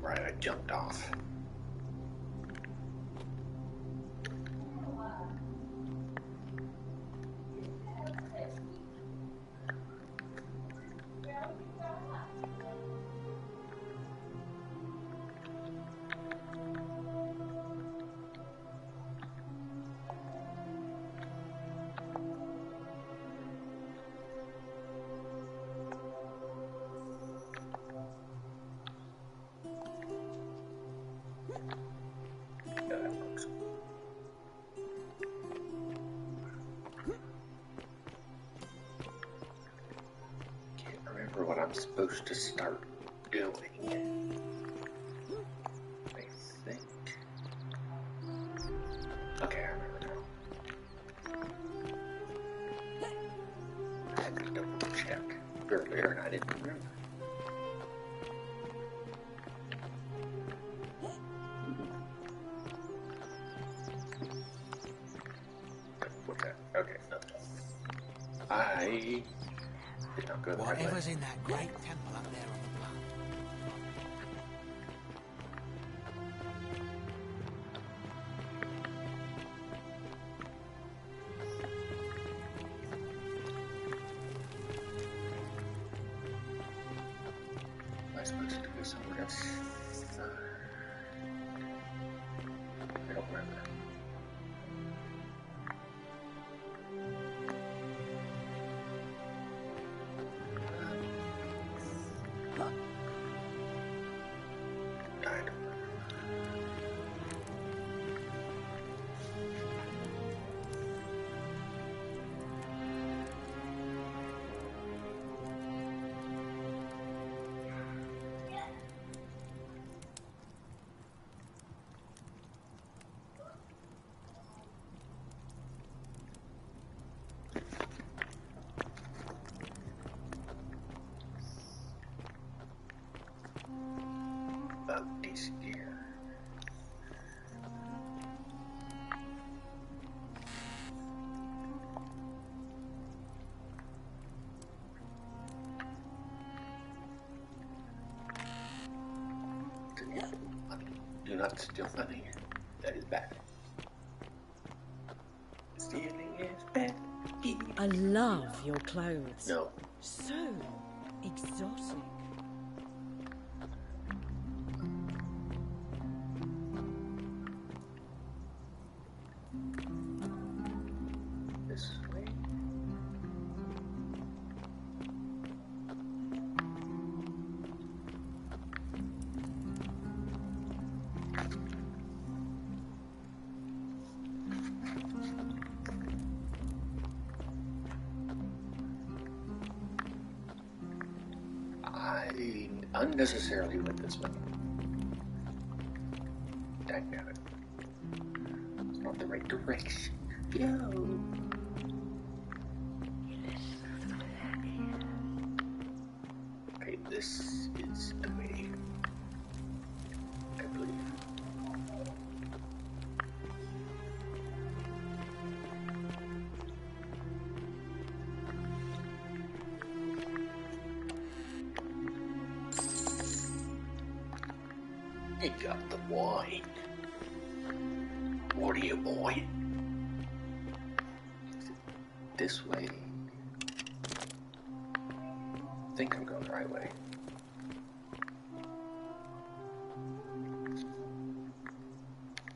right, I jumped off. What I'm supposed to start doing. I think. Okay, I remember now. I had to double check earlier and I didn't remember. What's that? Okay, nothing. I did not go the right way. Whatever's in that great temple up there on the bluff. Am I supposed to go somewhere else? I don't remember. This gear. Do not steal money. That is bad. Stealing is bad. I love your clothes. No. So exotic. This way. I unnecessarily went this way. Dagnabbit. It's not the right direction. Yo! Okay, this is the way. I believe. You got the wine. What are you, boy? This way. I think I'm going the right way.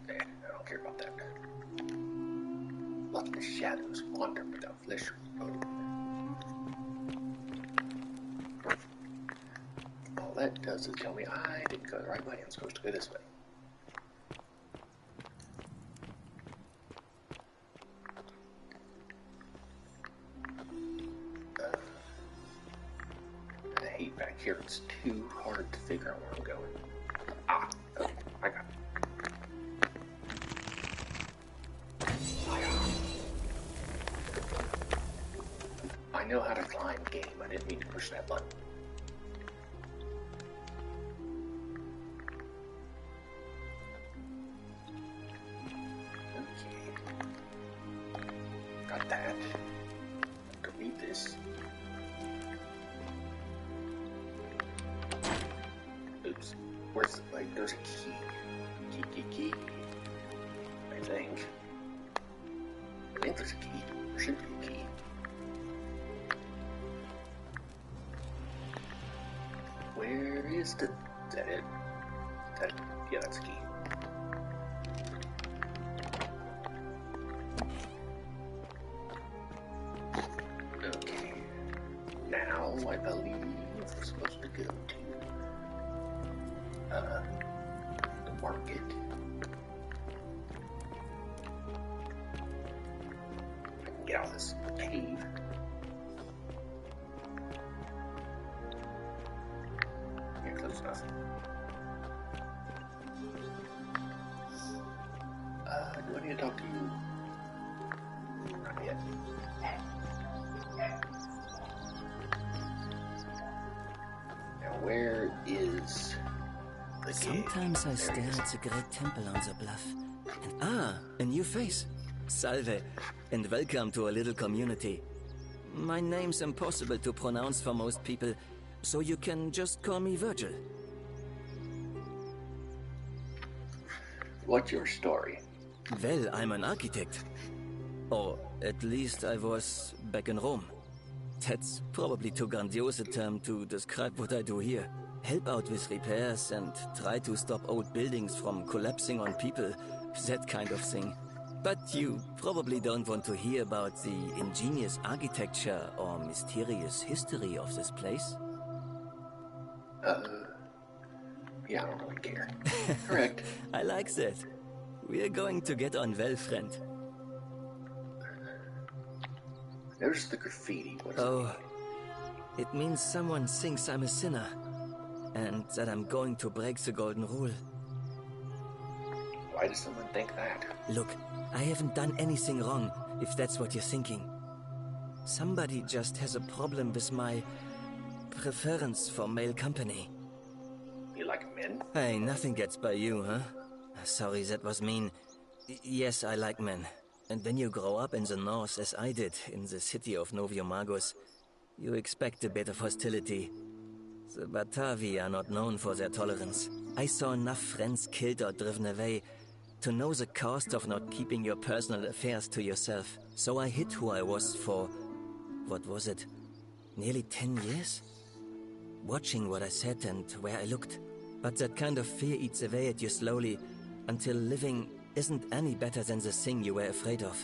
I don't care about that. Let the shadows wander without flesh or bone. All that does is tell me I didn't go the right way. I'm supposed to go this way. I hate back here. It's too hard to figure out where I'm going. Ah, okay, I got it. I know how to climb, game. I didn't mean to push that button. Okay. Got that. Don't need this. Oops. Where's, like, there's a key. Key. I think there's a key. There should be a key. Where is the... Is that it? Yeah, that's a key. Okay. Now, I believe we're supposed to go to... the market. I can get out of this cave. Yeah, close enough. Do I need to talk to you? Not yet. Now, where is the cave? Sometimes I stare at the great temple on the bluff. And a new face. Salve, and welcome to a little community. My name's impossible to pronounce for most people, so you can just call me Virgil. What's your story? Well, I'm an architect. Or at least I was back in Rome. That's probably too grandiose a term to describe what I do here. Help out with repairs and try to stop old buildings from collapsing on people. That kind of thing. But you probably don't want to hear about the ingenious architecture or mysterious history of this place. Yeah, I don't really care. Correct. I like that. We're going to get on well, friend. There's the graffiti. What is Oh, it means someone thinks I'm a sinner. And that I'm going to break the golden rule. Why does someone think that? Look, I haven't done anything wrong, if that's what you're thinking. Somebody just has a problem with my preference for male company. You like men? Hey, nothing gets by you, huh? Sorry, that was mean. Yes, I like men. And when you grow up in the north, as I did, in the city of Noviomagus, you expect a bit of hostility. The Batavi are not known for their tolerance. I saw enough friends killed or driven away to know the cost of not keeping your personal affairs to yourself. So I hid who I was for, what was it, nearly 10 years? Watching what I said and where I looked. But that kind of fear eats away at you slowly, until living isn't any better than the thing you were afraid of.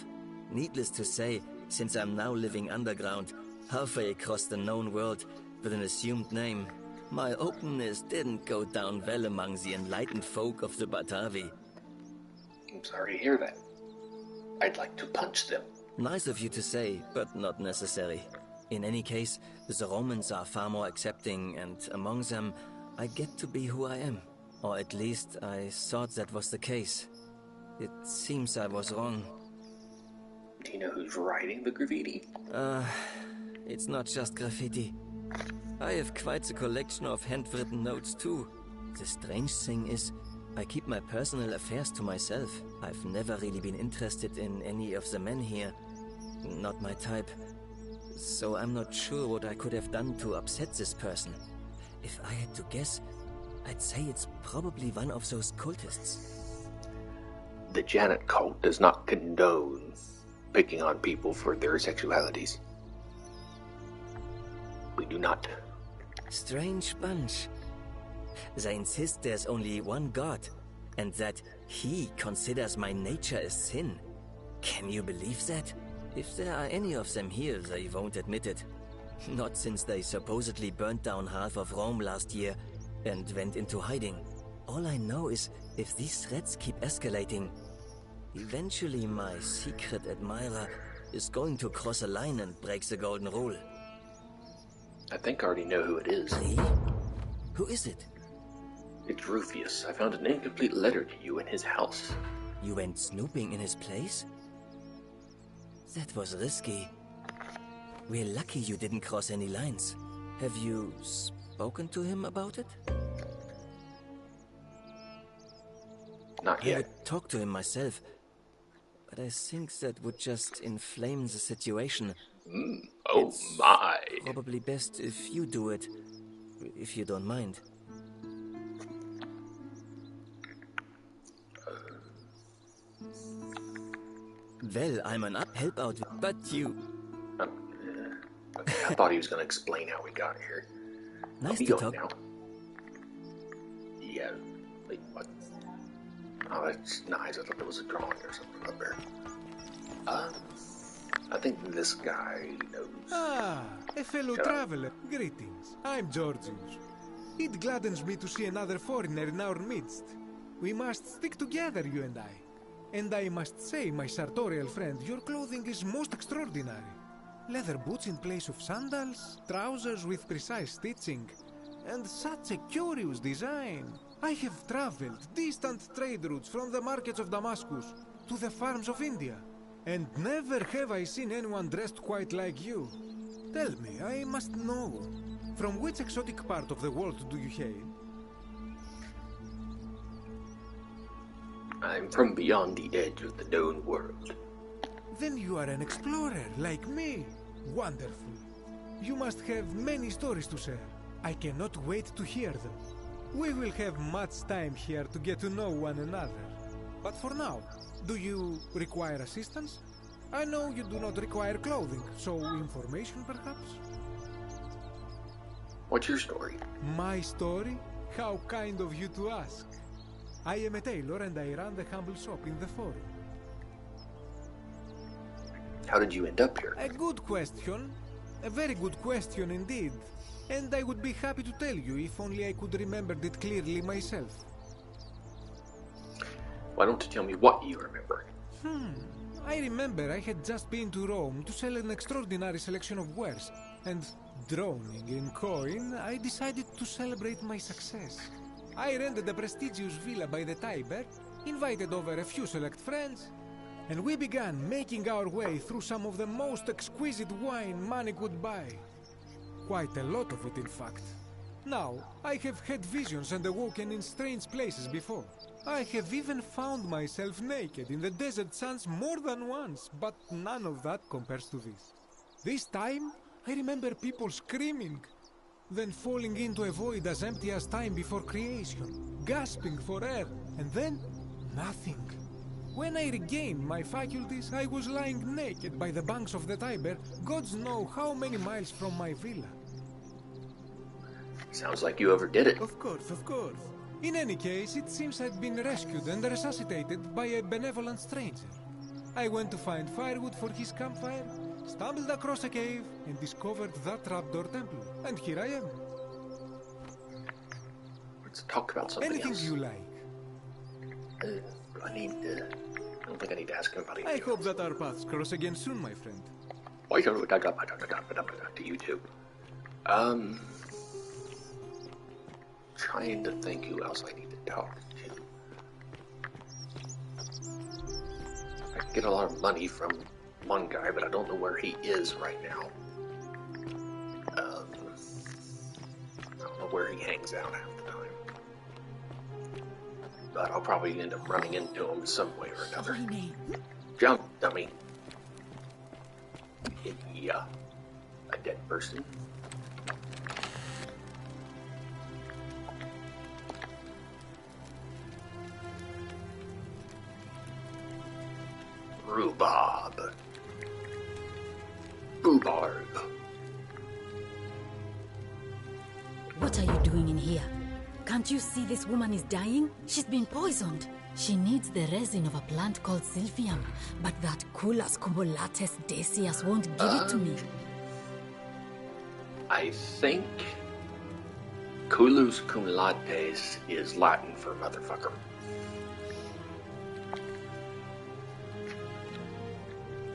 Needless to say, since I'm now living underground, halfway across the known world, with an assumed name, my openness didn't go down well among the enlightened folk of the Batavi. I'm sorry to hear that. I'd like to punch them. Nice of you to say, but not necessary. In any case, the Romans are far more accepting, and among them, I get to be who I am. Or at least, I thought that was the case. It seems I was wrong. Do you know who's writing the graffiti? It's not just graffiti. I have quite a collection of handwritten notes too. The strange thing is, I keep my personal affairs to myself. I've never really been interested in any of the men here. Not my type. So I'm not sure what I could have done to upset this person. If I had to guess, I'd say it's probably one of those cultists. The Janet cult does not condone picking on people for their sexualities. We do not. Strange bunch. They insist there's only one God, and that he considers my nature a sin. Can you believe that? If there are any of them here, they won't admit it. Not since they supposedly burnt down half of Rome last year and went into hiding. All I know is, if these threats keep escalating, eventually my secret admirer is going to cross a line and break the golden rule. I think I already know who it is. Me? Who is it? It's Rufius. I found an incomplete letter to you in his house. You went snooping in his place? That was risky. We're lucky you didn't cross any lines. Have you spoken to him about it? Not I yet. would talk to him myself, but I think that would just inflame the situation. Oh It's my. Probably best if you do it, if you don't mind. Well, I'm an help out, but you. Okay, I thought he was going to explain how we got here. Nice Be to going talk. now. Yeah. Wait, what? Oh, that's nice. I thought there was a drawing or something up there. I think this guy knows. Ah, a fellow traveler. Greetings. I'm Georgius. It gladdens me to see another foreigner in our midst. We must stick together, you and I. And I must say, my sartorial friend, your clothing is most extraordinary. Leather boots in place of sandals, trousers with precise stitching, and such a curious design. I have traveled distant trade routes from the markets of Damascus to the farms of India, and never have I seen anyone dressed quite like you. Tell me, I must know, from which exotic part of the world do you hail? I'm from beyond the edge of the known world. Then you are an explorer, like me. Wonderful. You must have many stories to share. I cannot wait to hear them. We will have much time here to get to know one another. But for now, do you require assistance? I know you do not require clothing, so information perhaps? What's your story? My story? How kind of you to ask. I am a tailor and I run the humble shop in the forum. How did you end up here? A good question. A very good question indeed. And I would be happy to tell you if only I could remember it clearly myself. Why don't you tell me what you remember? I remember I had just been to Rome to sell an extraordinary selection of wares, and drowning in coin, I decided to celebrate my success. I rented a prestigious villa by the Tiber, invited over a few select friends, and we began making our way through some of the most exquisite wine money could buy. Quite a lot of it, in fact. Now, I have had visions and awoken in strange places before. I have even found myself naked in the desert sands more than once, but none of that compares to this. This time, I remember people screaming, then falling into a void as empty as time before creation, gasping for air, and then nothing. When I regained my faculties, I was lying naked by the banks of the Tiber, gods know how many miles from my villa. Sounds like you overdid it. Of course, of course. In any case, it seems I'd been rescued and resuscitated by a benevolent stranger. I went to find firewood for his campfire, stumbled across a cave, and discovered that trapdoor temple. And here I am. Let's talk about something Anything else. you like. I don't think I need to ask him about anything I hope else. that our paths cross again soon, my friend. To you too. Trying to think who else I need to talk to. I can get a lot of money from one guy, but I don't know where he is right now. I don't know where he hangs out half the time. But I'll probably end up running into him some way or another. Jump, dummy. Yeah. A dead person. Rhubarb. Rhubarb. What are you doing in here? Can't you see this woman is dying? She's been poisoned. She needs the resin of a plant called Silphium, but that Culus cumulatus decius won't give it to me. I think Culus cumulatus is Latin for motherfucker.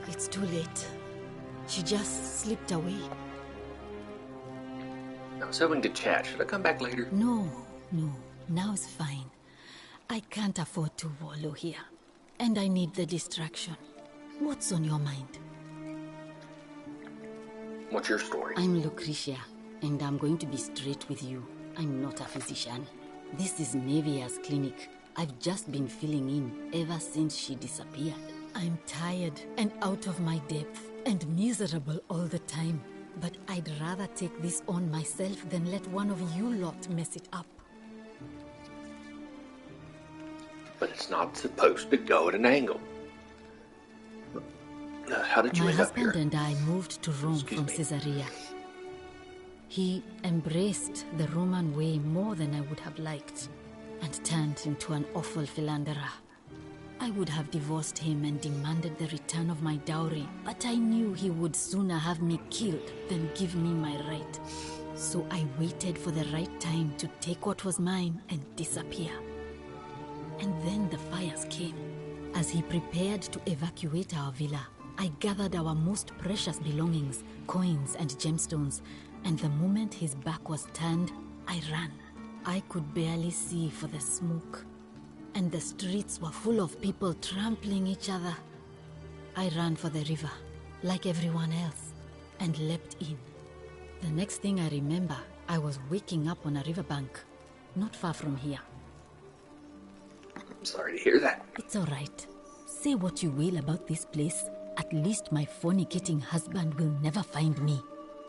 It's too late. She just slipped away. I was hoping to chat. Should I come back later? No, now it's fine. I can't afford to wallow here. And I need the distraction. What's on your mind? What's your story? I'm Lucretia, and I'm going to be straight with you. I'm not a physician. This is Nevia's clinic. I've just been filling in ever since she disappeared. I'm tired and out of my depth and miserable all the time. But I'd rather take this on myself than let one of you lot mess it up. But it's not supposed to go at an angle. How did you My end up here? husband and I moved to Rome Excuse from me. Caesarea. He embraced the Roman way more than I would have liked and turned into an awful philanderer. I would have divorced him and demanded the return of my dowry, but I knew he would sooner have me killed than give me my right. So I waited for the right time to take what was mine and disappear. And then the fires came. As he prepared to evacuate our villa, I gathered our most precious belongings, coins and gemstones, and the moment his back was turned, I ran. I could barely see for the smoke, and the streets were full of people trampling each other. I ran for the river, like everyone else, and leapt in. The next thing I remember, I was waking up on a riverbank, not far from here. I'm sorry to hear that. It's all right. Say what you will about this place. At least my fornicating husband will never find me.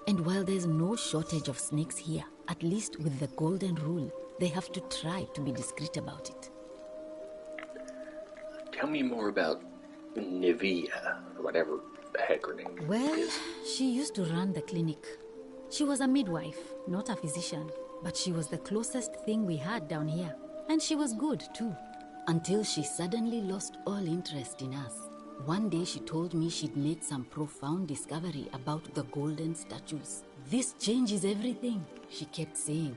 And while there's no shortage of snakes here, at least with the golden rule, they have to try to be discreet about it. Tell me more about Nivea, or whatever the heck her name Well, is. she used to run the clinic. She was a midwife, not a physician, but she was the closest thing we had down here. And she was good, too. Until she suddenly lost all interest in us. One day she told me she'd made some profound discovery about the golden statues. This changes everything, she kept saying.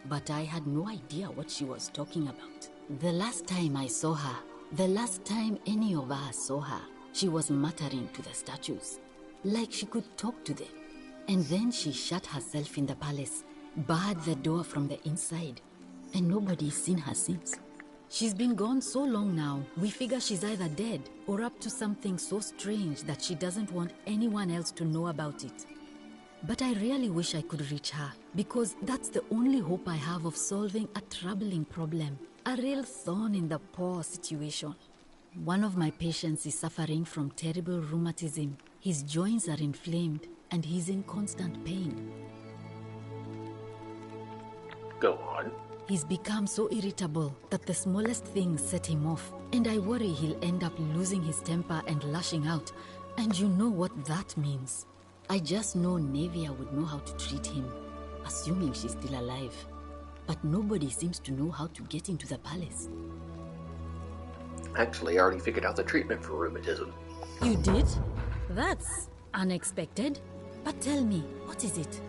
But I had no idea what she was talking about. The last time I saw her, the last time any of us saw her, she was muttering to the statues, like she could talk to them. And then she shut herself in the palace, barred the door from the inside, and nobody's seen her since. She's been gone so long now, we figure she's either dead or up to something so strange that she doesn't want anyone else to know about it. But I really wish I could reach her, because that's the only hope I have of solving a troubling problem, a real thorn in the paw situation. One of my patients is suffering from terrible rheumatism. His joints are inflamed and he's in constant pain. Go on. He's become so irritable that the smallest things set him off, and I worry he'll end up losing his temper and lashing out, and you know what that means. I just know Navia would know how to treat him, assuming she's still alive. But nobody seems to know how to get into the palace. Actually, I already figured out the treatment for rheumatism. You did? That's unexpected. But tell me, what is it?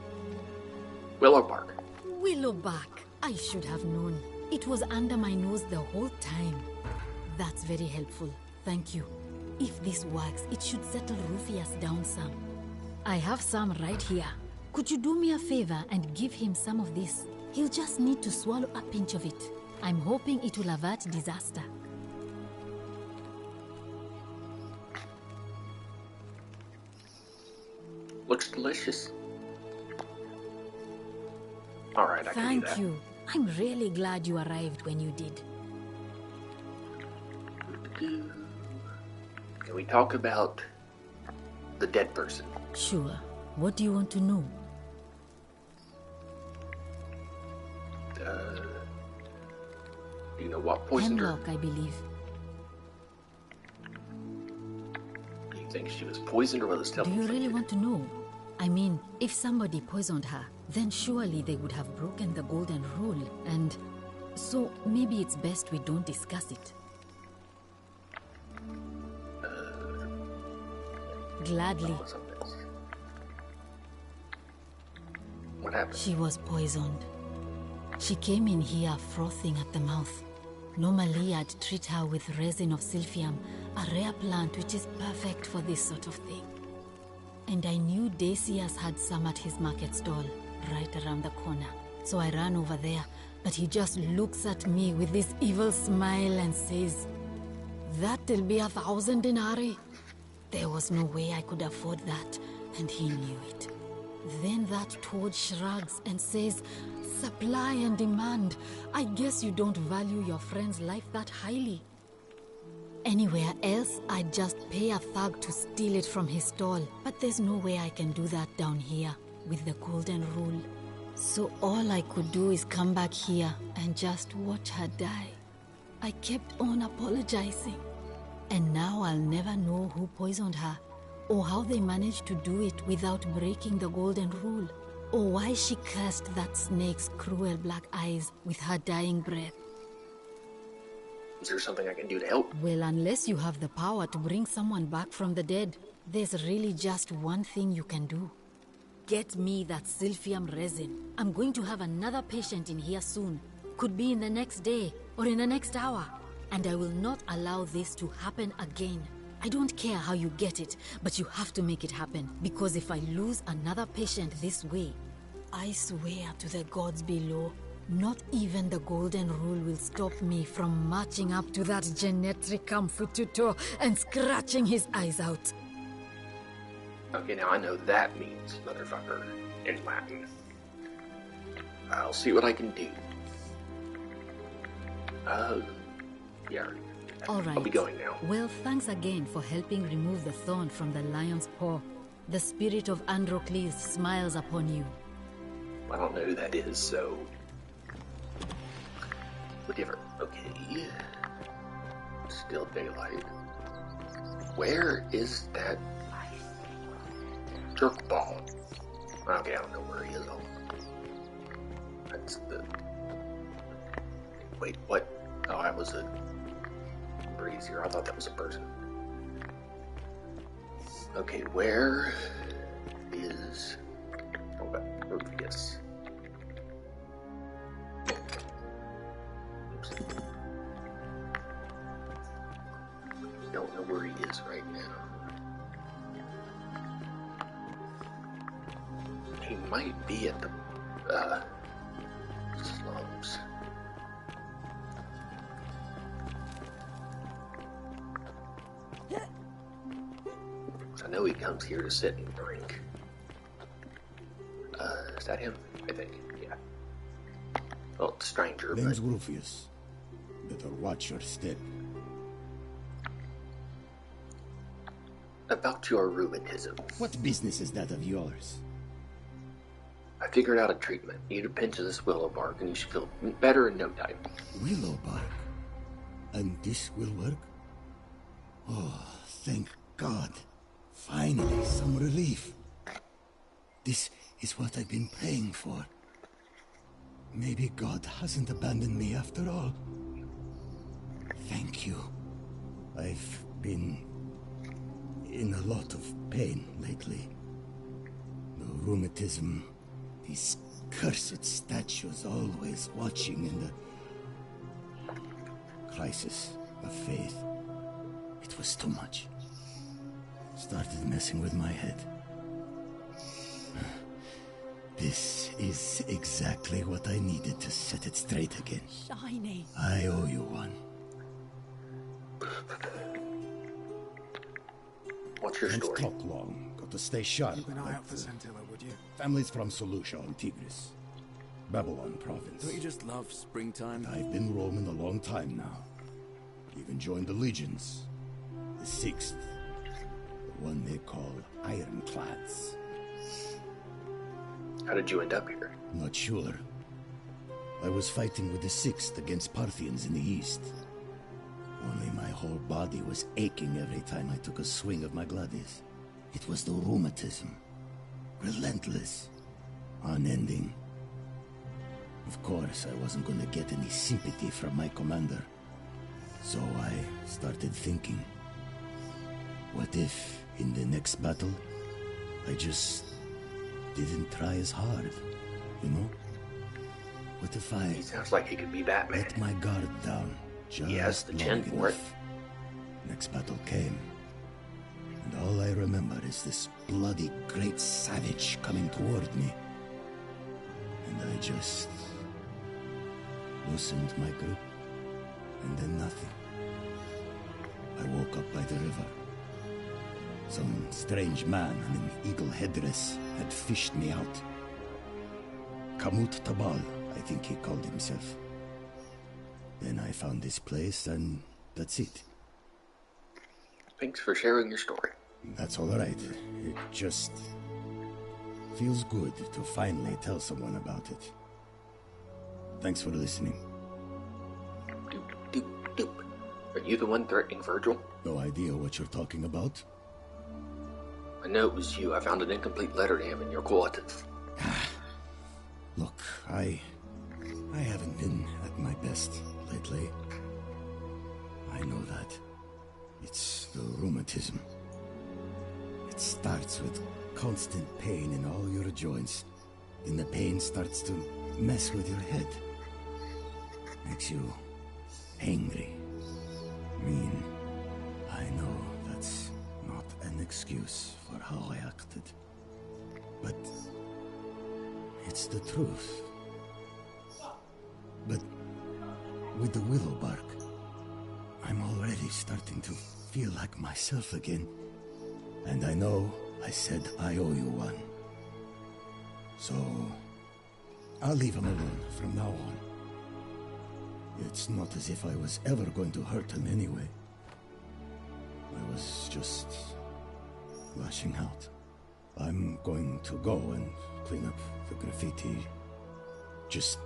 Willow Bark. Willowbark. I should have known. It was under my nose the whole time. That's very helpful. Thank you. If this works, it should settle Rufius down some. I have some right here. Could you do me a favor and give him some of this? He'll just need to swallow a pinch of it. I'm hoping it will avert disaster. Looks delicious. Alright, I can do Thank that. you. I'm really glad you arrived when you did. Can we talk about the dead person? Sure. What do you want to know? Do you know what poisoned her? Hemlock, I believe. Do you think she was poisoned or was it Do you really self-inflicted? want to know? I mean, if somebody poisoned her, then surely they would have broken the golden rule, and so maybe it's best we don't discuss it. Gladly. What's up next? What happened? She was poisoned. She came in here frothing at the mouth. Normally, I'd treat her with resin of silphium, a rare plant which is perfect for this sort of thing. And I knew Decius had some at his market stall, right around the corner. So I ran over there, but he just looks at me with this evil smile and says, "That'll be 1,000 denarii." There was no way I could afford that, and he knew it. Then that toad shrugs and says, "Supply and demand. I guess you don't value your friend's life that highly." Anywhere else, I'd just pay a thug to steal it from his stall. But there's no way I can do that down here with the golden rule. So all I could do is come back here and just watch her die. I kept on apologizing. And now I'll never know who poisoned her or how they managed to do it without breaking the golden rule, or why she cursed that snake's cruel black eyes with her dying breath. Is there something I can do to help? Well, unless you have the power to bring someone back from the dead, there's really just one thing you can do. Get me that silphium resin. I'm going to have another patient in here soon. Could be in the next day, or in the next hour. And I will not allow this to happen again. I don't care how you get it, but you have to make it happen. Because if I lose another patient this way, I swear to the gods below, not even the golden rule will stop me from marching up to that Genetricum Fututo and scratching his eyes out. Okay, now I know that means motherfucker in Latin. I'll see what I can do. Yeah. All right. I'll be going now. Well, thanks again for helping remove the thorn from the lion's paw. The spirit of Androcles smiles upon you. I don't know who that is, so... whatever. Okay. Still daylight. Where is that jerk ball? Okay, I don't know where he is. That's the... Wait, what? Oh, that was a breeze here. I thought that was a person. Okay, where is... oh, Rufius. Oops. Don't know where he is right now. He might be at the slums. I know he comes here to sit and drink. Is that him? I think, yeah. Well, it's a stranger, Name's but... Rufius. Better watch your step. About your rheumatism. What business is that of yours? I figured out a treatment. You need a pinch of this willow bark and you should feel better in no time. Willow bark? And this will work? Oh, thank God. Finally, some relief. This is what I've been praying for. Maybe God hasn't abandoned me after all. Thank you. I've been in a lot of pain lately. The rheumatism, these cursed statues always watching, and the crisis of faith. It was too much. Started messing with my head. This is exactly what I needed to set it straight again. Shiny. I owe you one. What's your Don't story? talk long. Got to stay sharp. Keep an eye like out for the Santilla, would you? Families from Seleucia on Tigris. Babylon province. Don't you just love springtime? I've been roaming a long time now. Even joined the legions. The 6th. The one they call Ironclads. How did you end up here? Not sure. I was fighting with the 6th against Parthians in the east. Only my whole body was aching every time I took a swing of my gladius. It was the rheumatism. Relentless. Unending. Of course, I wasn't going to get any sympathy from my commander. So I started thinking, what if, in the next battle, I just didn't try as hard, you know? What if I He sounds like he could be Batman. let my guard down just He has the long chin for it. enough? Next battle came, and all I remember is this bloody great savage coming toward me. And I just loosened my grip, and then nothing. I woke up by the river. Some strange man in an eagle headdress had fished me out. Kamut Tabal, I think he called himself. Then I found this place, and that's it. Thanks for sharing your story. That's all right. It just feels good to finally tell someone about it. Thanks for listening. Doop, doop, doop. Are you the one threatening Virgil? No idea what you're talking about? I know it was you. I found an incomplete letter to him in your quarters. Look, I haven't been at my best lately. I know that. It's the rheumatism. It starts with constant pain in all your joints. Then the pain starts to mess with your head. Makes you angry, mean. I know that's not an excuse for how I acted. But it's the truth. But with the willow bark, I'm already starting to feel like myself again. And I know I said I owe you one. So I'll leave him alone from now on. It's not as if I was ever going to hurt him anyway. I was just lashing out. I'm going to go and clean up the graffiti. Just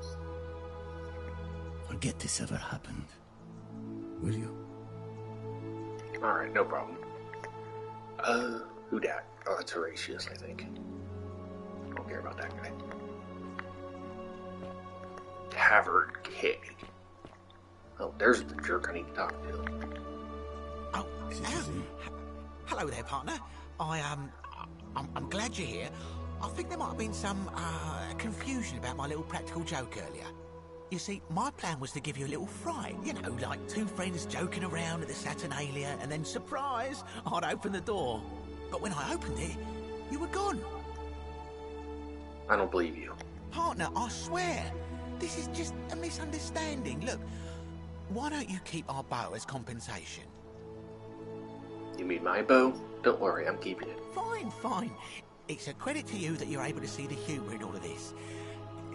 forget this ever happened. Will you? Alright, no problem. Who dat? Oh, that's Horatius, I think. I don't care about that guy. Tavern K. Oh, there's the jerk I need to talk to. Oh, hello there, partner. I'm glad you're here. I think there might have been some confusion about my little practical joke earlier. You see, my plan was to give you a little fright. You know, like two friends joking around at the Saturnalia, and then, surprise, I'd open the door. But when I opened it, you were gone. I don't believe you. Partner, I swear, this is just a misunderstanding. Look, why don't you keep our bow as compensation? You mean my bow? Don't worry, I'm keeping it. Fine, fine. It's a credit to you that you're able to see the humour in all of this.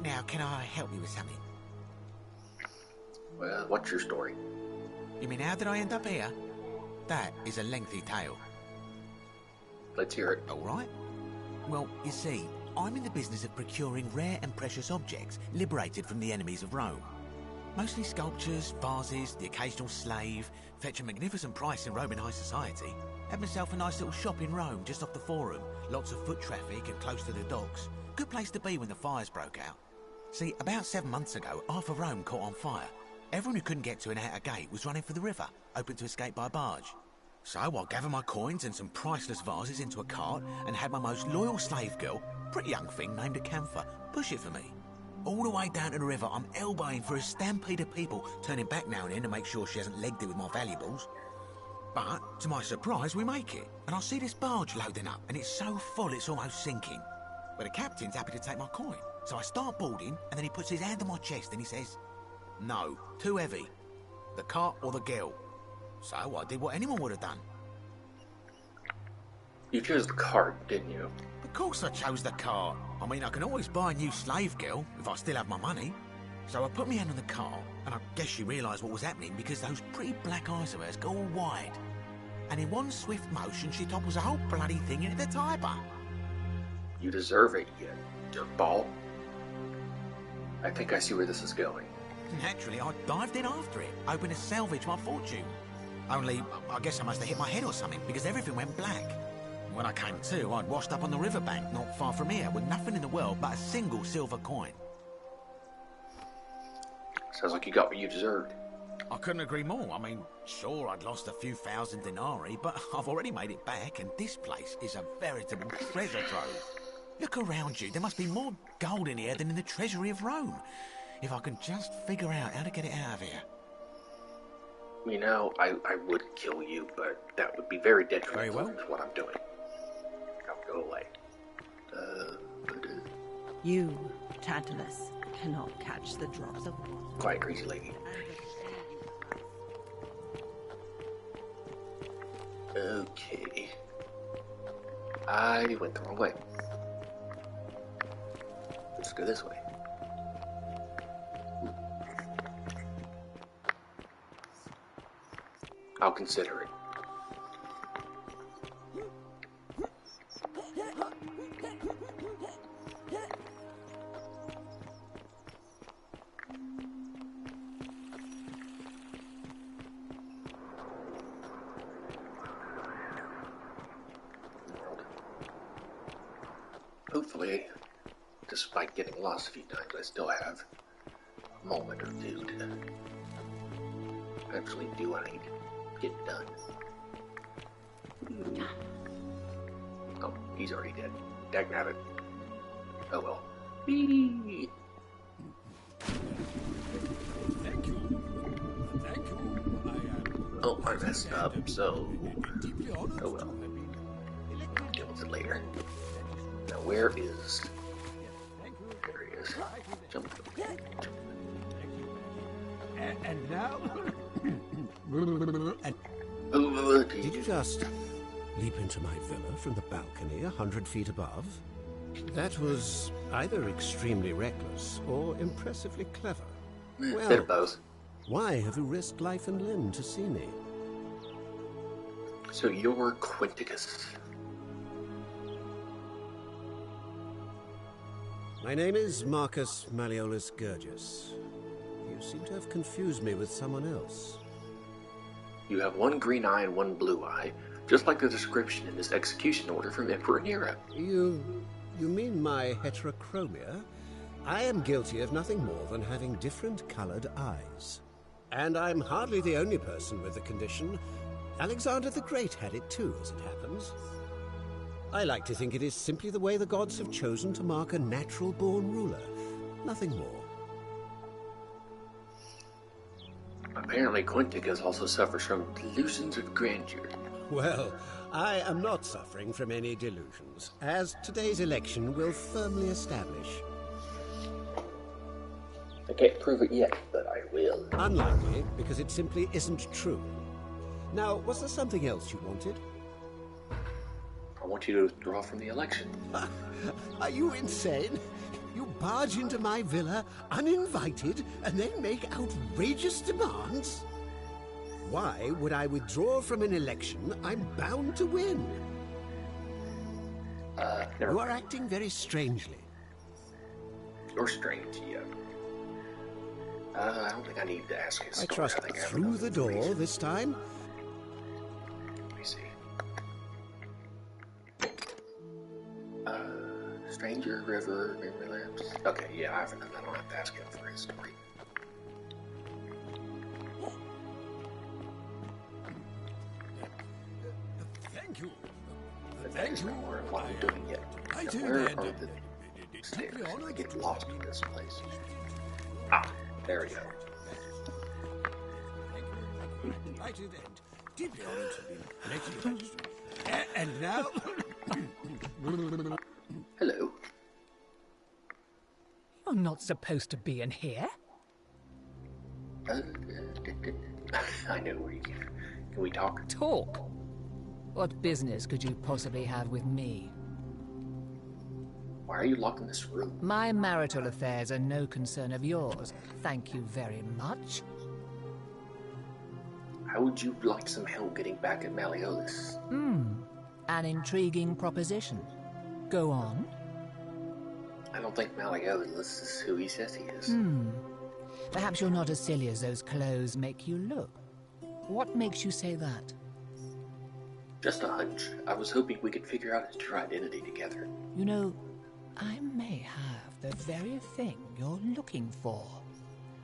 Now, can I help you with something? Well, what's your story? You mean how did I end up here? That is a lengthy tale. Let's hear it. All right. Well, you see, I'm in the business of procuring rare and precious objects liberated from the enemies of Rome. Mostly sculptures, vases, the occasional slave. Fetch a magnificent price in Roman high society. Had myself a nice little shop in Rome, just off the Forum. Lots of foot traffic and close to the docks. Good place to be when the fires broke out. See, about 7 months ago, half of Rome caught on fire. Everyone who couldn't get to an outer gate was running for the river, open to escape by barge. So I gathered my coins and some priceless vases into a cart and had my most loyal slave girl, pretty young thing named Acantha, push it for me. All the way down to the river, I'm elbowing for a stampede of people, turning back now and then to make sure she hasn't legged it with my valuables. But, to my surprise, we make it, and I see this barge loading up, and it's so full it's almost sinking. But the captain's happy to take my coin, so I start boarding, and then he puts his hand on my chest and he says, "No, too heavy. The cart or the girl." So I did what anyone would have done. You chose the cart, didn't you? Of course I chose the cart. I mean, I can always buy a new slave girl if I still have my money. So I put my hand on the cart, and I guess she realised what was happening because those pretty black eyes of hers go all wide. And in one swift motion, she topples the whole bloody thing into the Tiber. You deserve it, you dirtball. I think I see where this is going. Naturally, I dived in after it, hoping to salvage my fortune. Only, I guess I must have hit my head or something, because everything went black. When I came to, I'd washed up on the riverbank, not far from here, with nothing in the world but a single silver coin. Sounds like you got what you deserved. I couldn't agree more. I mean, sure, I'd lost a few thousand denarii, but I've already made it back, and this place is a veritable treasure trove. Look around you. There must be more gold in here than in the treasury of Rome. If I can just figure out how to get it out of here. You know, I would kill you, but that would be very detrimental Very well. to what I'm doing. I'll go away. You, Tantalus, cannot catch the drops of water. Quiet, crazy lady. Okay. I went the wrong way. Let's go this way. I'll consider it. hopefully, despite getting lost a few times, I still have a moment or two to actually do what I need to get done. Oh, he's already dead. Dagnabbit. Oh well. Whee! Thank you. Thank you. Oh, I messed up, so... Deeply honored Oh well. Deal with it later. Now where is... There he is. Jump. And now? Did you just leap into my villa from the balcony 100 feet above? That was either extremely reckless or impressively clever. Bit of both. Why have you risked life and limb to see me? So you're Quinticus. My name is Marcus Malleolus Gurgis. You seem to have confused me with someone else. You have one green eye and one blue eye, just like the description in this execution order from Emperor Nero. You mean my heterochromia? I am guilty of nothing more than having different colored eyes. And I'm hardly the only person with the condition. Alexander the Great had it too, as it happens. I like to think it is simply the way the gods have chosen to mark a natural-born ruler. Nothing more. Apparently Quinticus also suffers from delusions of grandeur. Well, I am not suffering from any delusions, as today's election will firmly establish. I can't prove it yet, but I will. Unlikely, because it simply isn't true. Now, was there something else you wanted? I want you to withdraw from the election. Are you insane? You barge into my villa uninvited and then make outrageous demands? Why would I withdraw from an election I'm bound to win? Never You are mind. acting very strangely. You're strange, yeah. I don't think I need to ask his I story. trust think I have through enough the door information. this time. Let me see. Stranger, river, memory lamps. Okay, yeah, I have enough. I don't have to ask him for his story. Thank you. But that is not what I'm doing yet. I Now, do where then. are the stairs? I get lost in this place. Ah, there we go. Right at end. Deeply honored to be elected magistrate. And now? Hello. You're not supposed to be in here. I know where you can. Can we talk? Talk. What business could you possibly have with me? Why are you locked in this room? My marital affairs are no concern of yours. Thank you very much. How would you like some help getting back at Malleolus? An intriguing proposition. Go on. I don't think Malleolus is who he says he is. Perhaps you're not as silly as those clothes make you look. What makes you say that? Just a hunch. I was hoping we could figure out his true identity together. You know, I may have the very thing you're looking for.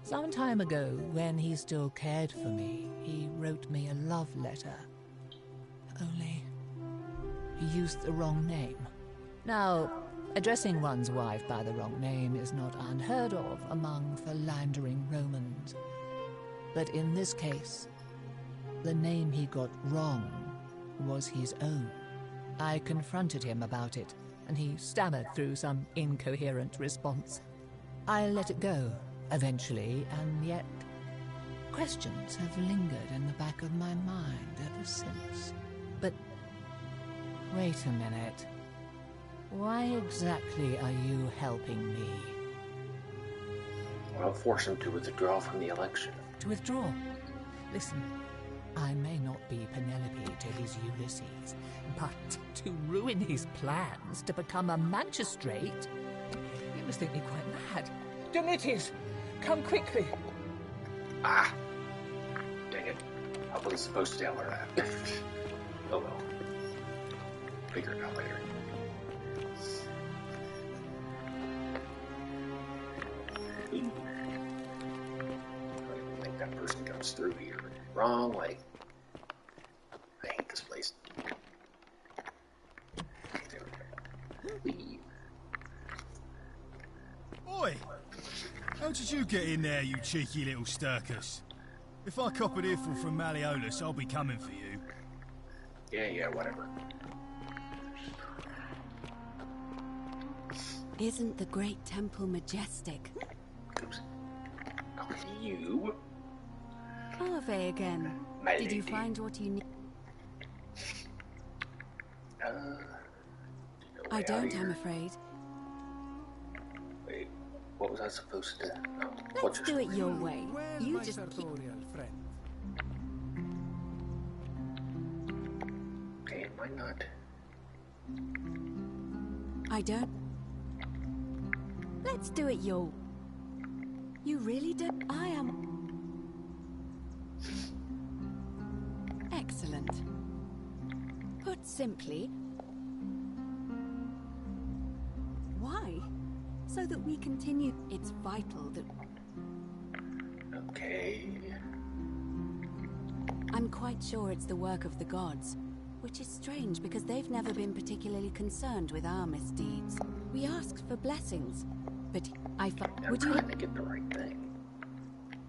Some time ago, when he still cared for me, he wrote me a love letter. Only, he used the wrong name. Now, addressing one's wife by the wrong name is not unheard of among philandering Romans. But in this case, the name he got wrong was his own. I confronted him about it, and he stammered through some incoherent response. I let it go, eventually, and yet questions have lingered in the back of my mind ever since. But wait a minute. Why exactly are you helping me? I'll force him to withdraw from the election. To withdraw? Listen, I may not be Penelope to his Ulysses, but to ruin his plans to become a magistrate? You must think me quite mad. Domitius, come quickly. Ah! Dang it. I wasn't supposed to tell her that. Oh well. Figure it out later. what's through here. Wrong way. I hate this place. There we go. Leave. Oi! How did you get in there, you cheeky little stirkus? If I cop an earful from Malleolus, I'll be coming for you. Yeah, whatever. Isn't the great temple majestic? Oops. Oh, you. Ave again. My Did you lady. find what you need? I don't, I'm afraid. Wait, what was I supposed to... Oh, Let's do it your way. Where's You my just keep... sartorial friend? Okay, it might not. I don't... Let's do it your... You really do? I am... Excellent. Put simply... Why? So that we continue. It's vital that... Okay. I'm quite sure it's the work of the gods, which is strange because they've never been particularly concerned with our misdeeds. We asked for blessings, but I thought... Would you... trying to get the right thing.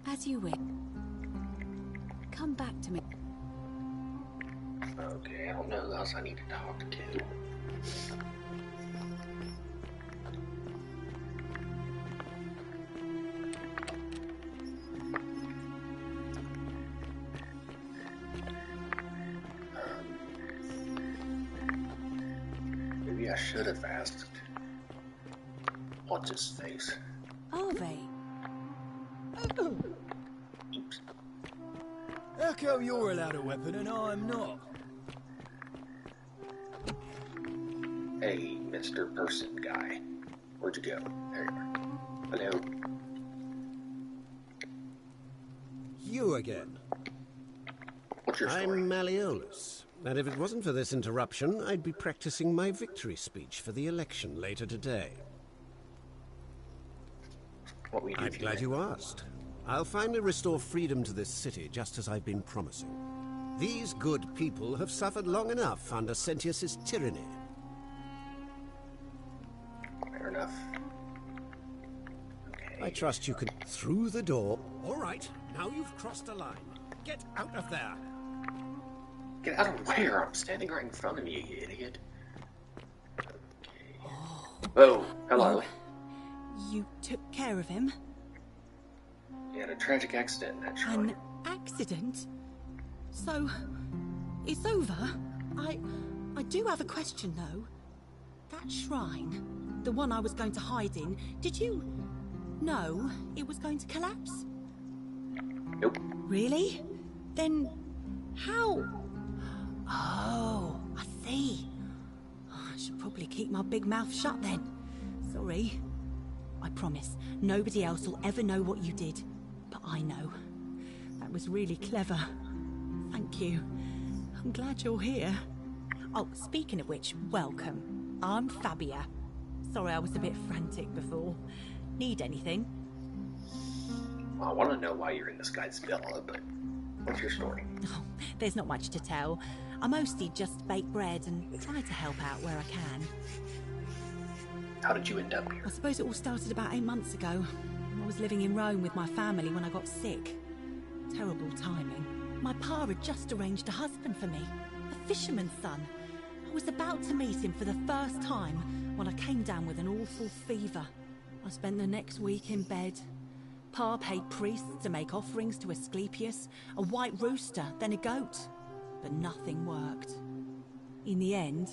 As you wish. Come back to me. Okay, I don't know who else I need to talk to. Maybe I should have asked. What's his face? Ave. Oops. How come you're allowed a weapon and I'm not? Hey, Mr. Person guy. Where'd you go? There you are. Hello. You again. What's your story? I'm Malleolus, and if it wasn't for this interruption, I'd be practicing my victory speech for the election later today. What we do I'm glad you asked. I'll finally restore freedom to this city, just as I've been promising. These good people have suffered long enough under Sentius's tyranny. Fair enough. Okay. I trust you can... Through the door. All right, now you've crossed the line. Get out of there. Get out of where? I'm standing right in front of you, you idiot. Okay. Oh, hello. You took care of him? He had a tragic accident, naturally. An accident? So, it's over? I do have a question, though. That shrine, the one I was going to hide in, did you know it was going to collapse? Nope. Really? Then, how? Oh, I see. I should probably keep my big mouth shut then. Sorry. I promise, nobody else will ever know what you did. But I know. That was really clever. Thank you. I'm glad you're here. Oh, speaking of which, welcome. I'm Fabia. Sorry I was a bit frantic before. Need anything? Well, I want to know why you're in this guy's villa, but what's your story? Oh, there's not much to tell. I mostly just bake bread and try to help out where I can. How did you end up here? I suppose it all started about 8 months ago. I was living in Rome with my family when I got sick. Terrible timing. My pa had just arranged a husband for me, a fisherman's son. I was about to meet him for the first time when I came down with an awful fever. I spent the next week in bed. Pa paid priests to make offerings to Asclepius, a white rooster, then a goat. But nothing worked. In the end,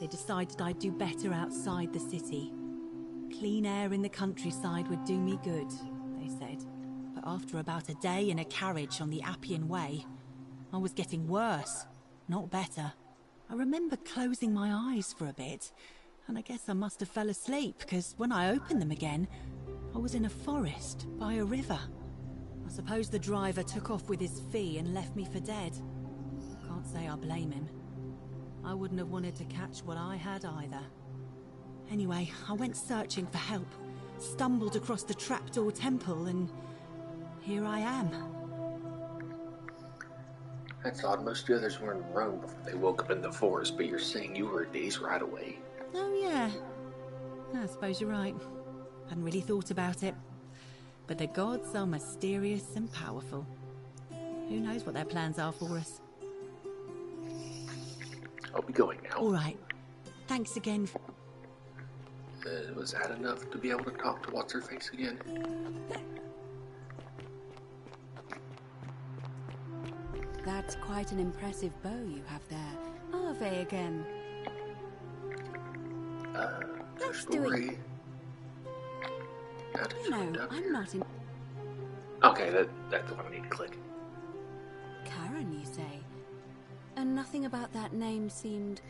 they decided I'd do better outside the city. Clean air in the countryside would do me good, they said. But after about a day in a carriage on the Appian Way, I was getting worse, not better. I remember closing my eyes for a bit, and I guess I must have fell asleep, because when I opened them again, I was in a forest by a river. I suppose the driver took off with his fee and left me for dead. Can't say I blame him. I wouldn't have wanted to catch what I had either. Anyway, I went searching for help, stumbled across the trapdoor temple, and here I am. That's odd. Most of the others were in Rome before they woke up in the forest, but you're saying you were a day's ride away. Oh, yeah. I suppose you're right. Hadn't really thought about it. But the gods are mysterious and powerful. Who knows what their plans are for us? I'll be going now. All right. Thanks again. Was that enough to be able to talk to What's-Her-Face again? That's quite an impressive bow you have there. Ave again. Let's do it. No, I'm not in... Okay, that's the one I need to click. Karen, you say? And nothing about that name seemed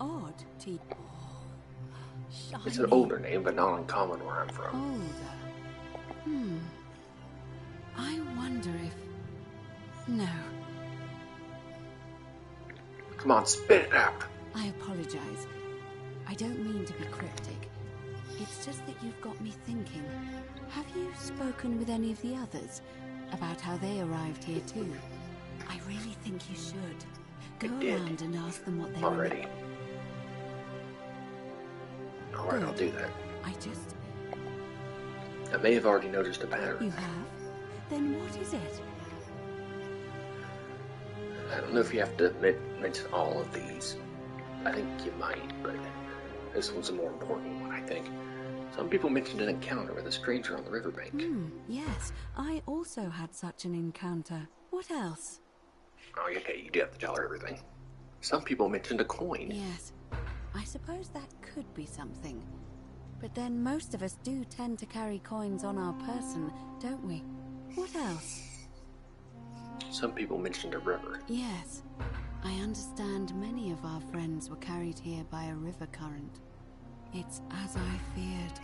odd to you. Oh, it's an older name, but not uncommon where I'm from. Older? I wonder if... No. Come on, spit it out. I apologize. I don't mean to be cryptic. It's just that you've got me thinking. Have you spoken with any of the others about how they arrived here too? I really think you should. Go around and ask them what they already. Alright, I'll do that. I may have already noticed a pattern. You have? Then what is it? I don't know if you have to mention all of these. I think you might, but this one's a more important one, I think. Some people mentioned an encounter with a stranger on the riverbank. Yes, I also had such an encounter. What else? Oh, okay, you do have to tell her everything. Some people mentioned a coin. Yes, I suppose that could be something. But then most of us do tend to carry coins on our person, don't we? What else? Some people mentioned a river. Yes, I understand many of our friends were carried here by a river current. It's as I feared.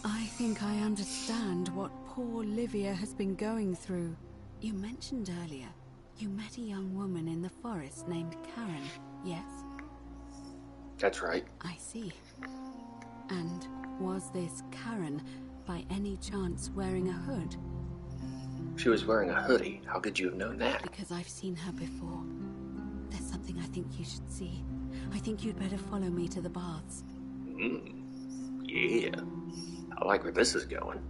I think I understand what poor Livia has been going through. You mentioned earlier, you met a young woman in the forest named Karen, yes? That's right. I see. And was this Karen, by any chance, wearing a hood? She was wearing a hoodie. How could you have known that? Because I've seen her before. There's something I think you should see. I think you'd better follow me to the baths. Yeah. I like where this is going.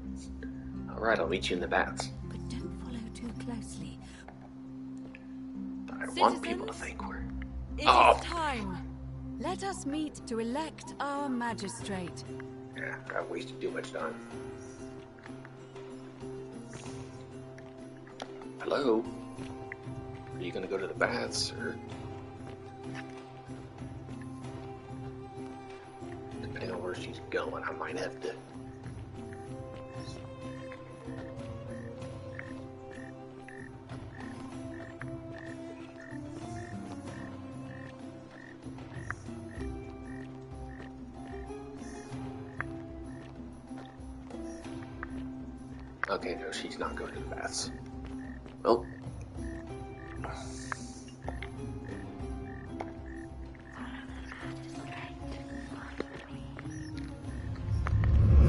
Alright, I'll meet you in the baths. But don't follow too closely. I don't want people to think we're... It is time. Let us meet to elect our magistrate. Yeah, I've wasted too much time. Hello? Are you gonna go to the baths, or... Depending on where she's going, I might have to... Okay, no, she's not going to the baths. Well...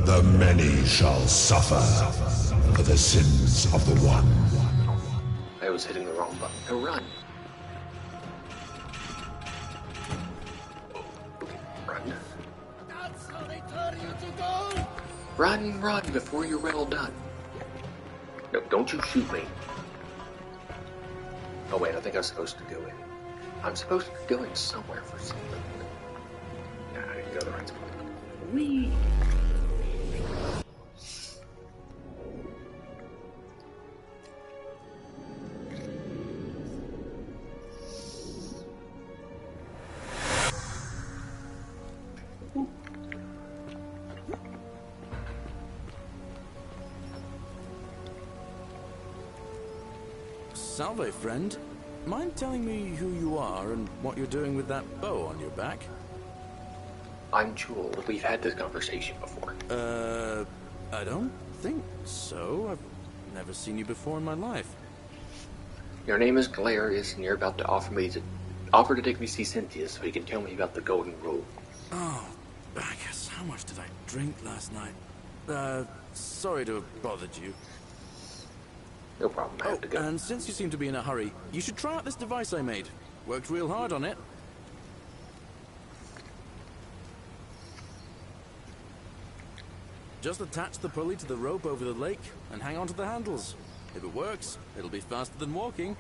The many shall suffer for the sins of the one. I was hitting the wrong button. Go run. Run. That's how they tell you to go. Run before you're well done. No, don't you shoot me. Oh wait, I think I'm supposed to go in. I'm supposed to go in somewhere for something. Nah, I didn't go the right spot. Whee! Salve, friend. Mind telling me who you are and what you're doing with that bow on your back? I'm Jewel. We've had this conversation before. I don't think so. I've never seen you before in my life. Your name is Galerius, and you're about to offer to take me to see Cynthia so you can tell me about the golden rule. Oh, I guess how much did I drink? drink last night. Sorry to have bothered you. But I think I should go. I'll be right back. Okay, No problem, I have to go. And since you seem to be in a hurry, you should try out this device I made. Worked real hard on it. Just attach the pulley to the rope over the lake and hang on to the handles. If it works, it'll be faster than walking.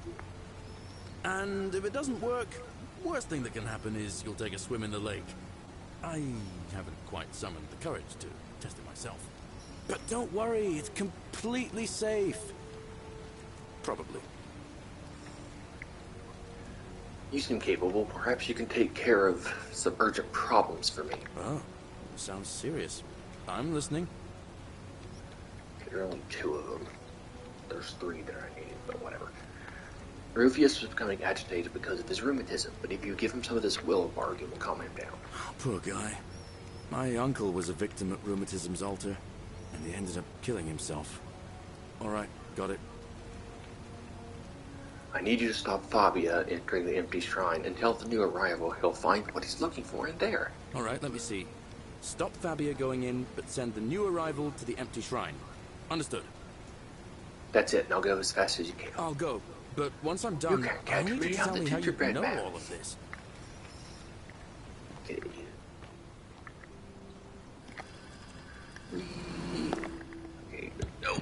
And if it doesn't work, worst thing that can happen is you'll take a swim in the lake. I haven't quite summoned the courage to test it myself. But don't worry, it's completely safe. Probably. You seem capable. Perhaps you can take care of some urgent problems for me. Oh, sounds serious. I'm listening. There are only 2 of them. There's 3 that I needed, but whatever. Rufius was becoming agitated because of his rheumatism, but if you give him some of this willow bark, it will calm him down. Poor guy. My uncle was a victim at rheumatism's altar, and he ended up killing himself. Alright, got it. I need you to stop Fabia entering the empty shrine and tell the new arrival he'll find what he's looking for in there. Alright, let me see. Stop Fabia going in, but send the new arrival to the empty shrine. Understood. That's it, now go as fast as you can. I'll go, but once I'm done, I need you to tell me how you know all of this. Okay. Okay, no.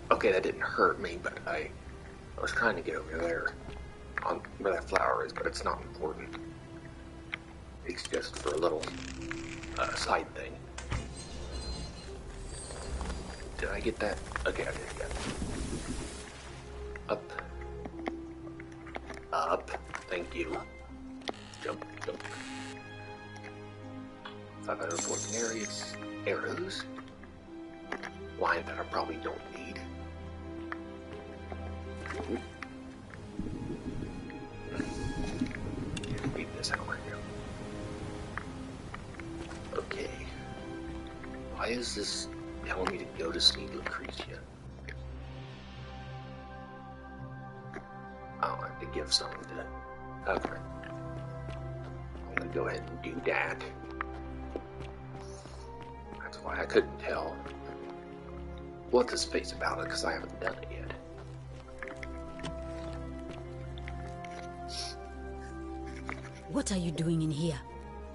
Okay, that didn't hurt me, but I was trying to get over there on where that flower is, but it's not important. It's just for a little side thing. Did I get that? Okay, I did get it. Up. Up. Thank you. Jump, jump. 514 arrows. Wine that I probably don't need. Read this out right now. Okay. Why is this telling me to go to see Lucretia? I'll have to give something to... Okay. I'm gonna go ahead and do that. That's why I couldn't tell what this space about it, because I haven't done it yet. What are you doing in here?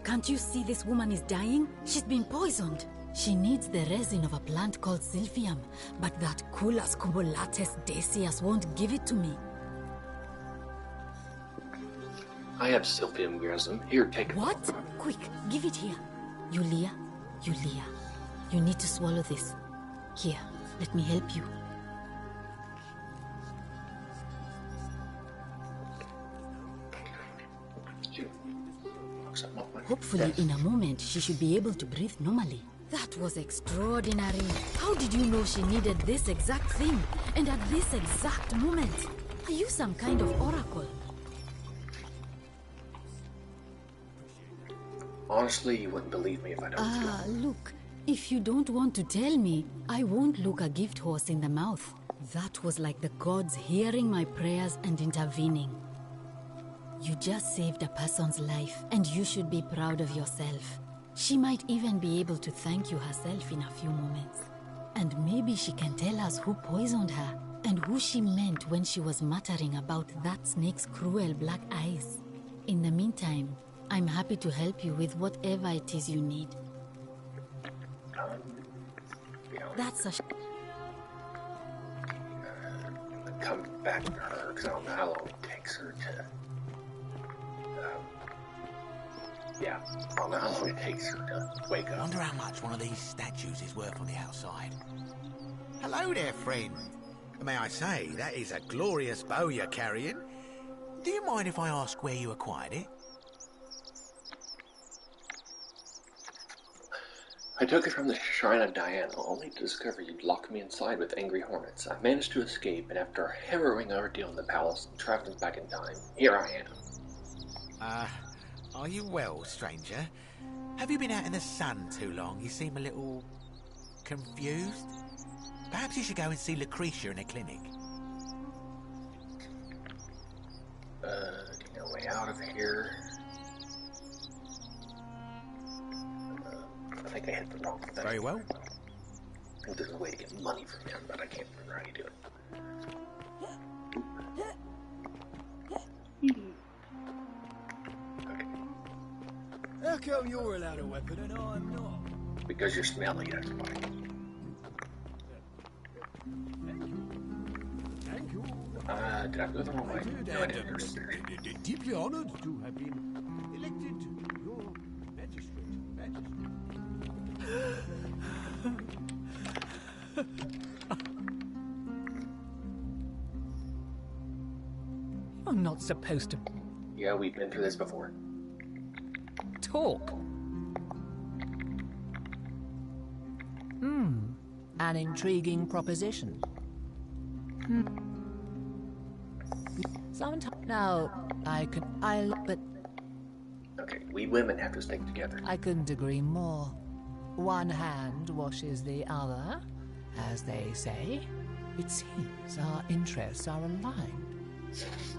Can't you see this woman is dying? She's been poisoned. She needs the resin of a plant called Silphium, but that Culus cubulatus decius won't give it to me. I have Silphium resin. Here, take it. What? Quick, give it here. Yulia, Yulia, you need to swallow this. Here, let me help you. Hopefully, in a moment, she should be able to breathe normally. That was extraordinary. How did you know she needed this exact thing? And at this exact moment? Are you some kind of oracle? Honestly, you wouldn't believe me if I don't. Look. If you don't want to tell me, I won't look a gift horse in the mouth. That was like the gods hearing my prayers and intervening. You just saved a person's life, and you should be proud of yourself. She might even be able to thank you herself in a few moments. And maybe she can tell us who poisoned her, and who she meant when she was muttering about that snake's cruel black eyes. In the meantime, I'm happy to help you with whatever it is you need. That's a... Come back to her, because I don't know how long it takes her to... yeah, I don't know how long it takes her to wake up. I wonder how much one of these statues is worth on the outside. Hello there, friend. May I say, that is a glorious bow you're carrying. Do you mind if I ask where you acquired it? I took it from the Shrine of Diana, only to discover you'd locked me inside with angry hornets. I managed to escape, and after a harrowing ordeal in the palace and traveling back in time, here I am. Are you well, stranger? Have you been out in the sun too long? You seem a little... confused? Perhaps you should go and see Lucretia in a clinic. Getting a way out of here. I think I hit the wrong thing. Very well. I think there's a way to get money from him, but I can't remember how you do it. How come you're allowed a weapon and I'm not? Because you're smelly, that's why. Thank you. Did I go the wrong way? No, I didn't. Deeply honored to have been elected your magistrate. You're not supposed to Yeah, we've been through this before. talk. An intriguing proposition. Sometimes now but Okay, we women have to stick together. I couldn't agree more. One hand washes the other, as they say. It seems our interests are aligned.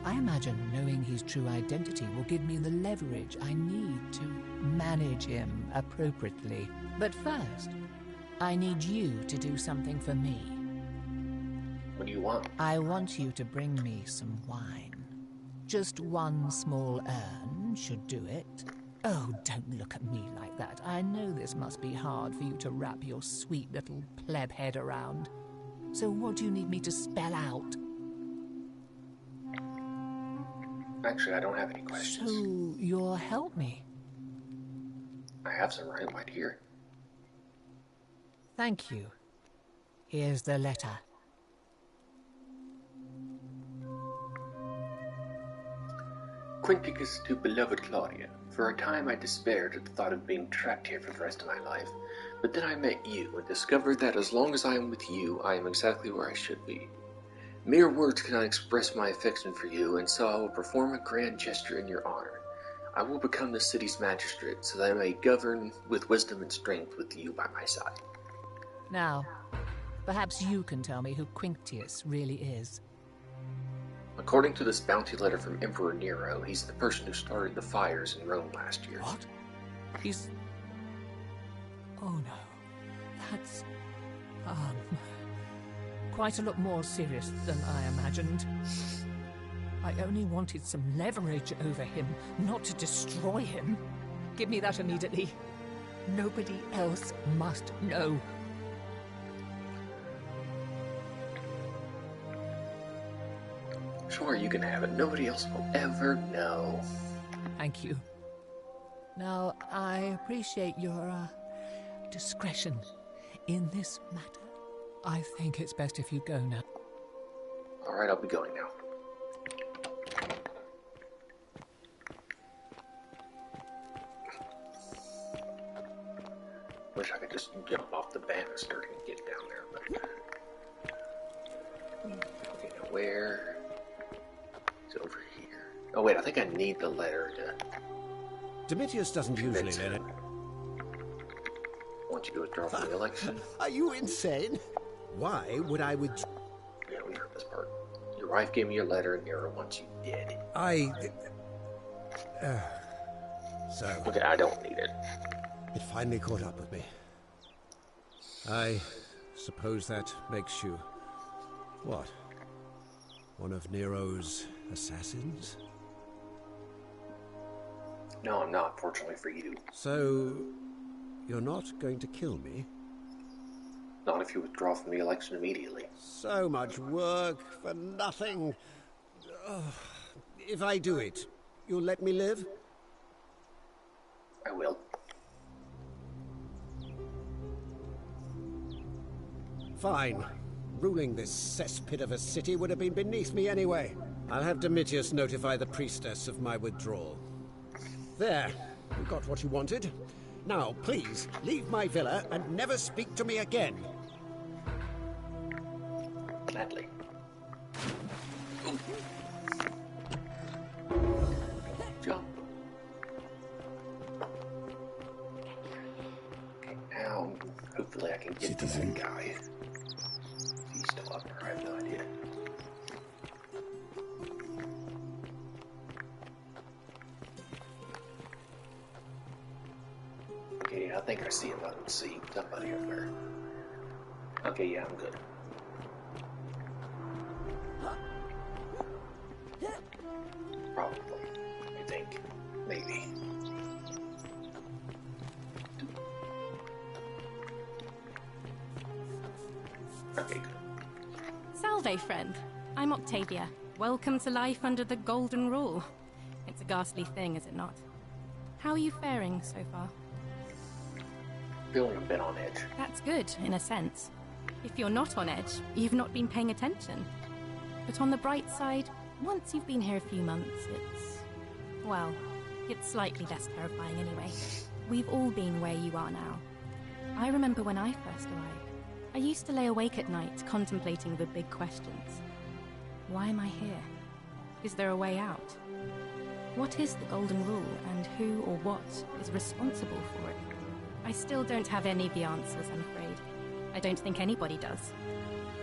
I imagine knowing his true identity will give me the leverage I need to manage him appropriately. But first, I need you to do something for me. What do you want? I want you to bring me some wine. Just one small urn should do it. Oh, don't look at me like that. I know this must be hard for you to wrap your sweet little pleb head around. So what do you need me to spell out? Actually, I don't have any questions. So you'll help me? I have some right here. Thank you. Here's the letter. Quinticus to beloved Claudia. For a time I despaired at the thought of being trapped here for the rest of my life. But then I met you and discovered that as long as I am with you, I am exactly where I should be. Mere words cannot express my affection for you, and so I will perform a grand gesture in your honor. I will become the city's magistrate, so that I may govern with wisdom and strength with you by my side. Now, perhaps you can tell me who Quinctius really is. According to this bounty letter from Emperor Nero, he's the person who started the fires in Rome last year. What? He's... Oh no. That's... quite a lot more serious than I imagined. I only wanted some leverage over him, not to destroy him. Give me that immediately. Nobody else must know. Sure, you can have it. Nobody else will ever know. Thank you. Now, I appreciate your, discretion in this matter. I think it's best if you go now. Alright, I'll be going now. Wish I could just jump off the banister and get down there, but... Okay, now where... It's over here. Oh wait, I think I need the letter to... Domitius doesn't usually let it. Want you to withdraw from the election? Are you insane? Why would I withdraw? Yeah, we heard this part. Your wife gave me your letter and Nero wants you dead. So... Okay, I don't need it. It finally caught up with me. I suppose that makes you... what? One of Nero's assassins? No, I'm not, fortunately for you. So... you're not going to kill me? Not if you withdraw from the election immediately. So much work for nothing. If I do it, you'll let me live? I will. Fine. Ruling this cesspit of a city would have been beneath me anyway. I'll have Domitius notify the priestess of my withdrawal. There. You got what you wanted. Now, please, leave my villa and never speak to me again. Gladly. Jump. Okay, now, hopefully I can get to that guy. He's still up there, I have no idea. Okay, I think I see him. I don't see somebody up there. Okay, yeah, I'm good. Probably. I think. Maybe. Okay, good. Salve, friend. I'm Octavia. Welcome to life under the Golden Rule. It's a ghastly thing, is it not? How are you faring so far? Feeling a bit on edge. That's good, in a sense. If you're not on edge, you've not been paying attention. But on the bright side, once you've been here a few months, well, it's slightly less terrifying anyway. We've all been where you are now. I remember when I first arrived. I used to lay awake at night contemplating the big questions. Why am I here? Is there a way out? What is the Golden Rule, and who or what is responsible for it? I still don't have any of the answers, I'm afraid. I don't think anybody does.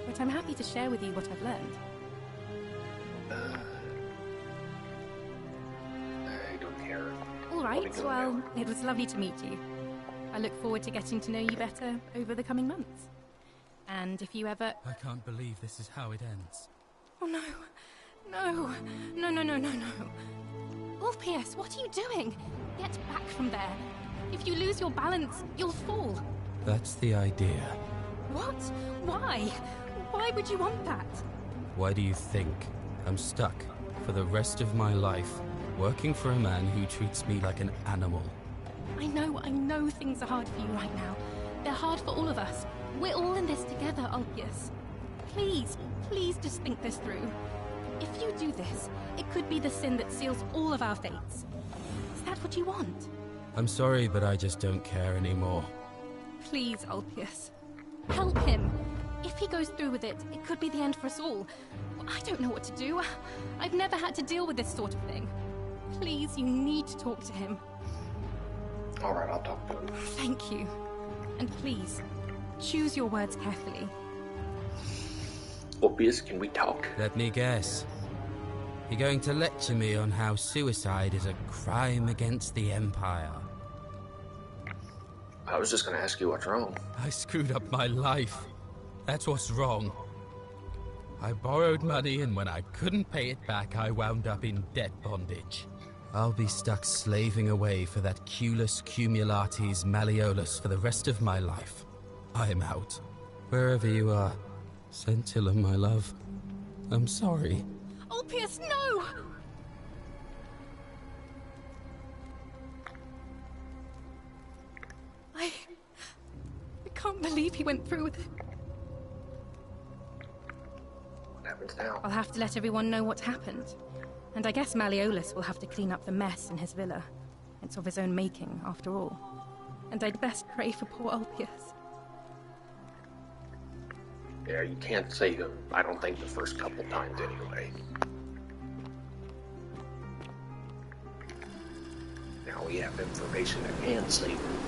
But I'm happy to share with you what I've learned. I don't care. All right, well, it was lovely to meet you. I look forward to getting to know you better over the coming months. And if you ever... I can't believe this is how it ends. Oh no. No. No. Ulpius, what are you doing? Get back from there. If you lose your balance, you'll fall. That's the idea. What? Why? Why would you want that? Why do you think I'm stuck for the rest of my life working for a man who treats me like an animal? I know things are hard for you right now. They're hard for all of us. We're all in this together, Ulpius. Please just think this through. If you do this, it could be the sin that seals all of our fates. Is that what you want? I'm sorry, but I just don't care anymore. Please, Ulpius. Help him. If he goes through with it, it could be the end for us all. I don't know what to do. I've never had to deal with this sort of thing. Please, you need to talk to him. Alright, I'll talk to him. Thank you. And please, choose your words carefully. Ulpius, can we talk? Let me guess. You're going to lecture me on how suicide is a crime against the Empire. I was just gonna ask you what's wrong. I screwed up my life. That's what's wrong. I borrowed money, and when I couldn't pay it back, I wound up in debt bondage. I'll be stuck slaving away for that Culus Cumulatis Malleolus for the rest of my life. I'm out. Wherever you are, Scintilla, my love, I'm sorry. Ulpius, no! I can't believe he went through with it. What happens now? I'll have to let everyone know what happened. And I guess Malleolus will have to clean up the mess in his villa. It's of his own making, after all. And I'd best pray for poor Ulpius. Yeah, you can't save him, I don't think, the first couple times anyway. Now we have information that can save him.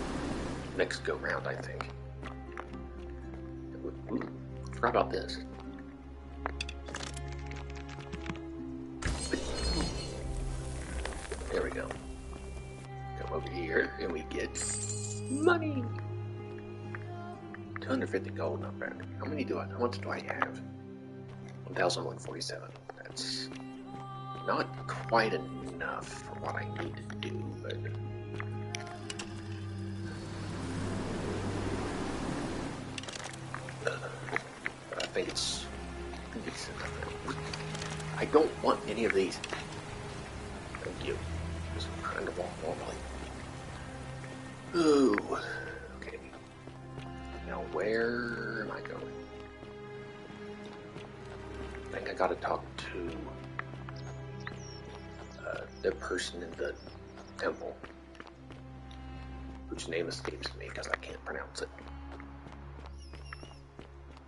Next go round, I think. Ooh, forgot about this. There we go. Come over here and we get money. 250 gold, not bad. How much do I have? 1,147. That's not quite enough for what I need to do, but I think it's enough. I don't want any of these. Thank you. Just kind of walk normally. Ooh. Okay. Now where am I going? I think I gotta talk to the person in the temple, whose name escapes me because I can't pronounce it.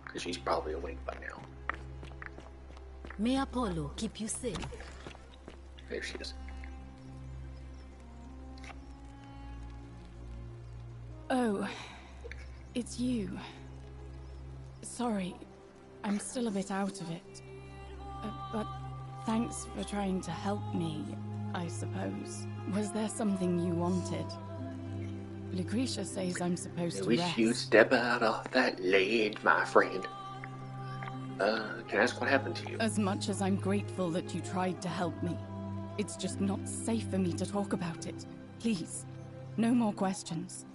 Because she's probably awake by now. May Apollo keep you safe. There she is. Oh, it's you. Sorry, I'm still a bit out of it. But thanks for trying to help me, I suppose. Was there something you wanted? Lucretia says I'm supposed I to wish rest. you'd step out off that ledge, my friend. Can I ask what happened to you? As much as I'm grateful that you tried to help me, it's just not safe for me to talk about it. Please, no more questions.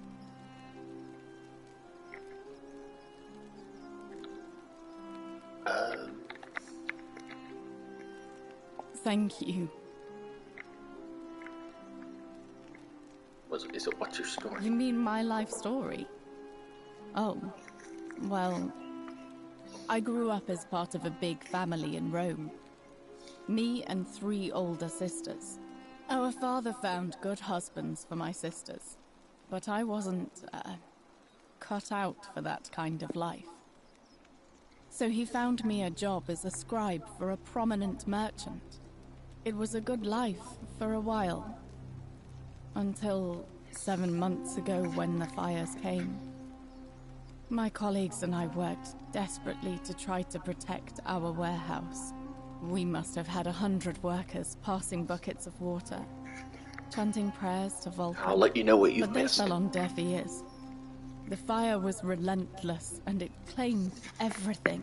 Thank you. What's your story? You mean my life story? Oh, well, I grew up as part of a big family in Rome. Me and 3 older sisters. Our father found good husbands for my sisters, but I wasn't, cut out for that kind of life. So he found me a job as a scribe for a prominent merchant. It was a good life for a while. Until 7 months ago when the fires came. My colleagues and I worked desperately to try to protect our warehouse. We must have had 100 workers passing buckets of water, chanting prayers to Vulcan. I'll let you know what you've missed. But they fell on deaf ears. The fire was relentless, and it claimed everything.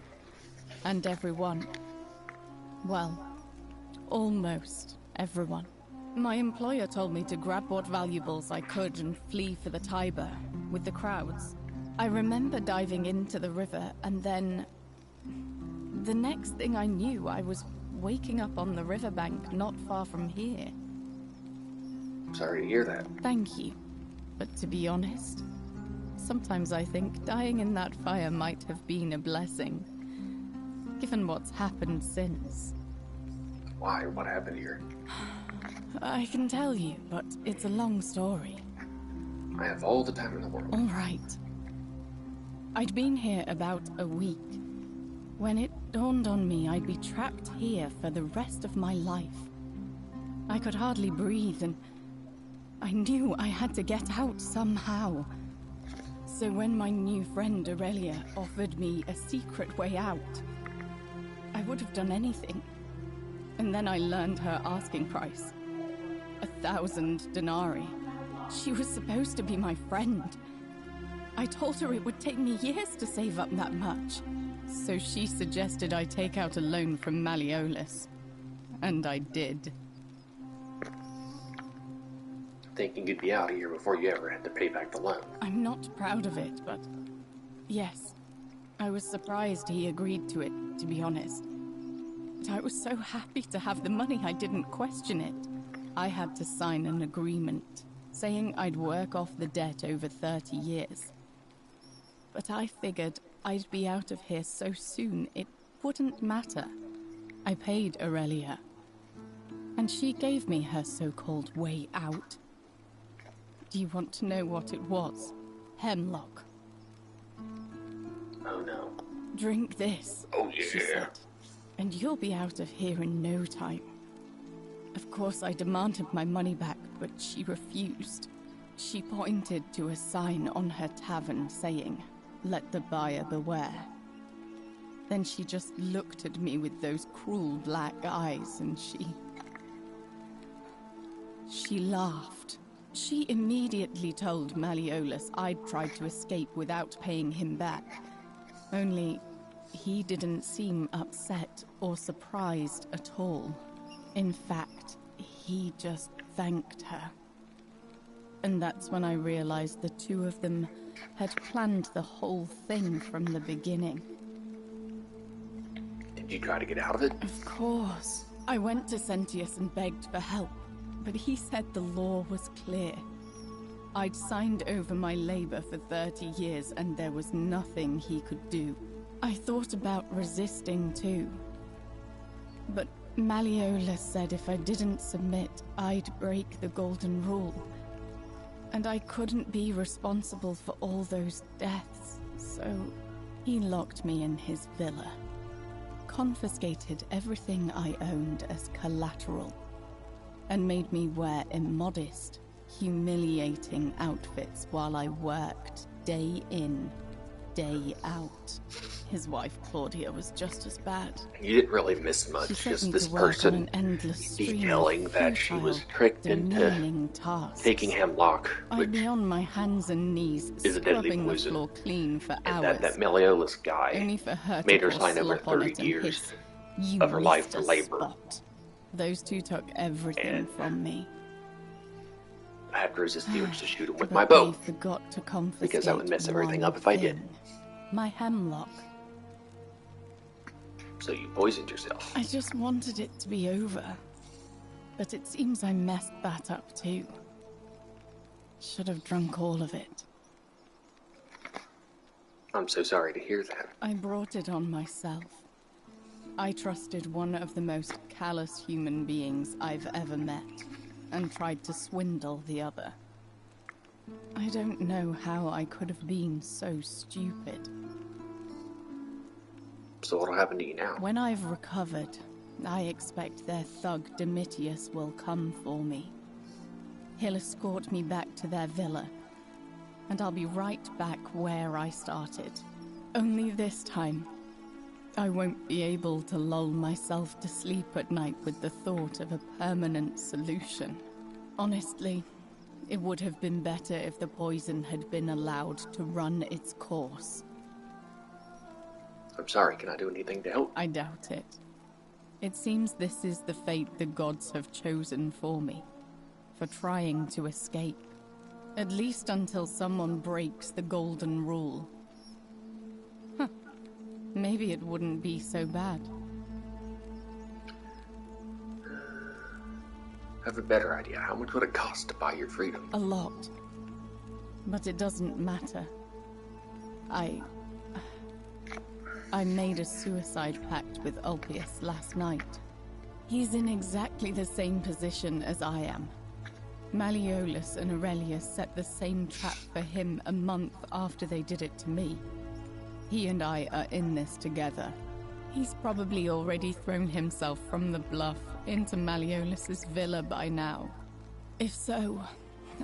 And everyone. Well, almost everyone. My employer told me to grab what valuables I could and flee for the Tiber, with the crowds. I remember diving into the river, and then... the next thing I knew, I was waking up on the riverbank not far from here. Sorry to hear that. Thank you. But to be honest, sometimes I think dying in that fire might have been a blessing, given what's happened since. Why? What happened here? I can tell you, but it's a long story. I have all the time in the world. All right. I'd been here about a week, when it dawned on me I'd be trapped here for the rest of my life. I could hardly breathe, and I knew I had to get out somehow. So when my new friend Aurelia offered me a secret way out, I would have done anything. And then I learned her asking price. 1,000 denarii. She was supposed to be my friend. I told her it would take me years to save up that much. So she suggested I take out a loan from Malleolus. And I did. Thinking you'd be out of here before you ever had to pay back the loan. I'm not proud of it, but... yes. I was surprised he agreed to it, to be honest. But I was so happy to have the money I didn't question it. I had to sign an agreement, saying I'd work off the debt over 30 years. But I figured I'd be out of here so soon it wouldn't matter. I paid Aurelia, and she gave me her so-called way out. Do you want to know what it was? Hemlock. Oh no. Drink this, oh, yeah. she said, and you'll be out of here in no time. Of course, I demanded my money back, but she refused. She pointed to a sign on her tavern saying, "Let the buyer beware." Then she just looked at me with those cruel black eyes, and she laughed. She immediately told Malleolus I'd tried to escape without paying him back. Only, he didn't seem upset or surprised at all. In fact, he just thanked her. And that's when I realized the two of them had planned the whole thing from the beginning. Did you try to get out of it? Of course. I went to Sentius and begged for help, but he said the law was clear. I'd signed over my labor for 30 years and there was nothing he could do. I thought about resisting too. But Malleolus said if I didn't submit, I'd break the Golden Rule. And I couldn't be responsible for all those deaths, so he locked me in his villa. Confiscated everything I owned as collateral, and made me wear immodest, humiliating outfits while I worked day in, day out. His wife, Claudia, was just as bad. You didn't really miss much. She sent Just me this to work on person an endless stream detailing of that she was futile, tricked into demeaning tasks. taking hemlock, I'd which be on my hands and knees is a deadly scrubbing the poison, floor clean for and hours. that Malleolus guy Only for her made to her pour sign over slop on 30 it and years hiss, "You of her life missed for a labor. spot." Those two took everything from me. I have to resist the urge to shoot him with But my bow, they forgot to confiscate because that would mess everything one up if I did. thing. My hemlock. So you poisoned yourself. I just wanted it to be over. But it seems I messed that up too. Should have drunk all of it. I'm so sorry to hear that. I brought it on myself. I trusted one of the most callous human beings I've ever met, and tried to swindle the other. I don't know how I could have been so stupid. So what'll happen to you now? When I've recovered, I expect their thug Domitius will come for me. He'll escort me back to their villa, and I'll be right back where I started. Only this time, I won't be able to lull myself to sleep at night with the thought of a permanent solution. Honestly, it would have been better if the poison had been allowed to run its course. I'm sorry, can I do anything to help? I doubt it. It seems this is the fate the gods have chosen for me, for trying to escape. At least until someone breaks the golden rule. Huh. Maybe it wouldn't be so bad. I have a better idea. How much would it cost to buy your freedom? A lot. But it doesn't matter. I made a suicide pact with Ulpius last night. He's in exactly the same position as I am. Malleolus and Aurelius set the same trap for him a month after they did it to me. He and I are in this together. He's probably already thrown himself from the bluff into Malleolus's villa by now. If so,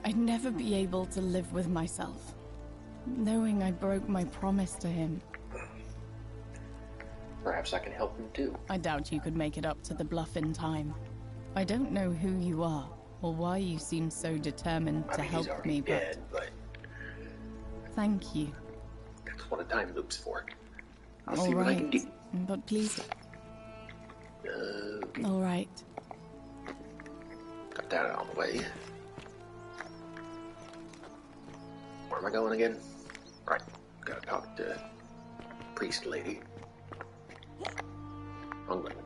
I'd never be able to live with myself, knowing I broke my promise to him. Perhaps I can help him too. I doubt you could make it up to the bluff in time. I don't know who you are, or why you seem so determined to help me, dead, but thank you. That's what a time loop's for. I'll All see what I right, can do. but please. All right. Got that out of the way. Where am I going again? Right. Gotta talk to priest lady. Wrong button.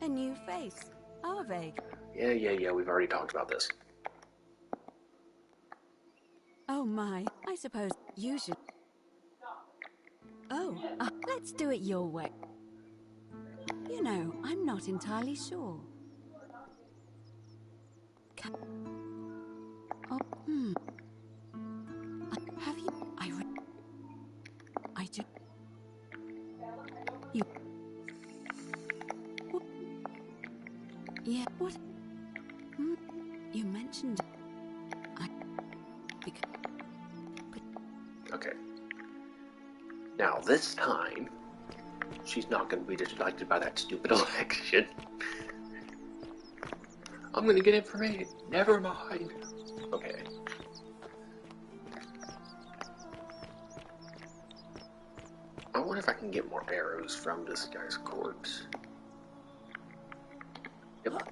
A new face, Ave. Yeah, we've already talked about this. Oh my, I suppose you should... Oh, let's do it your way. You know, I'm not entirely sure. Have you... I do... You... What? Yeah, what? You mentioned... Okay. Now, this time, she's not going to be distracted by that stupid election. I'm going to get information. Never mind. Okay. I wonder if I can get more arrows from this guy's corpse. Yep.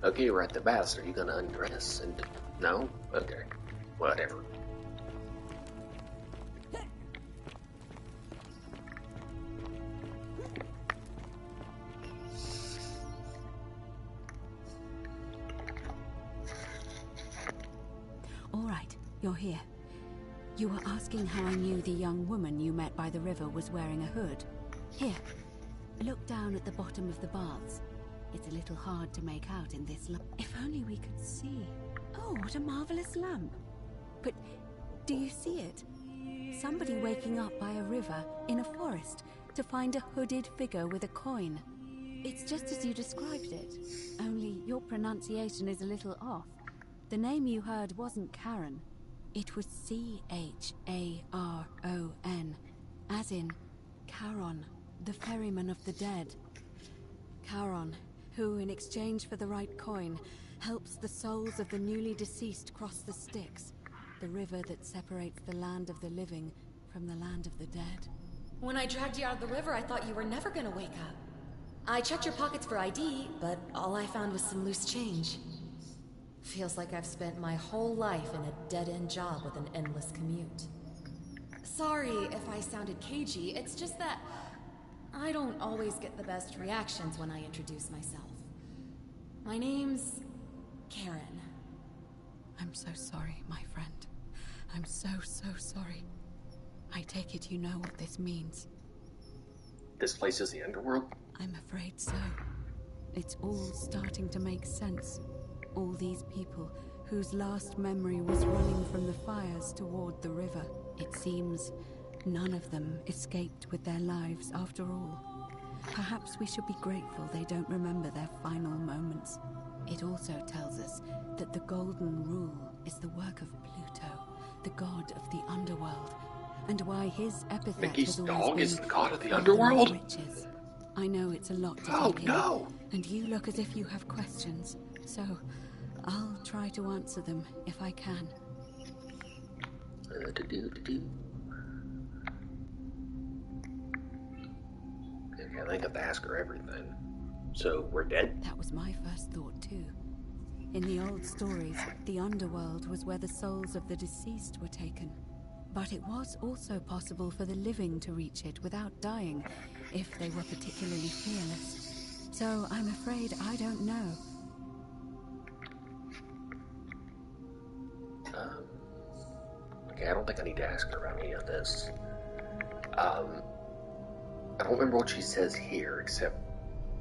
Okay, we're at the baths. Are you gonna undress and... No? Okay. Whatever. All right, you're here. You were asking how I knew the young woman you met by the river was wearing a hood. Here, look down at the bottom of the baths. It's a little hard to make out in this light. If only we could see. Oh, what a marvelous lamp. But do you see it? Somebody waking up by a river in a forest to find a hooded figure with a coin. It's just as you described it, only your pronunciation is a little off. The name you heard wasn't Karen. It was C-H-A-R-O-N, as in Charon, the ferryman of the dead. Charon, who, in exchange for the right coin, helps the souls of the newly deceased cross the Styx, the river that separates the land of the living from the land of the dead. When I dragged you out of the river, I thought you were never gonna wake up. I checked your pockets for ID, but all I found was some loose change. Feels like I've spent my whole life in a dead-end job with an endless commute. Sorry if I sounded cagey, it's just that I don't always get the best reactions when I introduce myself. My name's Karen. I'm so sorry, my friend. I'm so sorry. I take it you know what this means. This place is the underworld? I'm afraid so. It's all starting to make sense. All these people whose last memory was running from the fires toward the river. It seems none of them escaped with their lives after all. Perhaps we should be grateful they don't remember their final moments. It also tells us that the Golden Rule is the work of Pluto, the god of the underworld, and why his epithet Mickey's has dog always is been the god of the Father underworld? Riches. I know it's a lot to Oh, take no. in, and you look as if you have questions, so I'll try to answer them if I can. Okay, I think I have to ask her everything. So, we're dead? That was my first thought too. In the old stories, the underworld was where the souls of the deceased were taken. But it was also possible for the living to reach it without dying, if they were particularly fearless. So I'm afraid I don't know. Okay, I don't think I need to ask her about any of this. I don't remember what she says here, except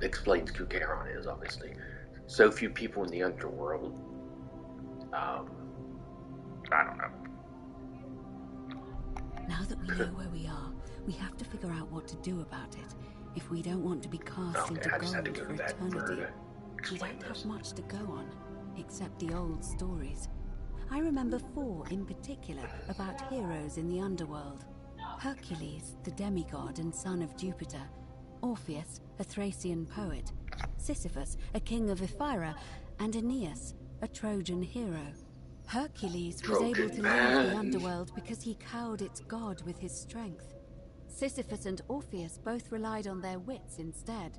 explains who Charon is, obviously. So few people in the underworld. I don't know. Now that we know where we are, we have to figure out what to do about it. If we don't want to be cast into I just had to gold go for to that for eternity. to We don't have much to go on, except the old stories. I remember 4 in particular about heroes in the underworld. Hercules, the demigod and son of Jupiter. Orpheus, a Thracian poet. Sisyphus, a king of Ephyra. And Aeneas, a Trojan hero. Hercules was able to leave the underworld because he cowed its god with his strength. Sisyphus and Orpheus both relied on their wits instead.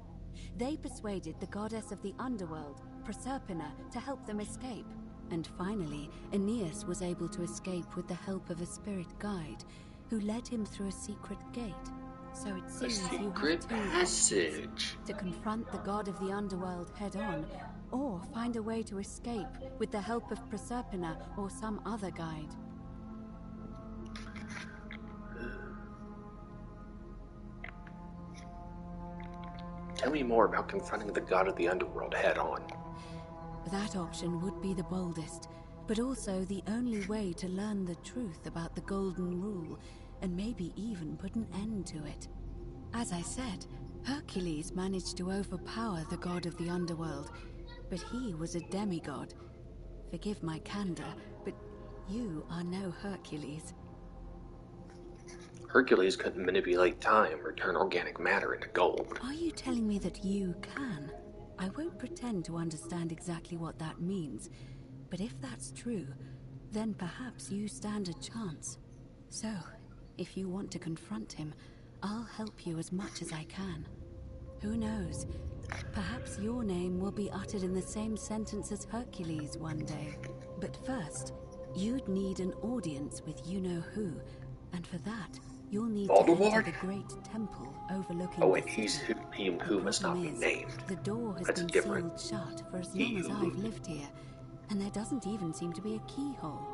They persuaded the goddess of the underworld, Proserpina, to help them escape. And finally, Aeneas was able to escape with the help of a spirit guide, who led him through a secret gate. So it seems you have 2 passage. to confront the god of the underworld head-on, or find a way to escape with the help of Proserpina or some other guide. Tell me more about confronting the god of the underworld head-on. That option would be the boldest, but also the only way to learn the truth about the Golden Rule, and maybe even put an end to it. As I said, Hercules managed to overpower the god of the underworld, but he was a demigod. Forgive my candor, but you are no Hercules. Hercules couldn't manipulate time or turn organic matter into gold. Are you telling me that you can? I won't pretend to understand exactly what that means, but if that's true, then perhaps you stand a chance. So, if you want to confront him, I'll help you as much as I can. Who knows? Perhaps your name will be uttered in the same sentence as Hercules one day. But first, you'd need an audience with you-know-who, and for that, you'll need to enter the great temple overlooking. Oh, and he's who must not be named. The door has That's been different. sealed shut for as long as I've lived here, and there doesn't even seem to be a keyhole.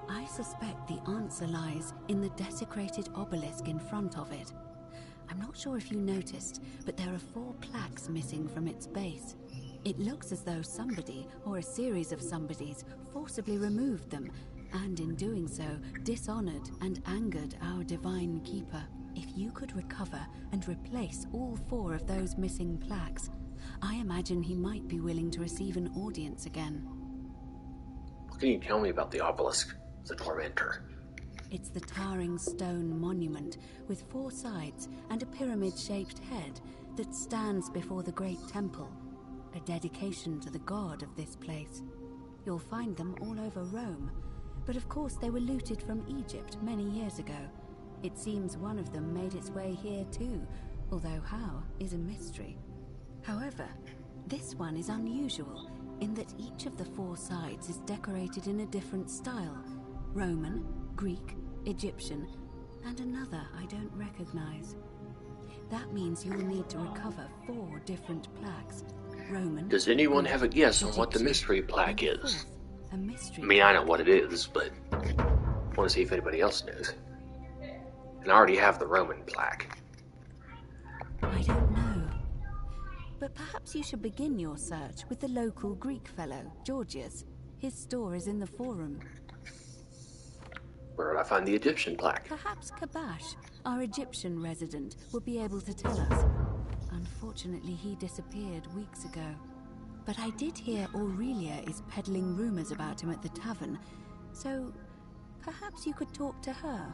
I suspect the answer lies in the desecrated obelisk in front of it. I'm not sure if you noticed, but there are 4 plaques missing from its base. It looks as though somebody, or a series of somebodies, forcibly removed them, and in doing so, dishonored and angered our divine keeper. If you could recover and replace all 4 of those missing plaques, I imagine he might be willing to receive an audience again. What can you tell me about the obelisk, the tormentor? It's the towering stone monument with 4 sides and a pyramid-shaped head that stands before the great temple, a dedication to the god of this place. You'll find them all over Rome, but of course they were looted from Egypt many years ago. It seems one of them made its way here too, although how is a mystery. However, this one is unusual in that each of the 4 sides is decorated in a different style: Roman, Greek, Egyptian, and another I don't recognize. That means you'll need to recover 4 different plaques. Roman. Does anyone Greek, have a guess on Egyptian, what the mystery plaque and the is? 4th, a mystery I mean, I know plaque. what it is, but I want to see if anybody else knows. And I already have the Roman plaque. I don't know. But perhaps you should begin your search with the local Greek fellow, Georgius. His store is in the forum. Where would I find the Egyptian plaque? Perhaps Kabash, our Egyptian resident, will be able to tell us. Unfortunately, he disappeared weeks ago. But I did hear Aurelia is peddling rumors about him at the tavern, so perhaps you could talk to her.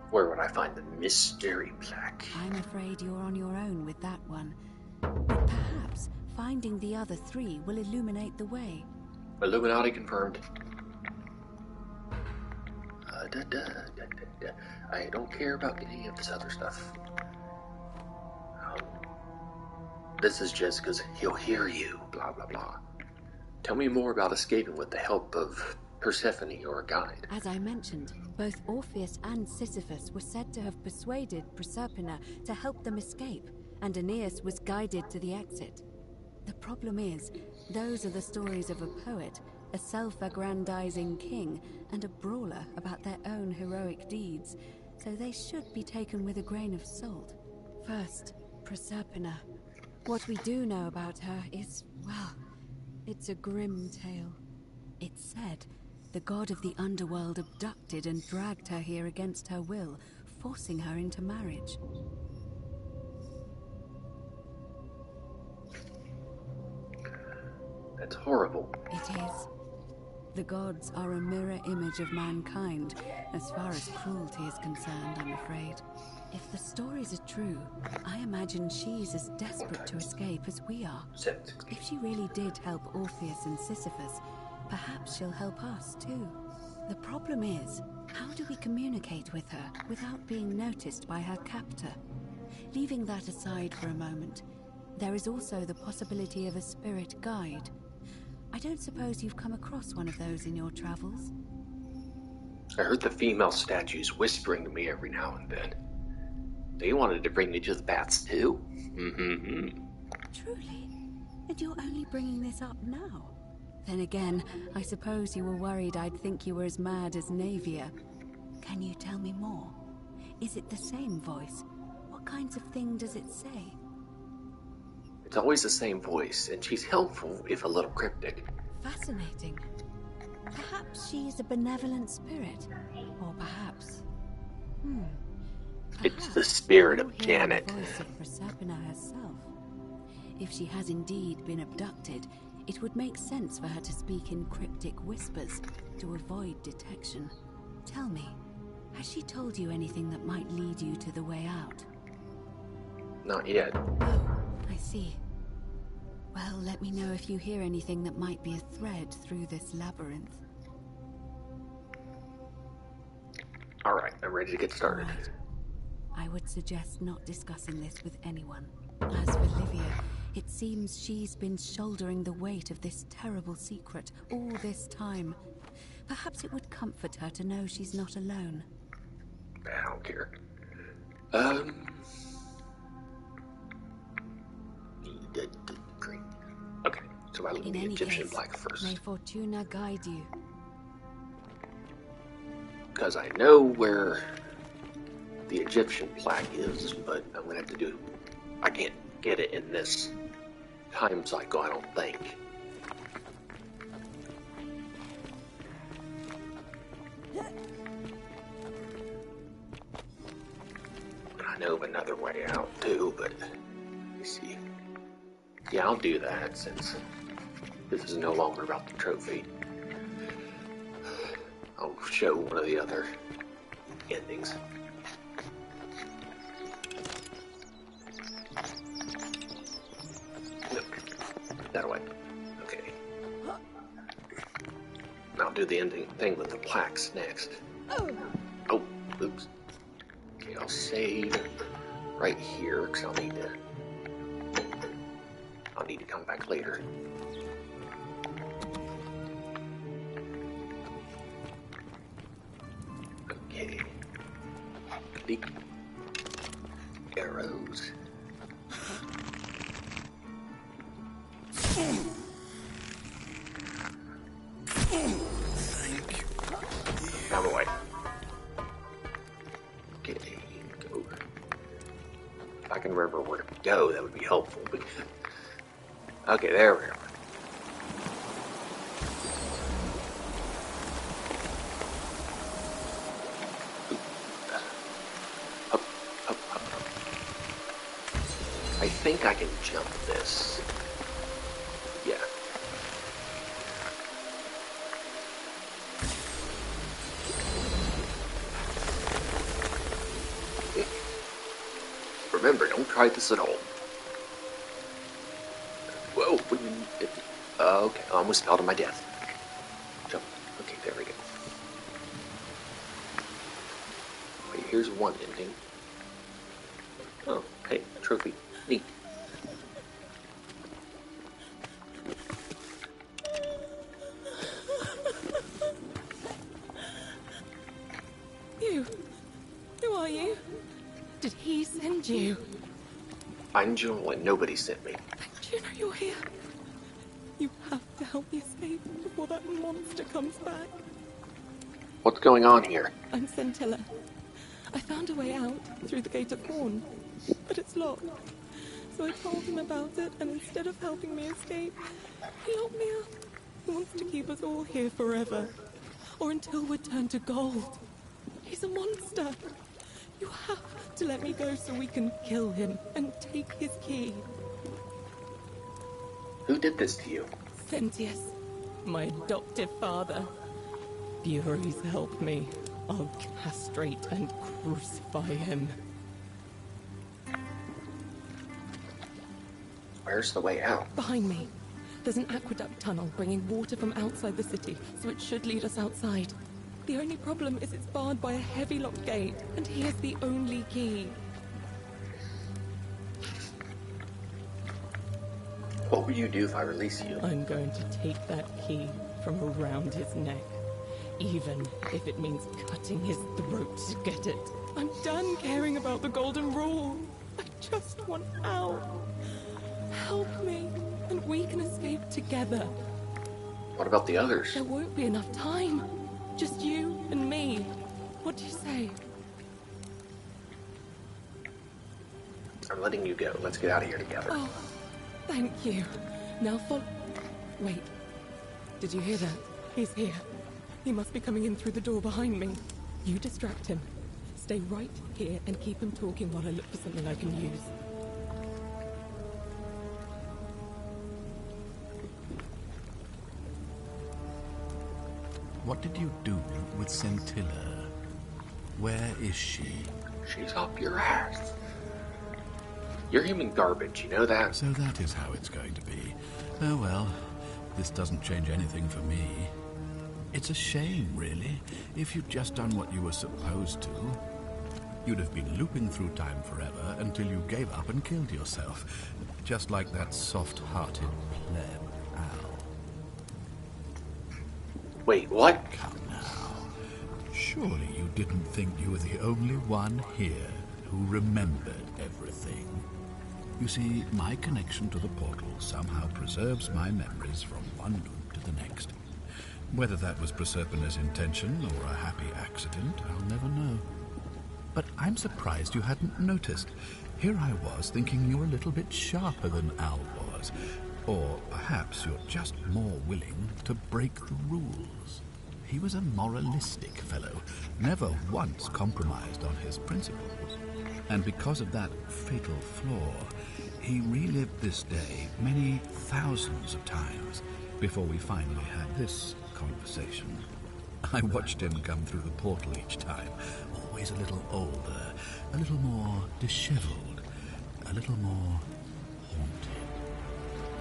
Where would I find the mystery plaque? I'm afraid you're on your own with that one. But perhaps finding the other 3 will illuminate the way. Illuminati confirmed. I don't care about any of this other stuff. This is just because he'll hear you, blah blah blah. Tell me more about escaping with the help of Persephone or a guide. As I mentioned, both Orpheus and Sisyphus were said to have persuaded Proserpina to help them escape, and Aeneas was guided to the exit. The problem is, those are the stories of a poet, a self-aggrandizing king, and a brawler about their own heroic deeds, so they should be taken with a grain of salt. First, Proserpina. What we do know about her is, well, it's a grim tale. It's said the god of the underworld abducted and dragged her here against her will, forcing her into marriage. That's horrible. It is. The gods are a mirror image of mankind, as far as cruelty is concerned, I'm afraid. If the stories are true, I imagine she's as desperate to escape as we are. If she really did help Orpheus and Sisyphus, perhaps she'll help us too. The problem is, how do we communicate with her without being noticed by her captor? Leaving that aside for a moment, there is also the possibility of a spirit guide. I don't suppose you've come across one of those in your travels? I heard the female statues whispering to me every now and then. They wanted to bring me to the baths too. Truly? And you're only bringing this up now? Then again, I suppose you were worried I'd think you were as mad as Navia. Can you tell me more? Is it the same voice? What kinds of thing does it say? It's always the same voice, and she's helpful if a little cryptic. Fascinating. Perhaps she's a benevolent spirit. Or perhaps... It's the spirit of Janet. The voice of Proserpina herself. If she has indeed been abducted, it would make sense for her to speak in cryptic whispers to avoid detection. Tell me, has she told you anything that might lead you to the way out? Not yet. Oh, I see. Well, let me know if you hear anything that might be a thread through this labyrinth. Alright, I'm ready to get started. Right. I would suggest not discussing this with anyone. As for Livia, it seems she's been shouldering the weight of this terrible secret all this time. Perhaps it would comfort her to know she's not alone. I don't care. Green. Okay, so I look at the Egyptian plaque first. May Fortuna guide you. Because I know where the Egyptian plaque is, but I'm gonna have to do... I can't get it in this time cycle, I don't think. I know of another way out too, but let me see. Yeah, I'll do that since this is no longer about the trophy. I'll show one of the other endings. No, that away. Okay. I'll do the ending thing with the plaques next. Oh, oops. Okay, I'll save right here because I'll need to come back later. Okay. Click. Arrows. Thank you. Out of the way. Okay, go. If I can remember where to go, that would be helpful. Okay, there we go. Up, up, up, up. I think I can jump this. Yeah. Remember, don't try this at all. Whoa! Okay, I almost fell to my death. Jump. Okay, there we go. Wait, here's one ending. Oh, hey, a trophy. Neat. You? Who are you? Did he send you? I'm Joel and nobody sent me. Do you know you're here? You have to help me escape before that monster comes back. What's going on here? I'm Scintilla. I found a way out through the Gate of Horn, but it's locked. So I told him about it, and instead of helping me escape, he locked me up. He wants to keep us all here forever, or until we're turned to gold. He's a monster. You have to let me go so we can kill him and take his key. Who did this to you? Sentius, my adoptive father. Furies help me. I'll castrate and crucify him. Where's the way out? Behind me. There's an aqueduct tunnel bringing water from outside the city, so it should lead us outside. The only problem is it's barred by a heavy locked gate, and he has the only key. What will you do if I release you? I'm going to take that key from around his neck, even if it means cutting his throat to get it. I'm done caring about the golden rule. I just want out. Help me, and we can escape together. What about the others? There won't be enough time. Just you and me. What do you say? I'm letting you go. Let's get out of here together. Oh, thank you. Now follow... Wait. Did you hear that? He's here. He must be coming in through the door behind me. You distract him. Stay right here and keep him talking while I look for something I can use. What did you do with Scintilla? Where is she? She's up your ass. You're human garbage, you know that? So that is how it's going to be. Oh well, this doesn't change anything for me. It's a shame, really. If you'd just done what you were supposed to, you'd have been looping through time forever until you gave up and killed yourself. Just like that soft-hearted pleb, Al. Wait, what? Come now. Surely you didn't think you were the only one here who remembered everything. You see, my connection to the portal somehow preserves my memories from one loop to the next. Whether that was Proserpina's intention or a happy accident, I'll never know. but I'm surprised you hadn't noticed. Here I was thinking you're a little bit sharper than Al was. Or perhaps you're just more willing to break the rules. He was a moralistic fellow, never once compromised on his principles. And because of that fatal flaw, he relived this day many thousands of times before we finally had this conversation. I watched him come through the portal each time, always a little older, a little more disheveled, a little more haunted.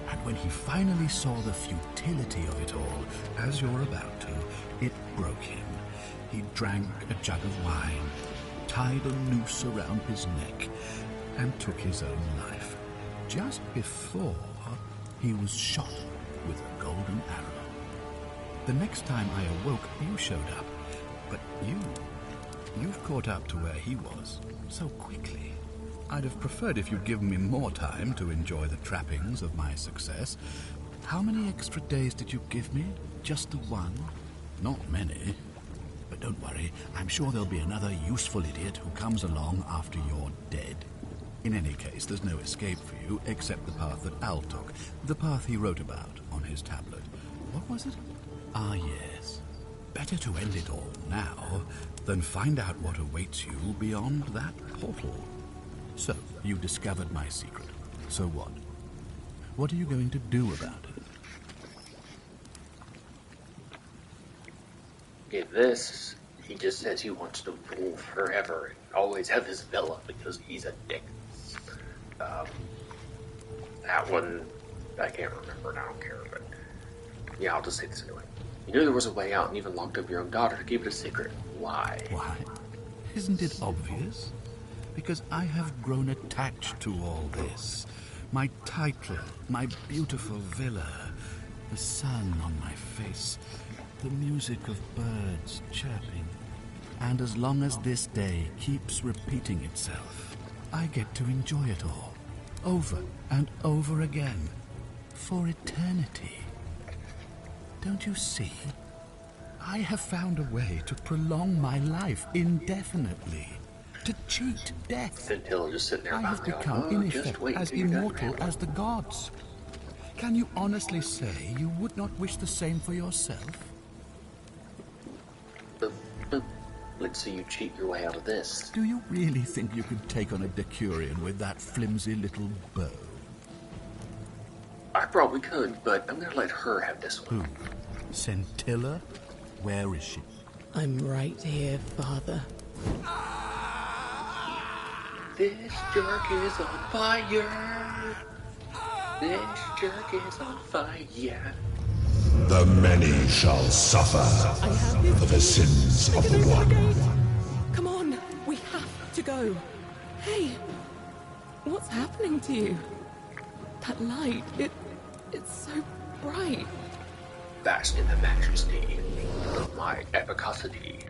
And when he finally saw the futility of it all, as you're about to, it broke him. He drank a jug of wine, tied a noose around his neck, and took his own life, just before he was shot with a golden arrow. The next time I awoke, you showed up, but you've caught up to where he was so quickly. I'd have preferred if you'd given me more time to enjoy the trappings of my success. How many extra days did you give me? Just the one? Not many. But don't worry, I'm sure there'll be another useful idiot who comes along after you're dead. In any case, there's no escape for you except the path that Al took, the path he wrote about on his tablet. What was it? Ah, yes. Better to end it all now than find out what awaits you beyond that portal. So, you discovered my secret. So what? What are you going to do about it? Okay, this, he just says he wants to rule forever and always have his villa because he's a dick. That one, I can't remember and I don't care, but yeah, I'll just say this anyway. You knew there was a way out and even locked up your own daughter to keep it a secret. Why? Why? Isn't it obvious? Because I have grown attached to all this. My title, my beautiful villa, the sun on my face, the music of birds chirping. And as long as this day keeps repeating itself, I get to enjoy it all, over and over again, for eternity. Don't you see? I have found a way to prolong my life indefinitely, to cheat death. Until just sitting there I have become, in effect, as immortal as the gods. Can you honestly say you would not wish the same for yourself? Let's see you cheat your way out of this. Do you really think you could take on a Decurion with that flimsy little bow? I probably could, but I'm gonna let her have this one. Who? Scintilla? Where is she? I'm right here, Father. This jerk is on fire. This jerk is on fire. The many shall suffer for the sins of the one. Come on, we have to go. Hey, what's happening to you? That light, it's so bright. Bask in the majesty of my epicosity.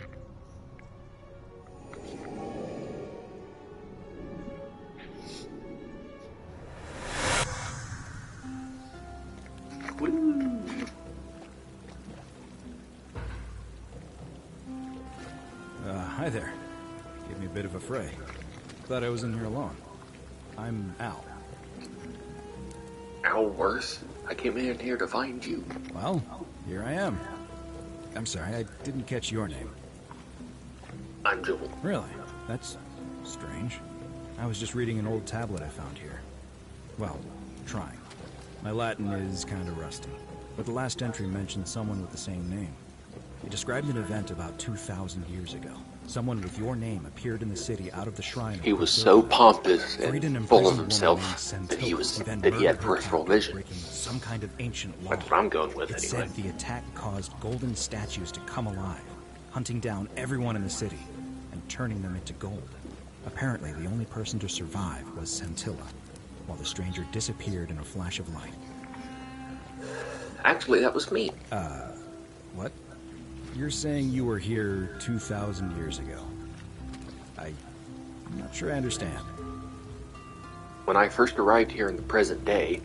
Hi there. Gave me a bit of a fray. Thought I was in here alone. I'm Al. Al Worth? I came in here to find you. Well, here I am. I'm sorry, I didn't catch your name. I'm Joel. Really? That's strange. I was just reading an old tablet I found here. Well, trying. My Latin is kind of rusty, but the last entry mentioned someone with the same name. It described an event about 2,000 years ago. Someone with your name appeared in the city out of the shrine. He was so pompous and full of himself that he had peripheral vision. Some kind of ancient law. That's what I'm going with, It anyway. said the attack caused golden statues to come alive, hunting down everyone in the city and turning them into gold. Apparently, the only person to survive was Scintilla, while the stranger disappeared in a flash of light. Actually, that was me. What? You're saying you were here 2,000 years ago? I'm not sure I understand. When I first arrived here in the present day,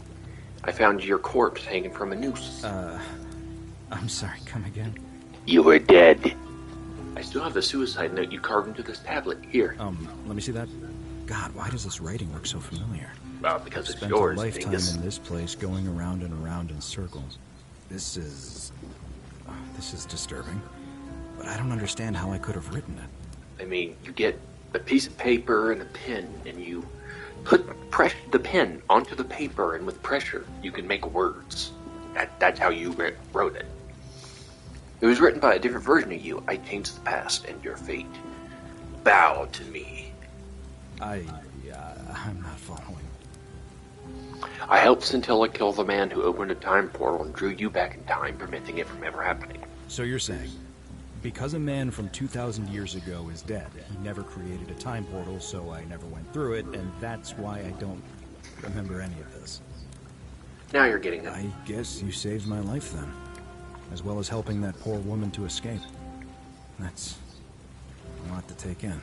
I found your corpse hanging from a noose. I'm sorry, come again? You were dead. I I still have the suicide note you carved into this tablet. Here. Let me see that. God, why does this writing look so familiar? Well, because I've it's spent yours, a lifetime dingus. in this place, going around and around in circles. This is disturbing. But I don't understand how I could have written it. I mean, you get a piece of paper and a pen, and you put the pen onto the paper, and with pressure, you can make words. That's how you wrote it. It was written by a different version of you. I changed the past and your fate. Bow to me. I'm not following. I helped Scintilla kill the man who opened a time portal and drew you back in time, preventing it from ever happening. So you're saying, because a man from 2,000 years ago is dead, he never created a time portal, so I never went through it, and that's why I don't remember any of this. Now you're getting it. I guess you saved my life then, as well as helping that poor woman to escape. That's a lot to take in.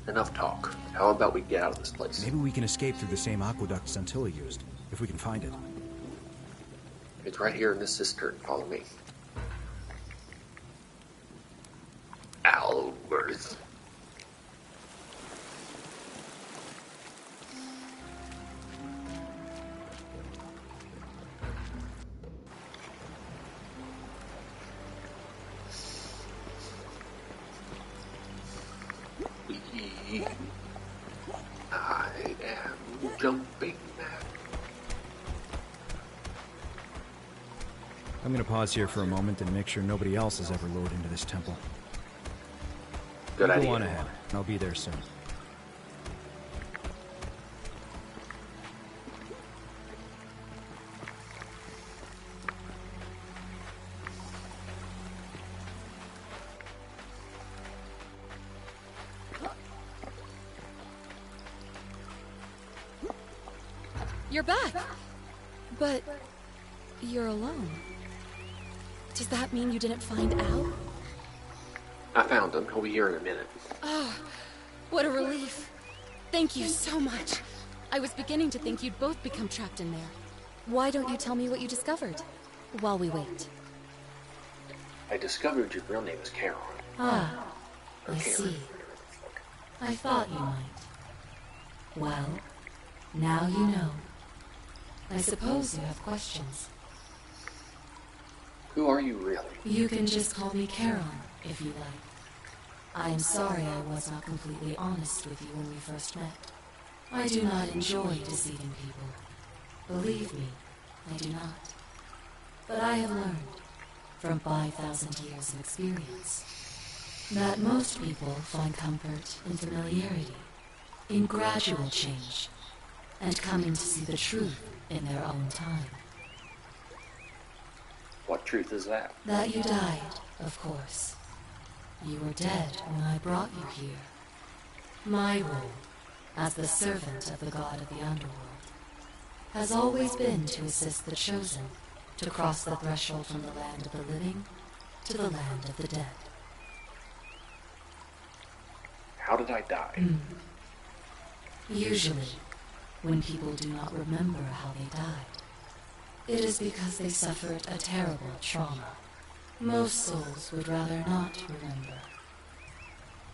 Enough talk. How about we get out of this place? Maybe we can escape through the same aqueduct Scintilla used, if we can find it. It's right here in this cistern. Follow me. Alworth. I am jumping now. I'm gonna pause here for a moment and make sure nobody else has ever lured into this temple. Good idea. Go on ahead. I'll be there soon. You're back. But you're alone. Does that mean you didn't find Al? I found him. He'll be here in a minute. Oh, what a relief. Thank you so much. I was beginning to think you'd both become trapped in there. Why don't you tell me what you discovered while we wait? I discovered your real name is Caron. Ah, Or I Karen. see. I thought you might. Well, now you know. I suppose you have questions. Who are you really? You can just call me Caron, if you like. I am sorry I was not completely honest with you when we first met. I do not enjoy deceiving people. Believe me, I do not. But I have learned, from 5,000 years of experience, that most people find comfort in familiarity, in gradual change, and coming to see the truth in their own time. What truth is that? That you died, of course. You were dead when I brought you here. My role, as the servant of the god of the underworld, has always been to assist the chosen to cross the threshold from the land of the living to the land of the dead. How did I die? Usually, when people do not remember how they died, it is because they suffered a terrible trauma. Most souls would rather not remember.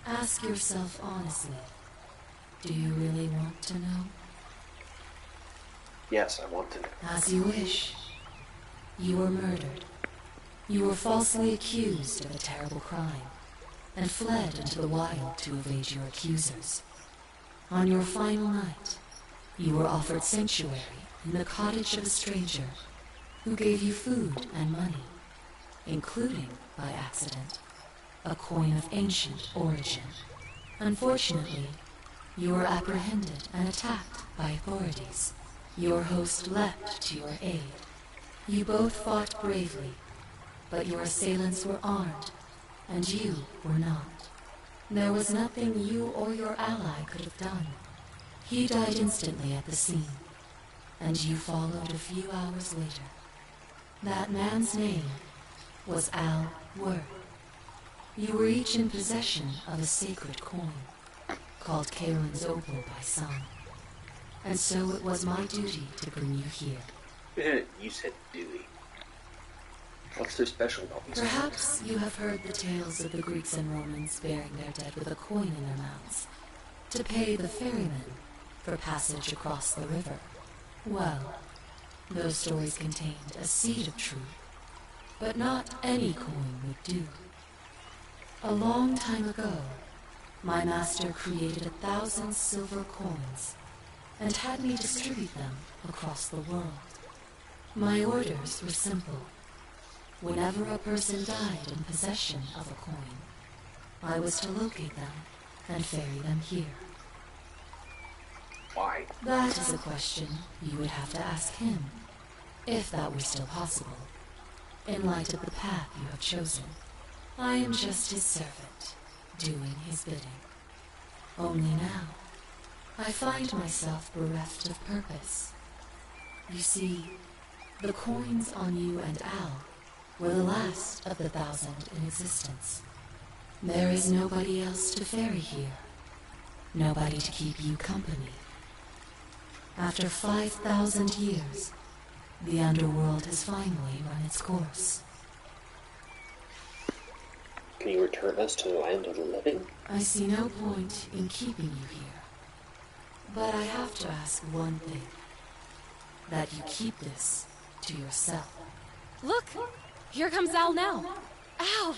Ask yourself honestly, do you really want to know? Yes, I want to know. As you wish. You were murdered. You were falsely accused of a terrible crime, and fled into the wild to evade your accusers. On your final night, you were offered sanctuary in the cottage of a stranger who gave you food and money, including, by accident, a coin of ancient origin. Unfortunately, you were apprehended and attacked by authorities. Your host leapt to your aid. You both fought bravely, but your assailants were armed, and you were not. There was nothing you or your ally could have done. He died instantly at the scene, and you followed a few hours later. That man's name was Al Worth. You were each in possession of a sacred coin, called Karen's Opal by some. And so it was my duty to bring you here. You said duty. What's so special about these Perhaps you have heard the tales of the Greeks and Romans burying their dead with a coin in their mouths to pay the ferryman for passage across the river. Well, those stories contained a seed of truth, but not any coin would do. A long time ago, my master created 1,000 silver coins and had me distribute them across the world. My orders were simple. Whenever a person died in possession of a coin, I was to locate them and ferry them here. Why? That is a question you would have to ask him, if that were still possible, in light of the path you have chosen. I am just his servant, doing his bidding. Only now, I find myself bereft of purpose. You see, the coins on you and Al were the last of the 1,000 in existence. There is nobody else to ferry here, nobody to keep you company. After 5,000 years, the underworld has finally run its course. Can you return us to the land of the living? I see no point in keeping you here. But I have to ask one thing. That you keep this to yourself. Look! Here comes Al now. Al!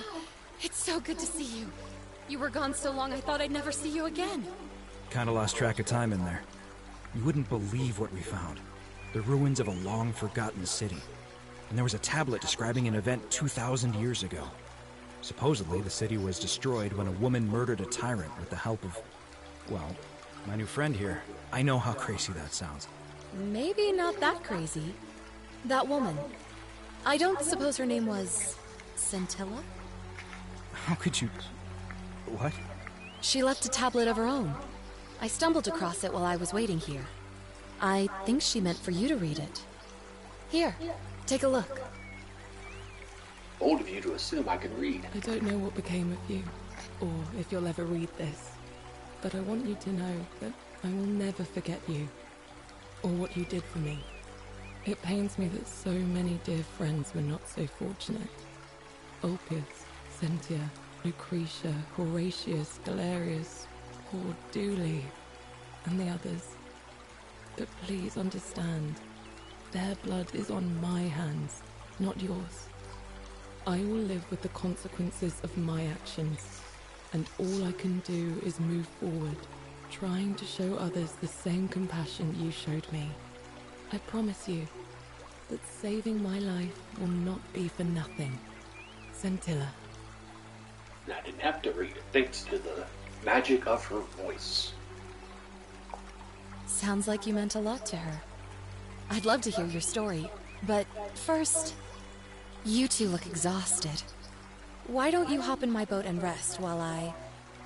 It's so good to see you. You were gone so long I thought I'd never see you again. Kinda lost track of time in there. You wouldn't believe what we found. The ruins of a long-forgotten city. And there was a tablet describing an event 2,000 years ago. Supposedly, the city was destroyed when a woman murdered a tyrant with the help of, well, my new friend here. I know how crazy that sounds. Maybe not that crazy. That woman. I don't suppose her name was... Scintilla? How could you... What? She left a tablet of her own. I stumbled across it while I was waiting here. I think she meant for you to read it. Here, take a look. Bold of you to assume I can read. I don't know what became of you, or if you'll ever read this, but I want you to know that I will never forget you, or what you did for me. It pains me that so many dear friends were not so fortunate. Ulpius, Cynthia, Lucretia, Horatius, Galerius, poor Dooley, and the others. But please understand, their blood is on my hands, not yours. I will live with the consequences of my actions, and all I can do is move forward, trying to show others the same compassion you showed me. I promise you that saving my life will not be for nothing. Scintilla. I didn't have to read it, thanks to the magic of her voice. Sounds like you meant a lot to her. I'd love to hear your story, but first, you two look exhausted. Why don't you hop in my boat and rest while I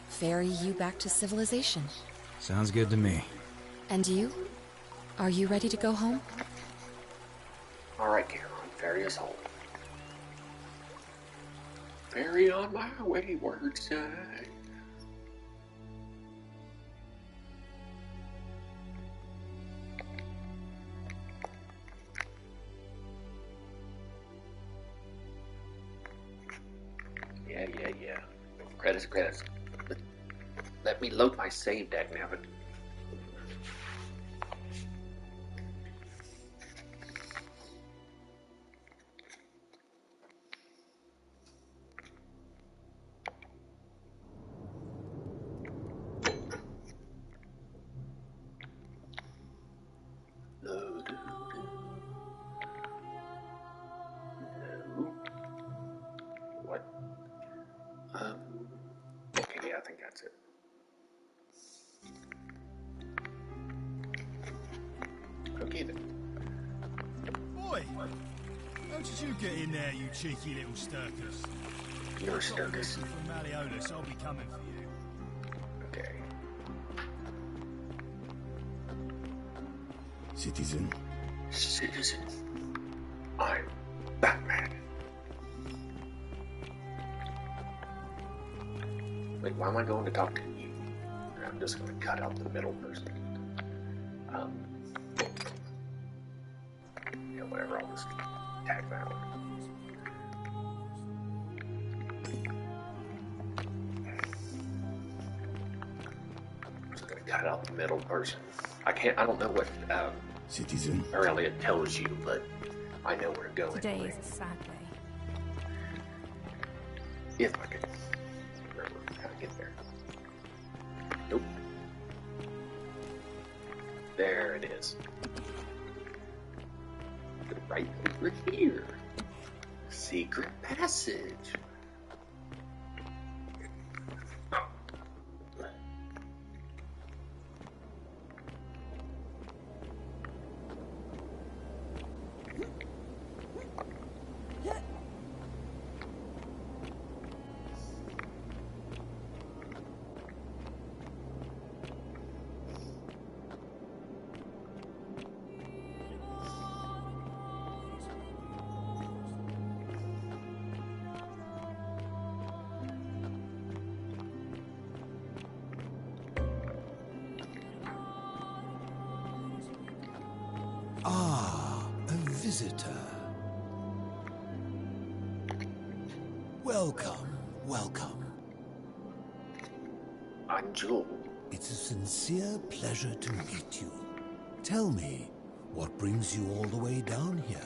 ferry you back to civilization? Sounds good to me. And you? Are you ready to go home? Alright, Caroline, ferry us home. Ferry on my wayward side. Yeah. Credits. Let me load my save deck now. Okay, yeah, I think that's it. Okay then. Boy, how did you get in there, you cheeky little Sturkus? You're a Sturkus. From Malleolus, I'll be coming for you. Okay. Citizen. I'm Batman. Wait, why am I going to talk to you? I'm just going to cut out the middle person. Yeah, whatever, I'll just tag that one. just gonna cut out the middle person. I don't know what Citizen Aurelia tells you, but I know where to go. Today anyway. is a sad day. If I can remember how to get there. Nope. There it is. Right over here. Secret passage. Ah, a visitor. Welcome, welcome. I'm Joel. It's a sincere pleasure to meet you. Tell me, what brings you all the way down here?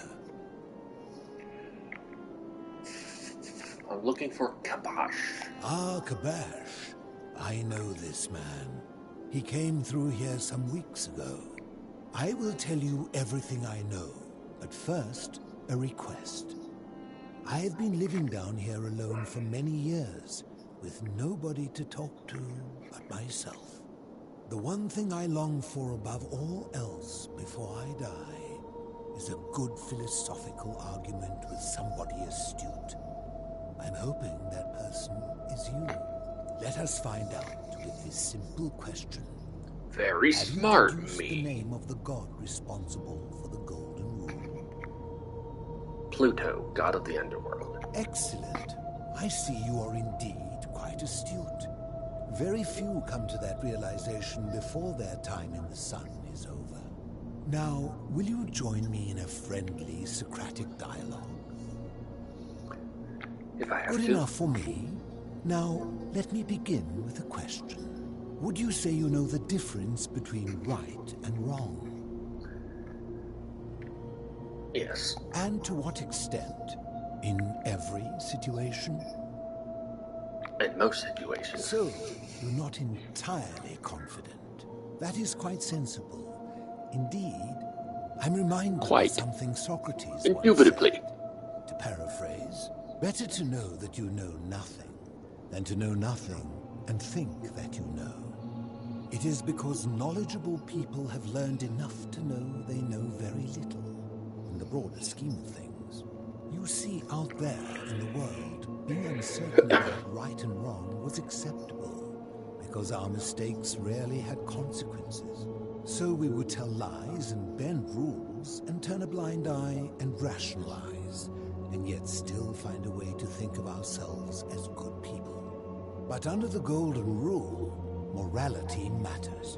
I'm looking for Kabash. Ah, Kabash. I know this man. He came through here some weeks ago. I will tell you everything I know, but first, a request. I have been living down here alone for many years, with nobody to talk to but myself. The one thing I long for above all else before I die is a good philosophical argument with somebody astute. I'm hoping that person is you. Let us find out with this simple question. Very smart, Have you deduced me. the name of the god responsible for the Golden Rule? Pluto, god of the underworld. Excellent. I see you are indeed quite astute. Very few come to that realization before their time in the sun is over. Now, will you join me in a friendly Socratic dialogue? If I have Good to. enough for me. Now, let me begin with a question. Would you say you know the difference between right and wrong? Yes. And to what extent? In every situation? In most situations. So, you're not entirely confident. That is quite sensible. Indeed, I'm reminded of something Socrates Indubitably. once said. To paraphrase, better to know that you know nothing than to know nothing and think that you know. It is because knowledgeable people have learned enough to know they know very little. In the broader scheme of things, you see, out there in the world, being uncertain about right and wrong was acceptable, because our mistakes rarely had consequences. So we would tell lies and bend rules and turn a blind eye and rationalize, and yet still find a way to think of ourselves as good people. But under the Golden Rule, morality matters.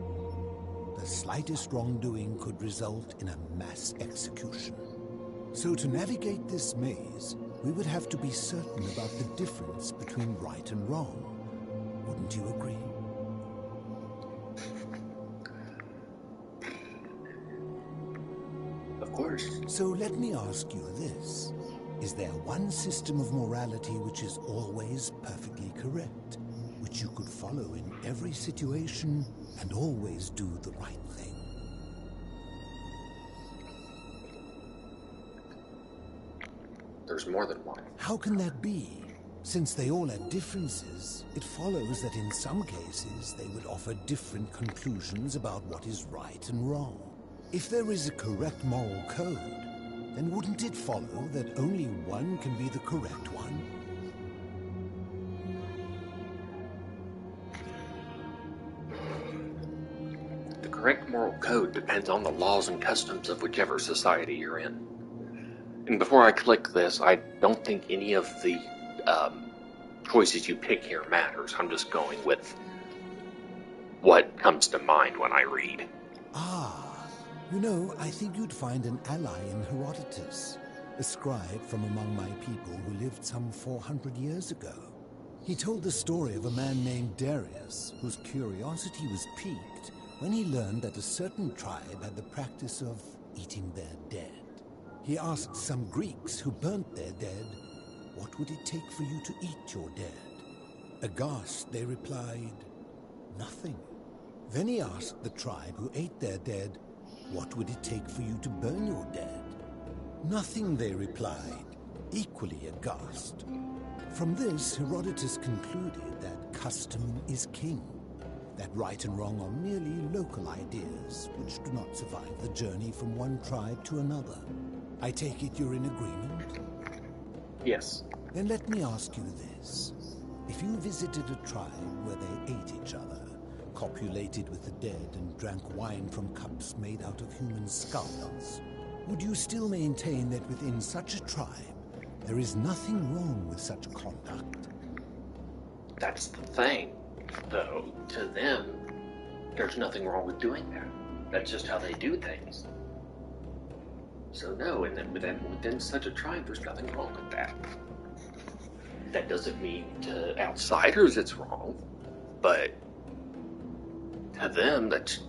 The slightest wrongdoing could result in a mass execution. So to navigate this maze, we would have to be certain about the difference between right and wrong. Wouldn't you agree? Of course. So let me ask you this. Is there one system of morality which is always perfectly correct, which you could follow in every situation and always do the right thing? There's more than one. How can that be? Since they all have differences, it follows that in some cases they would offer different conclusions about what is right and wrong. If there is a correct moral code, then wouldn't it follow that only one can be the correct one? The correct moral code depends on the laws and customs of whichever society you're in. And before I click this, I don't think any of the choices you pick here matters. I'm just going with what comes to mind when I read. Ah, you know, I think you'd find an ally in Herodotus, a scribe from among my people who lived some 400 years ago. He told the story of a man named Darius, whose curiosity was piqued when he learned that a certain tribe had the practice of eating their dead. He asked some Greeks who burnt their dead, "What would it take for you to eat your dead?" Aghast, they replied, "Nothing." Then he asked the tribe who ate their dead, "What would it take for you to burn your dead?" "Nothing," they replied, equally aghast. From this, Herodotus concluded that custom is king, that right and wrong are merely local ideas which do not survive the journey from one tribe to another. I take it you're in agreement? Yes. Then let me ask you this. If you visited a tribe where they ate each other, copulated with the dead, and drank wine from cups made out of human skulls, would you still maintain that within such a tribe there is nothing wrong with such conduct? That's the thing, though. To them, there's nothing wrong with doing that. That's just how they do things. So no, and then within such a tribe, there's nothing wrong with that. That doesn't mean to outsiders it's wrong, but to them, that's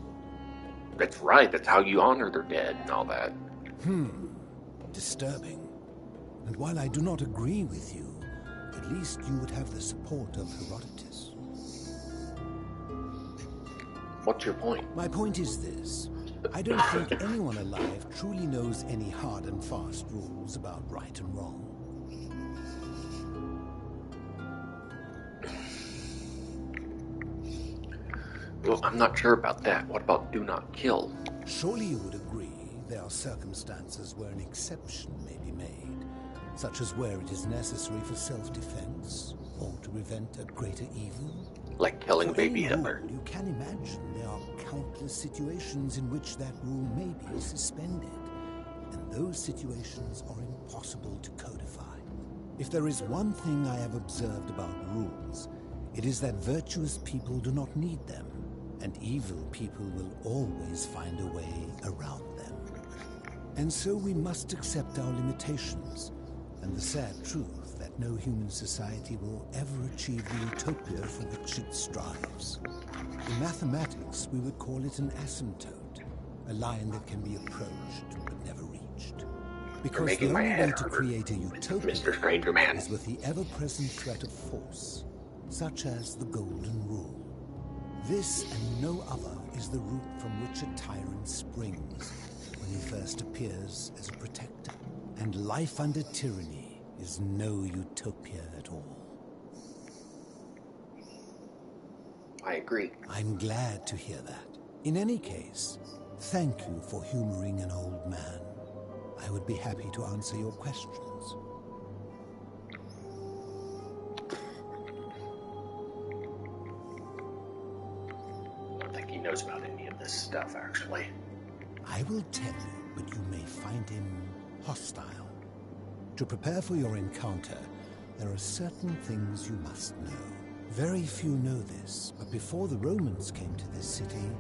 right. That's how you honor their dead and all that. Disturbing. And while I do not agree with you, at least you would have the support of Herodotus. What's your point? My point is this. I don't think anyone alive truly knows any hard and fast rules about right and wrong. Well, I'm not sure about that. What about do not kill? Surely you would agree there are circumstances where an exception may be made, such as where it is necessary for self-defense or to prevent a greater evil. Like killing baby Hitler. You can imagine there are countless situations in which that rule may be suspended, and those situations are impossible to codify. If there is one thing I have observed about rules, it is that virtuous people do not need them, and evil people will always find a way around them. And so we must accept our limitations, and the sad truth that no human society will ever achieve the utopia for which it strives. In mathematics, we would call it an asymptote, a line that can be approached but never reached. Because the only way to create a utopia Mr. Stranger Man is with the ever-present threat of force, such as the Golden Rule. This and no other is the root from which a tyrant springs when he first appears as a protector. And life under tyranny is no utopia at all. I agree. I'm glad to hear that. In any case, thank you for humoring an old man. I would be happy to answer your questions. I don't think he knows about any of this stuff, actually. I will tell you, but you may find him hostile. To prepare for your encounter, there are certain things you must know. Very few know this, but before the Romans came to this city,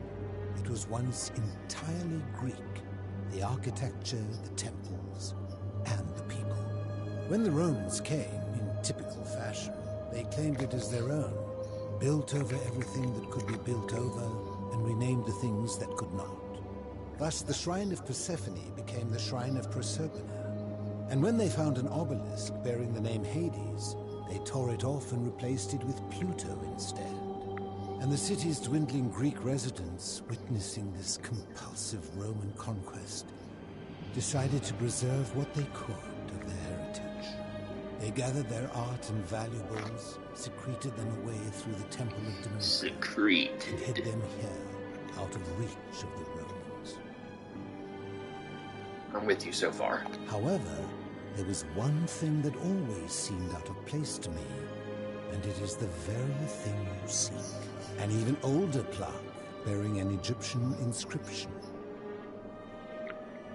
it was once entirely Greek. The architecture, the temples, and the people. When the Romans came, in typical fashion, they claimed it as their own, built over everything that could be built over, and renamed the things that could not. Thus, the shrine of Persephone became the shrine of Proserpina. And when they found an obelisk bearing the name Hades, they tore it off and replaced it with Pluto instead. And the city's dwindling Greek residents, witnessing this compulsive Roman conquest, decided to preserve what they could of their heritage. They gathered their art and valuables, secreted them away through the Temple of Demeter, and hid them here, out of reach of the Romans. I'm with you so far. However, there was one thing that always seemed out of place to me, and it is the very thing you seek. An even older plaque bearing an Egyptian inscription.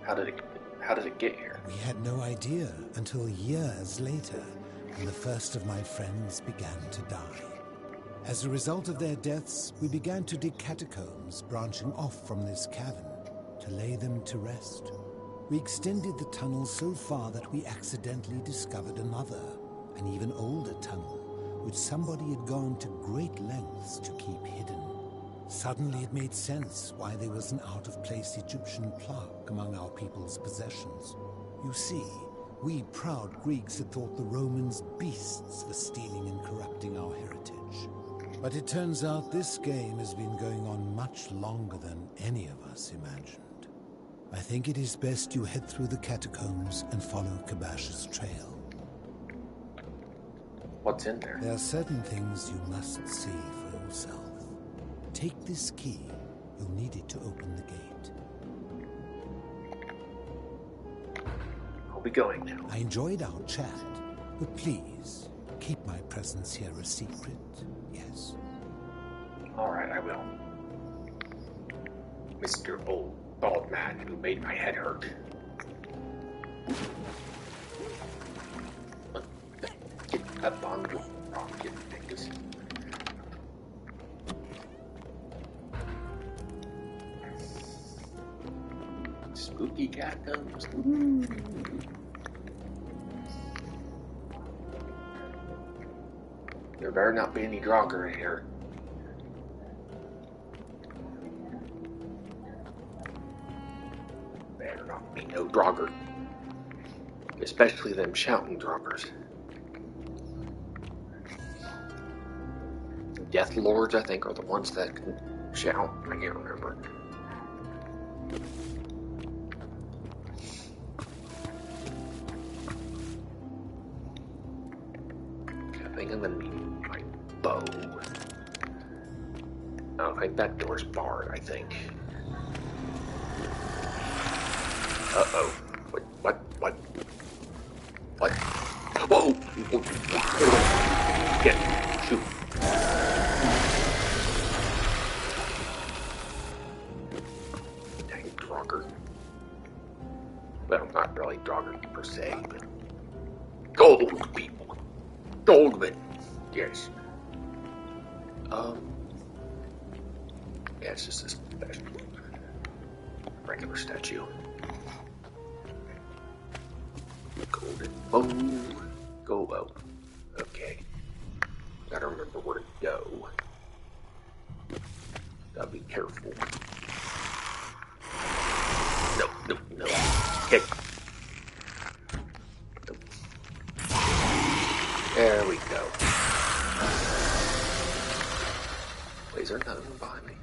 How did it get here? We had no idea until years later, when the first of my friends began to die. As a result of their deaths, we began to dig catacombs branching off from this cavern to lay them to rest. We extended the tunnel so far that we accidentally discovered another, an even older tunnel, which somebody had gone to great lengths to keep hidden. Suddenly it made sense why there was an out-of-place Egyptian plaque among our people's possessions. You see, we proud Greeks had thought the Romans beasts for stealing and corrupting our heritage. But it turns out this game has been going on much longer than any of us imagined. I think it is best you head through the catacombs and follow Kabash's trail. What's in there? There are certain things you must see for yourself. Take this key. You'll need it to open the gate. I'll be going now. I enjoyed our chat, but please, keep my presence here a secret, yes? Alright, I will. Mr. Old Bald Man who made my head hurt. Get up on the rocket things. Spooky catacombs. There better not be any Draugr in here. Better not be no Draugr. Especially them shouting Draugrs. Death Lords, I think, are the ones that can shout. I can't remember. I think I'm gonna need my bow. Oh, I think that door's barred, I think. Uh-oh. What? Whoa! Get shoot. Dang Draugr. Well, not really Draugr per se, but gold people. Goldman. Yes. Yeah, it's just this regular statue. Golden bow. Go bow. Okay. Gotta remember where to go. Gotta be careful. No. Okay. There we go. Wait, is there another one behind me?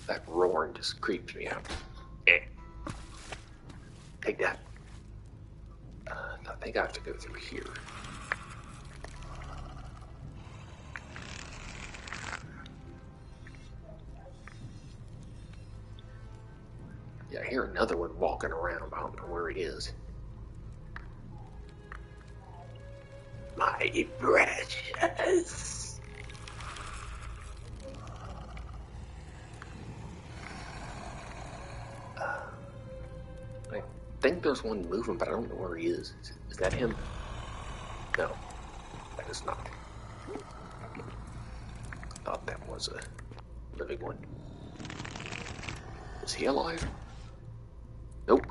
That roaring just creeps me out. Take that. I think I have to go through here. Yeah, I hear another one walking around, but I don't know where he is. My precious. I think there's one moving, but I don't know where he is. Is that him? No, that is not. I thought that was a living one. Is he alive? Nope.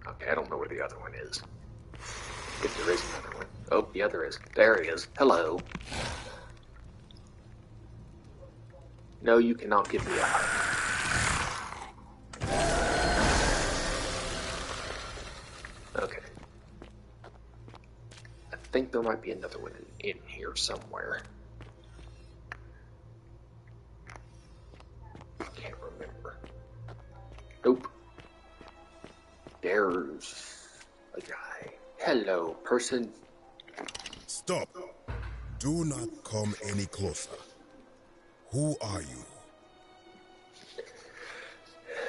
Okay, I don't know where the other one is. If there is another one. Oh, yeah, there is. There he is. Hello. No, you cannot give me a hug. Okay. I think there might be another one in here somewhere. I can't remember. Nope. There's a guy. Hello, person. Stop. Do not come any closer. Who are you?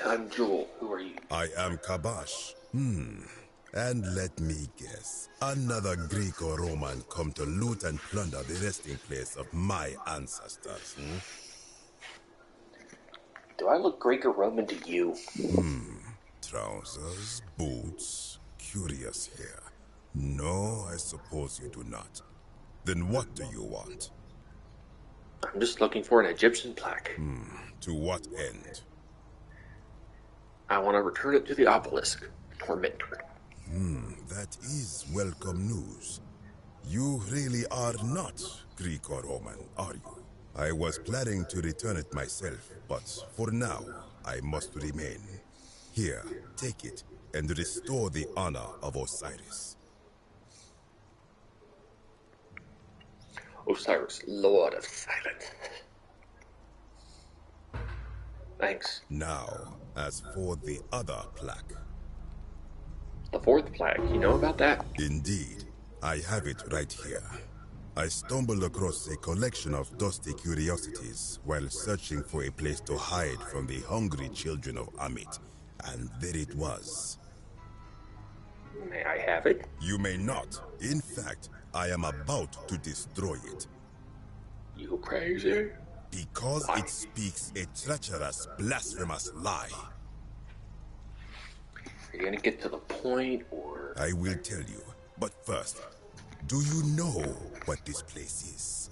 I'm Joel. Who are you? I am Kabash. And let me guess. Another Greek or Roman come to loot and plunder the resting place of my ancestors, Do I look Greek or Roman to you? Trousers, boots, curious hair. No, I suppose you do not. Then what do you want? I'm just looking for an Egyptian plaque. To what end? I want to return it to the obelisk. Tormentor. That is welcome news. You really are not Greek or Roman, are you? I was planning to return it myself, but for now, I must remain. Here, take it, and restore the honor of Osiris. Osiris, Lord of Silence. Thanks. Now, as for the other plaque. The fourth plaque, you know about that? Indeed. I have it right here. I stumbled across a collection of dusty curiosities while searching for a place to hide from the hungry children of Amit, and there it was. May I have it? You may not. In fact, I am about to destroy it. You crazy? Because it speaks a treacherous, blasphemous lie. Are you gonna get to the point, or...? I will tell you, but first, do you know what this place is?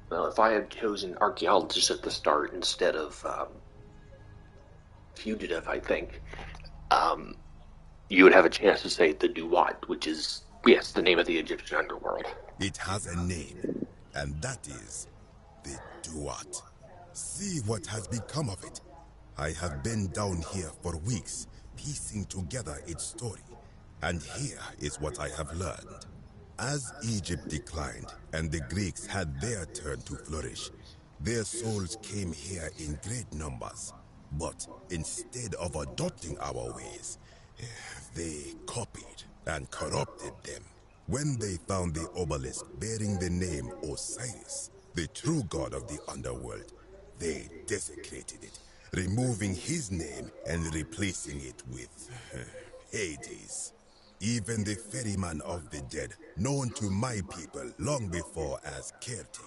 Well, if I had chosen archaeologist at the start instead of fugitive, I think, you would have a chance to say the Duat, which is, yes, the name of the Egyptian underworld. It has a name, and that is the Duat. See what has become of it. I have been down here for weeks, piecing together its story. And here is what I have learned. As Egypt declined and the Greeks had their turn to flourish, their souls came here in great numbers. But instead of adopting our ways, they copied and corrupted them. When they found the obelisk bearing the name Osiris, the true god of the underworld, they desecrated it, removing his name and replacing it with Hades. Even the ferryman of the dead, known to my people long before as Kerti,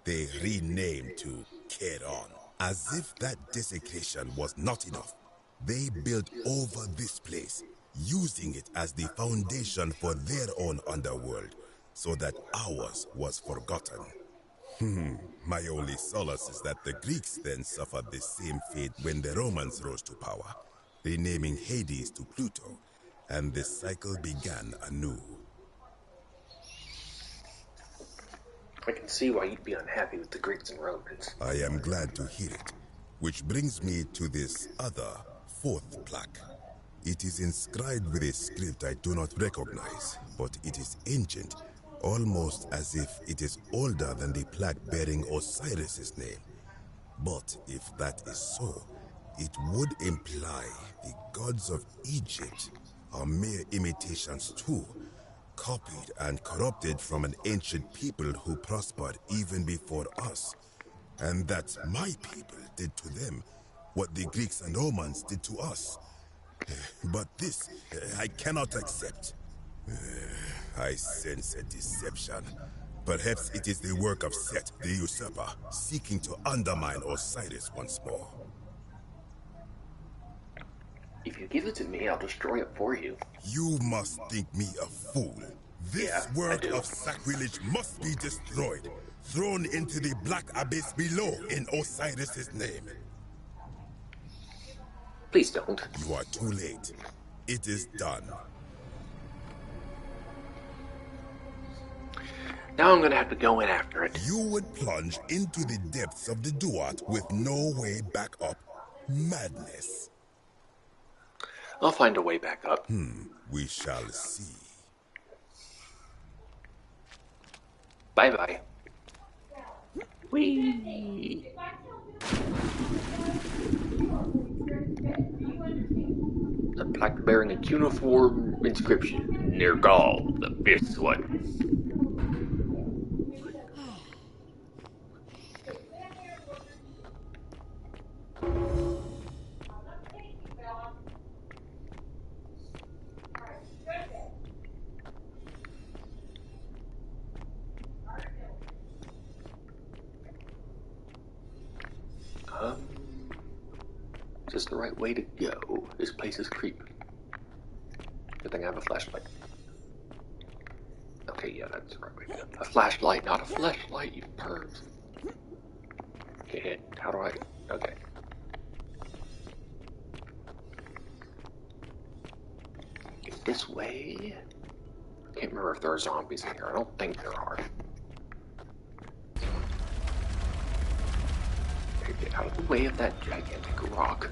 they renamed to Keron. As if that desecration was not enough, they built over this place, using it as the foundation for their own underworld, so that ours was forgotten. My only solace is that the Greeks then suffered the same fate when the Romans rose to power, renaming Hades to Pluto, and the cycle began anew. I can see why you'd be unhappy with the Greeks and Romans. I am glad to hear it. Which brings me to this other, fourth plaque. It is inscribed with a script I do not recognize, but it is ancient, almost as if it is older than the plaque bearing Osiris's name. But if that is so, it would imply the gods of Egypt are mere imitations too, copied and corrupted from an ancient people who prospered even before us. And that my people did to them what the Greeks and Romans did to us. But this, I cannot accept. I sense a deception. Perhaps it is the work of Set, the usurper, seeking to undermine Osiris once more. If you give it to me, I'll destroy it for you. You must think me a fool. This work of sacrilege must be destroyed, thrown into the black abyss below in Osiris's name. Please don't. You are too late. It is done. Now I'm gonna have to go in after it. You would plunge into the depths of the Duat with no way back up. Madness. I'll find a way back up. We shall see. Bye-bye. Whee! A plaque bearing a cuneiform inscription near Gaul, the fifth one. Is this the right way to go? This place is creepy. Good thing I have a flashlight. Okay, yeah, that's the right way to go. A flashlight, not a fleshlight, you pervs. Okay, how do I... Okay. this way? I can't remember if there are zombies in here. I don't think there are. Get out of the way of that gigantic rock.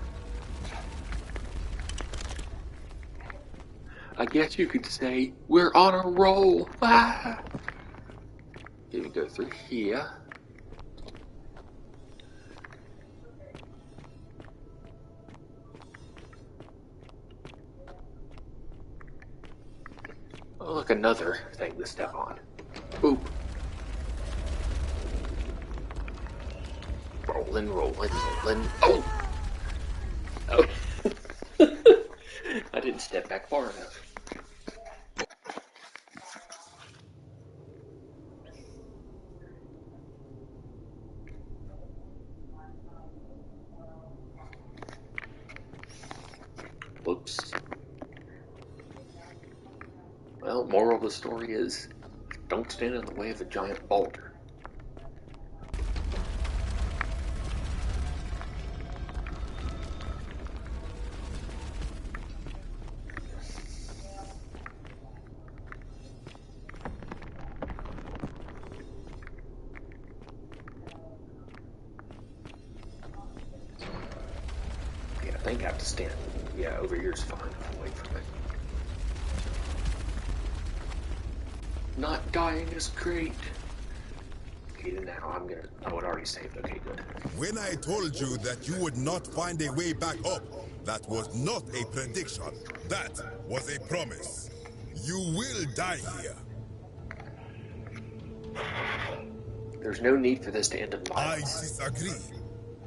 I guess you could say we're on a roll. Ah! Here we go through here. Oh, look, another thing to step on. Boop. Rolling, rolling, rolling. Oh! Oh. I didn't step back far enough. Whoops. Well, moral of the story is, don't stand in the way of a giant boulder. Yeah, I think I have to stand. Yeah, over here's fine. Away from it. Not dying is great. Okay, now I'm gonna. Oh, it already saved. Okay, good. When I told you that you would not find a way back up, that was not a prediction. That was a promise. You will die here. There's no need for this to end in violence. I disagree.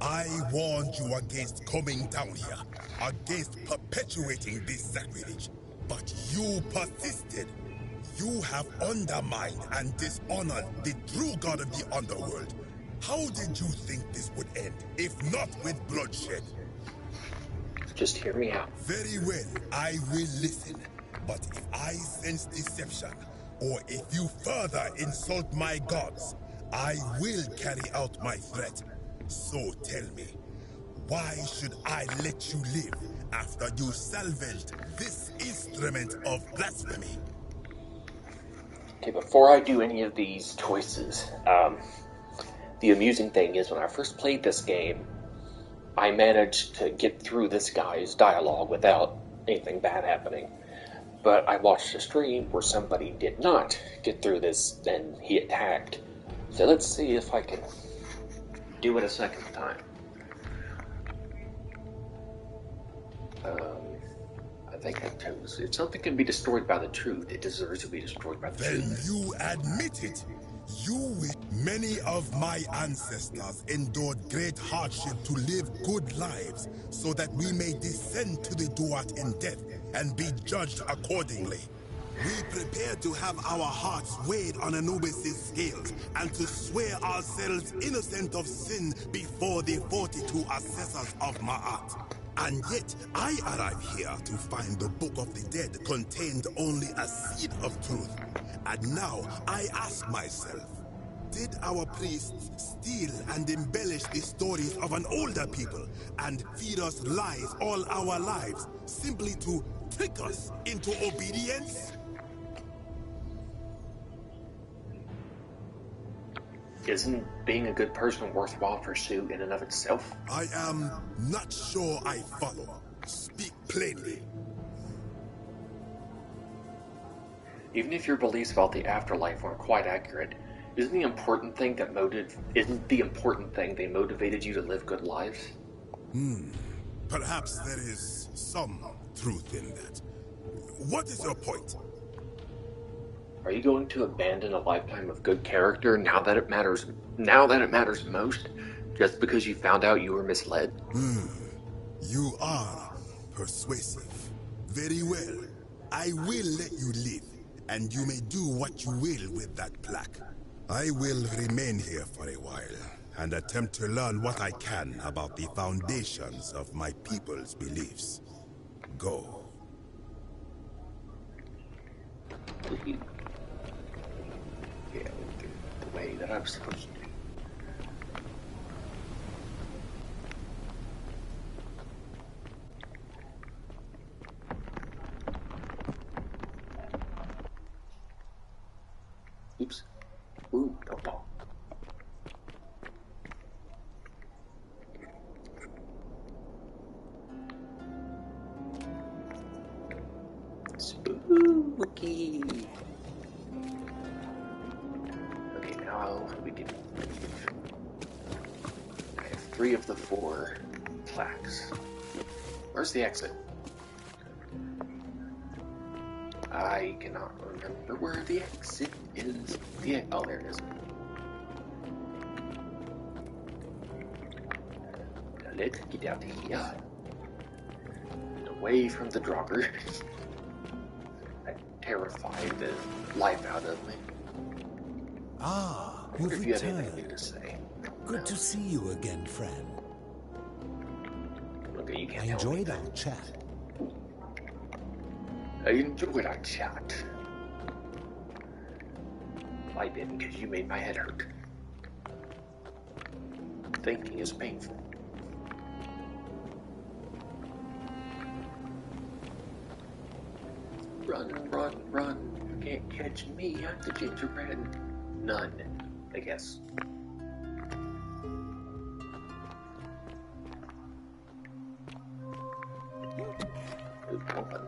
I warned you against coming down here, against perpetuating this sacrilege. But you persisted. You have undermined and dishonored the true god of the underworld. How did you think this would end, if not with bloodshed? Just hear me out. Very well, I will listen. But if I sense deception, or if you further insult my gods, I will carry out my threat. So tell me, why should I let you live after you salvaged this instrument of blasphemy? Okay, before I do any of these choices, the amusing thing is when I first played this game, I managed to get through this guy's dialogue without anything bad happening. But I watched a stream where somebody did not get through this and he attacked. So let's see if I can do it a second time. I think I chose. If something can be destroyed by the truth, it deserves to be destroyed by the truth. Then you admit it. Many of my ancestors endured great hardship to live good lives so that we may descend to the Duat in death and be judged accordingly. We prepare to have our hearts weighed on Anubis' scales and to swear ourselves innocent of sin before the 42 assessors of Ma'at. And yet, I arrive here to find the Book of the Dead contained only a seed of truth. And now, I ask myself, did our priests steal and embellish the stories of an older people and feed us lies all our lives simply to trick us into obedience? Isn't being a good person a worthwhile pursuit in and of itself? I am not sure I follow. Speak plainly. Even if your beliefs about the afterlife weren't quite accurate, isn't the important thing they motivated you to live good lives? Perhaps there is some truth in that. What is your point? Are you going to abandon a lifetime of good character now that it matters most, just because you found out you were misled? You are persuasive. Very well. I will let you live, and you may do what you will with that plaque. I will remain here for a while, and attempt to learn what I can about the foundations of my people's beliefs. Go. Yeah, the way that I'm supposed to. Ooh, don't fall. Spooky. Okay, now we can. I have 3 of the 4 plaques. Where's the exit? I cannot remember where the exit is. Oh, there it is. Now let's get out of here. And away from the Draugr. That terrified the life out of me. Ah, Wonder you've if you have returned. anything new to say. Good to see you again, friend. Okay, you can't I tell enjoyed anything. our chat. I enjoyed our chat. I didn't, because you made my head hurt. Thinking is painful. Run, run, run. You can't catch me. I'm the gingerbread. None, I guess. Good one.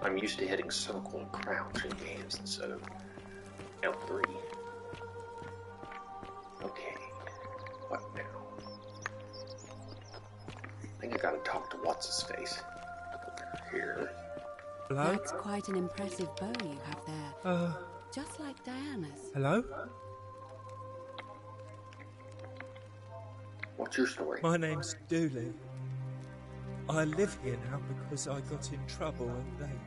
I'm used to hitting circle and crouch in games instead of L3. Okay, what now? I think I gotta talk to what's-his-face. Here. Hello? That's quite an impressive bow you have there. Just like Diana's. Hello? What's your story? My name's Dooley. I live here now because I got in trouble and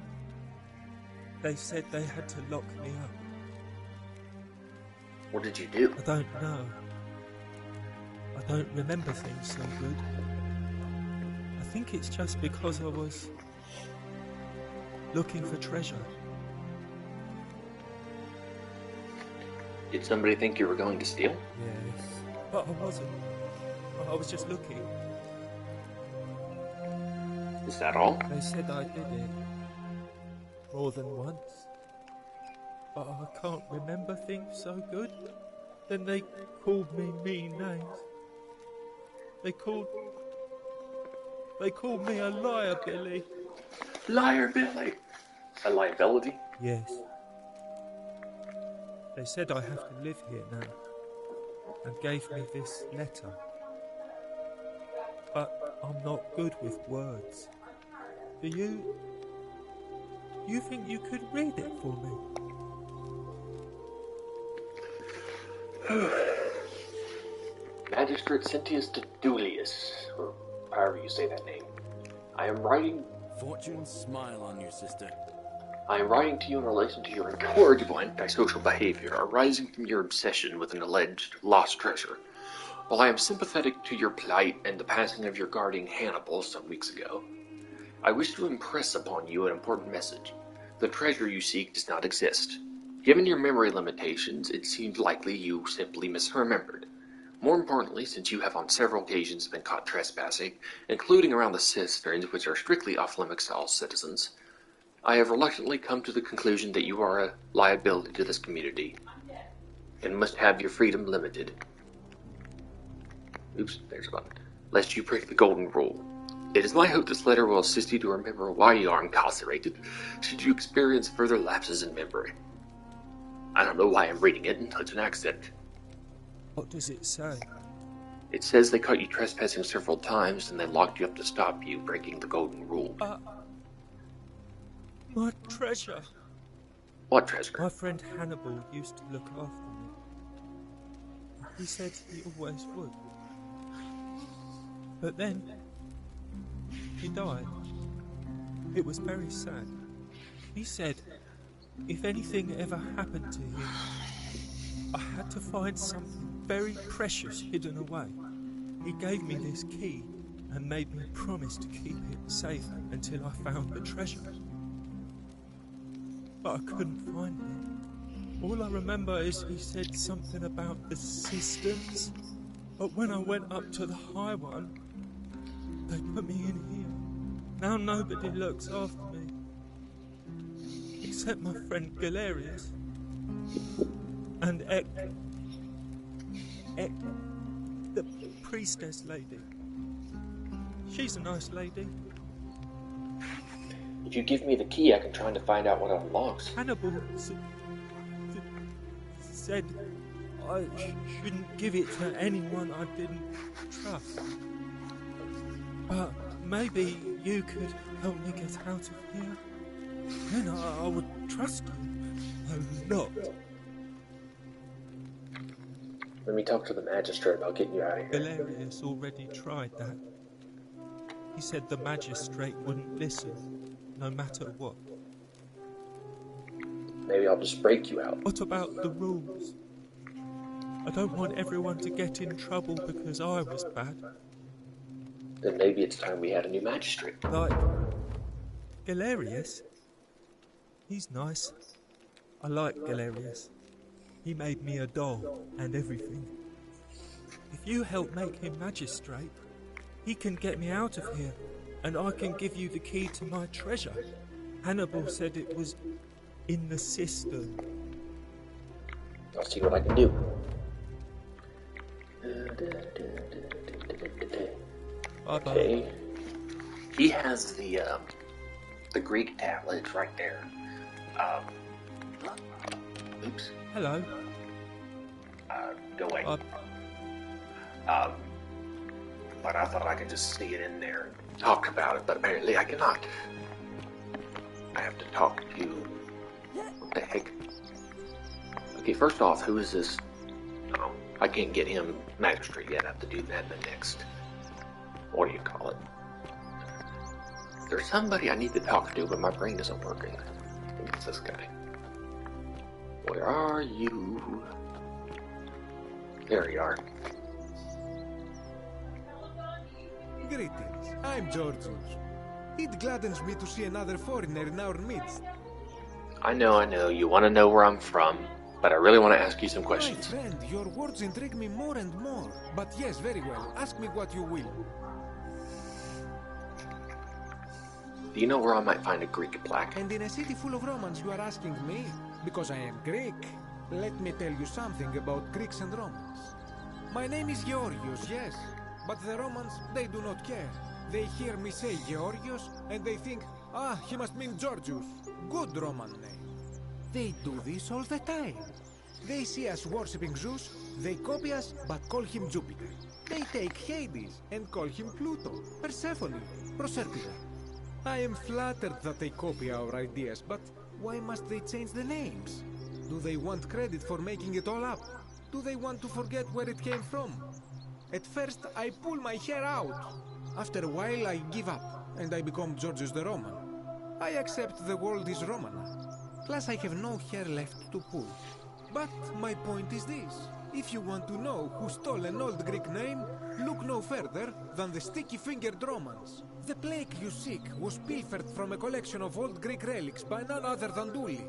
they said they had to lock me up. What did you do? I don't know. I don't remember things so good. I think it's just because I was looking for treasure. Did somebody think you were going to steal? Yes. But I wasn't. I was just looking. Is that all? They said I did it. More than once. But I can't remember things so good. Then they called me mean names. They called me a liar, Billy. Liar, Billy. A liability? Yes. They said I have to live here now, and gave me this letter. But I'm not good with words. Do you think you could read it for me? Magistrate Sentius Dedulius, or however you say that name. I am writing... Fortune, smile on you, sister. I am writing to you in relation to your incorrigible antisocial behavior arising from your obsession with an alleged lost treasure. While I am sympathetic to your plight and the passing of your guardian Hannibal some weeks ago, I wish to impress upon you an important message. The treasure you seek does not exist. Given your memory limitations, it seems likely you simply misremembered. More importantly, since you have on several occasions been caught trespassing, including around the cisterns, which are strictly off-limits to all citizens, I have reluctantly come to the conclusion that you are a liability to this community, and must have your freedom limited. Oops, there's a button. Lest you break the golden rule. It is my hope this letter will assist you to remember why you are incarcerated, should you experience further lapses in memory. I don't know why I'm reading it in such an accent. What does it say? It says they caught you trespassing several times, and they locked you up to stop you breaking the golden rule. My treasure. What treasure? My friend Hannibal used to look after me. He said he always would. But then, he died. It was very sad. He said, if anything ever happened to him, I had to find something very precious hidden away. He gave me this key and made me promise to keep it safe until I found the treasure. But I couldn't find it. All I remember is he said something about the cisterns, but when I went up to the high one, they put me in here. Now nobody looks after me, except my friend Galerius. And the priestess lady. She's a nice lady. If you give me the key, I can try to find out what it unlocks. Hannibal said I shouldn't give it to anyone I didn't trust. But maybe you could help me get out of here. Then I would trust you a lot. Let me talk to the magistrate about getting you out of here. Galerius already tried that. He said the magistrate wouldn't listen, no matter what. Maybe I'll just break you out. What about the rules? I don't want everyone to get in trouble because I was bad. Then maybe it's time we had a new magistrate. Like Galerius? He's nice. I like Galerius. He made me a doll and everything. If you help make him magistrate, he can get me out of here, and I can give you the key to my treasure. Hannibal said it was in the cistern. I'll see what I can do. Okay. He has the Greek tablet. It's right there. Oops. Hello. Go away. But I thought I could just see it in there and talk about it, but apparently I cannot. I have to talk to you. What the heck? Okay, first off, who is this? I can't get him magistrate yet. I have to do that in the next. What do you call it? There's somebody I need to talk to, but my brain isn't working. I think it's this guy. Where are you? There you are. Greetings, I'm Georgius. It gladdens me to see another foreigner in our midst. I know, you want to know where I'm from, but I really want to ask you some questions. My friend, your words intrigue me more and more. But yes, very well, ask me what you will. Do you know where I might find a Greek plaque? And in a city full of Romans you are asking me? Because I am Greek. Let me tell you something about Greeks and Romans. My name is Georgios, yes. But the Romans, they do not care. They hear me say Georgios, and they think, ah, he must mean Georgius. Good Roman name. They do this all the time. They see us worshipping Zeus, they copy us, but call him Jupiter. They take Hades and call him Pluto, Persephone, Proserpina. I am flattered that they copy our ideas, but why must they change the names? Do they want credit for making it all up? Do they want to forget where it came from? At first, I pull my hair out. After a while, I give up, and I become Georgius the Roman. I accept the world is Roman. Plus, I have no hair left to pull. But my point is this. If you want to know who stole an old Greek name, look no further than the sticky-fingered Romans. The plaque you seek was pilfered from a collection of old Greek relics by none other than Duli.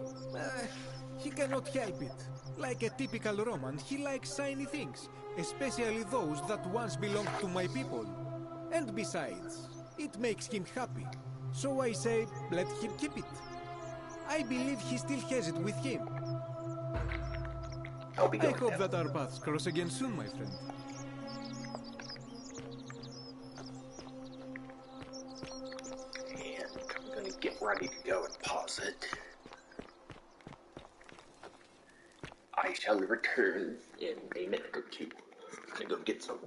He cannot help it. Like a typical Roman, he likes shiny things, especially those that once belonged to my people. And besides, it makes him happy. So I say, let him keep it. I believe he still has it with him. I hope that our paths cross again soon, my friend. And I'm gonna get ready to go and pause it. I shall return in a minute or two. I'm gonna go get some.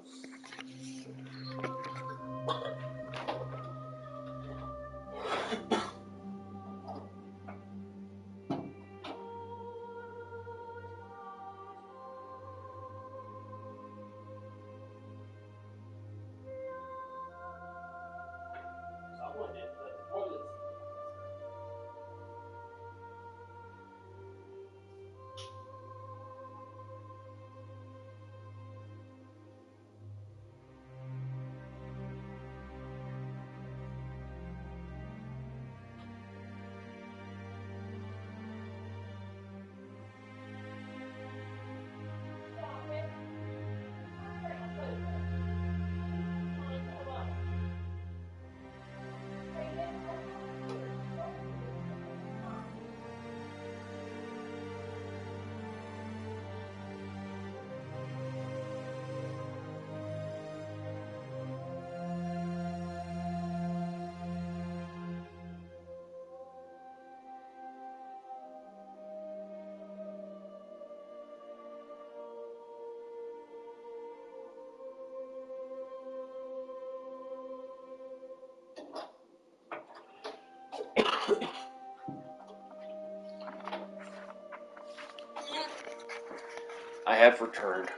I have returned.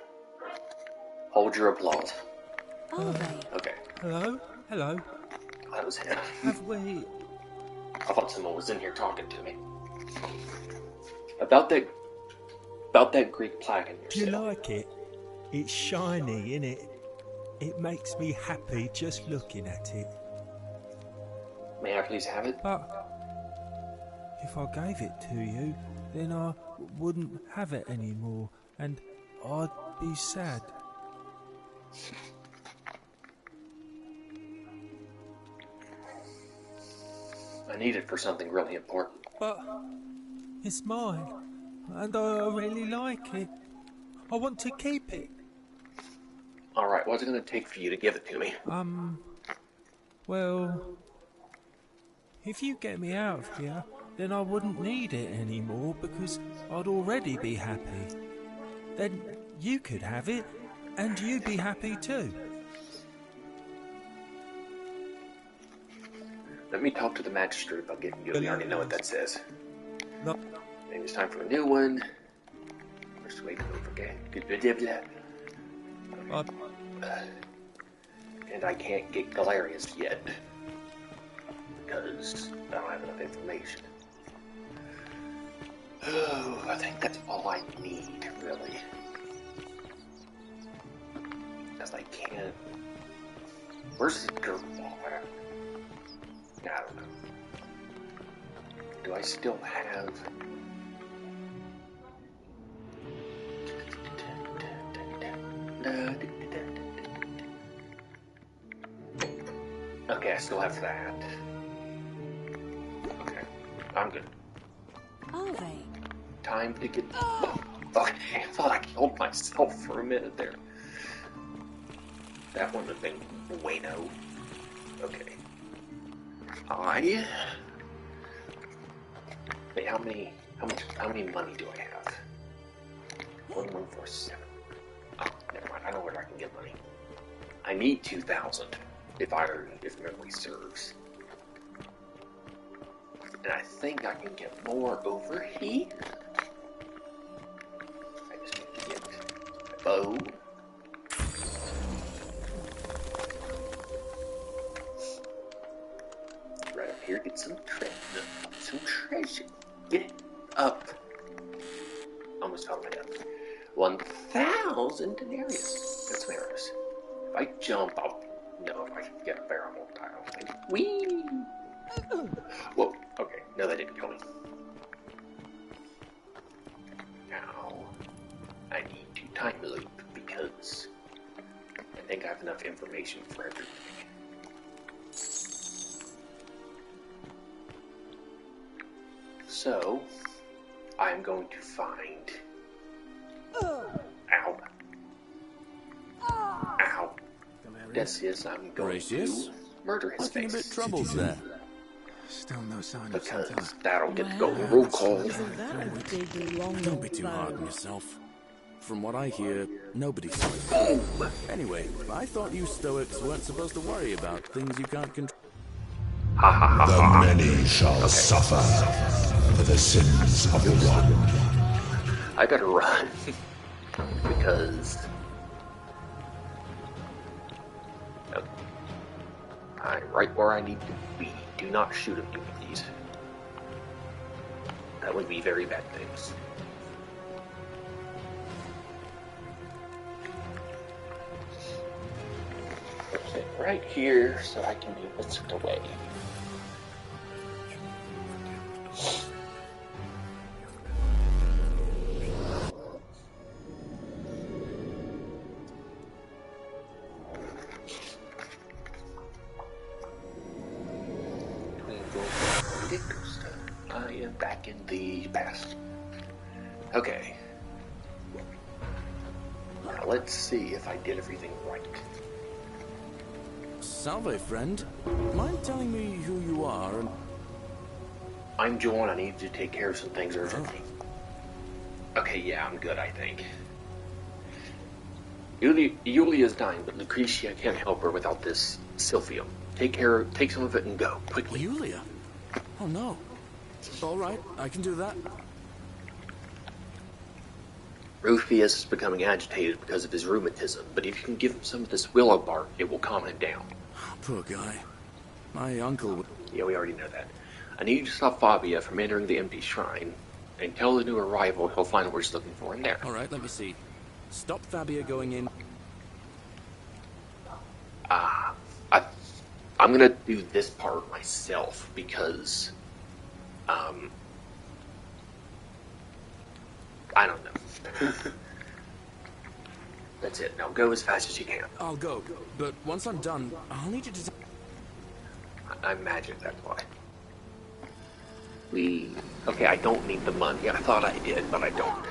Hold your applause. Okay. Hello? Hello? That was him. Have we... I thought someone was in here talking to me. About that Greek plaque in your Do you cell. like it? It's shiny, innit? It makes me happy just looking at it. May I please have it? But if I gave it to you, then I wouldn't have it anymore, and I'd be sad. I need it for something really important. But it's mine, and I really like it. I want to keep it. Alright, what's it going to take for you to give it to me? Well, if you get me out of here, then I wouldn't need it anymore because I'd already be happy. Then you could have it, and you'd be happy too. Let me talk to the magistrate about getting you. We already know what that says. No. Maybe it's time for a new one. Persuade them, okay? And I can't get Galerius yet. Because I don't have enough information. Oh, I think that's all I need, really. Because I can't... Where's the dirt wall at? I don't know. Do I still have... Okay, I still have that. Okay, I'm good. Are they? Time to get... Okay, I thought I killed myself for a minute there. That wouldn't have been bueno. Okay. Wait, how many money do I have? 1147. Oh, never mind. I know where I can get money. I need 2,000 if memory serves. And I think I can get more over here. I just need to get a bow. Right up here, get some treasure. Get it up. Almost fell my death. 1,000 denarius. That's Maris. If I jump, I'll know if I can get a barrel tile. Whee! Whoa, okay. No, that didn't kill me. Now, I need to time loop because I think I have enough information for everything. So, I'm going to find... Ow. Ow. Decius, I'm going to murder his face. A bit troubled there. Still no sign because of Santana. that'll get the golden roll call. Don't be too hard on yourself. From what I hear, nobody saw it. Anyway, I thought you Stoics weren't supposed to worry about things you can't control. The many shall suffer for the sins of the one. I better run because I'm right where I need to be. Do not shoot at me, please. That would be very bad things. Put it right here so I can be whisked away. I am back in the past. Okay. Now let's see if I did everything right. Salve, friend. Mind telling me who you are and... I'm Joan. I need to take care of some things urgently. Okay, yeah, I'm good, I think. Julia's dying, but Lucretia can't help her without this Silphium. Take some of it and go, quickly. Julia? Oh no. All right, I can do that. Rufius is becoming agitated because of his rheumatism, but if you can give him some of this willow bark, it will calm him down. Poor guy. My uncle... Yeah, we already know that. I need you to stop Fabia from entering the empty shrine, and tell the new arrival he'll find what he's looking for in there. Alright, let me see. Stop Fabia going in. I'm gonna do this part myself, because, I don't know. That's it. Now go as fast as you can. I'll go, but once I'm done, I'll need you to... I imagine that's why. Okay, I don't need the money. I thought I did, but I don't.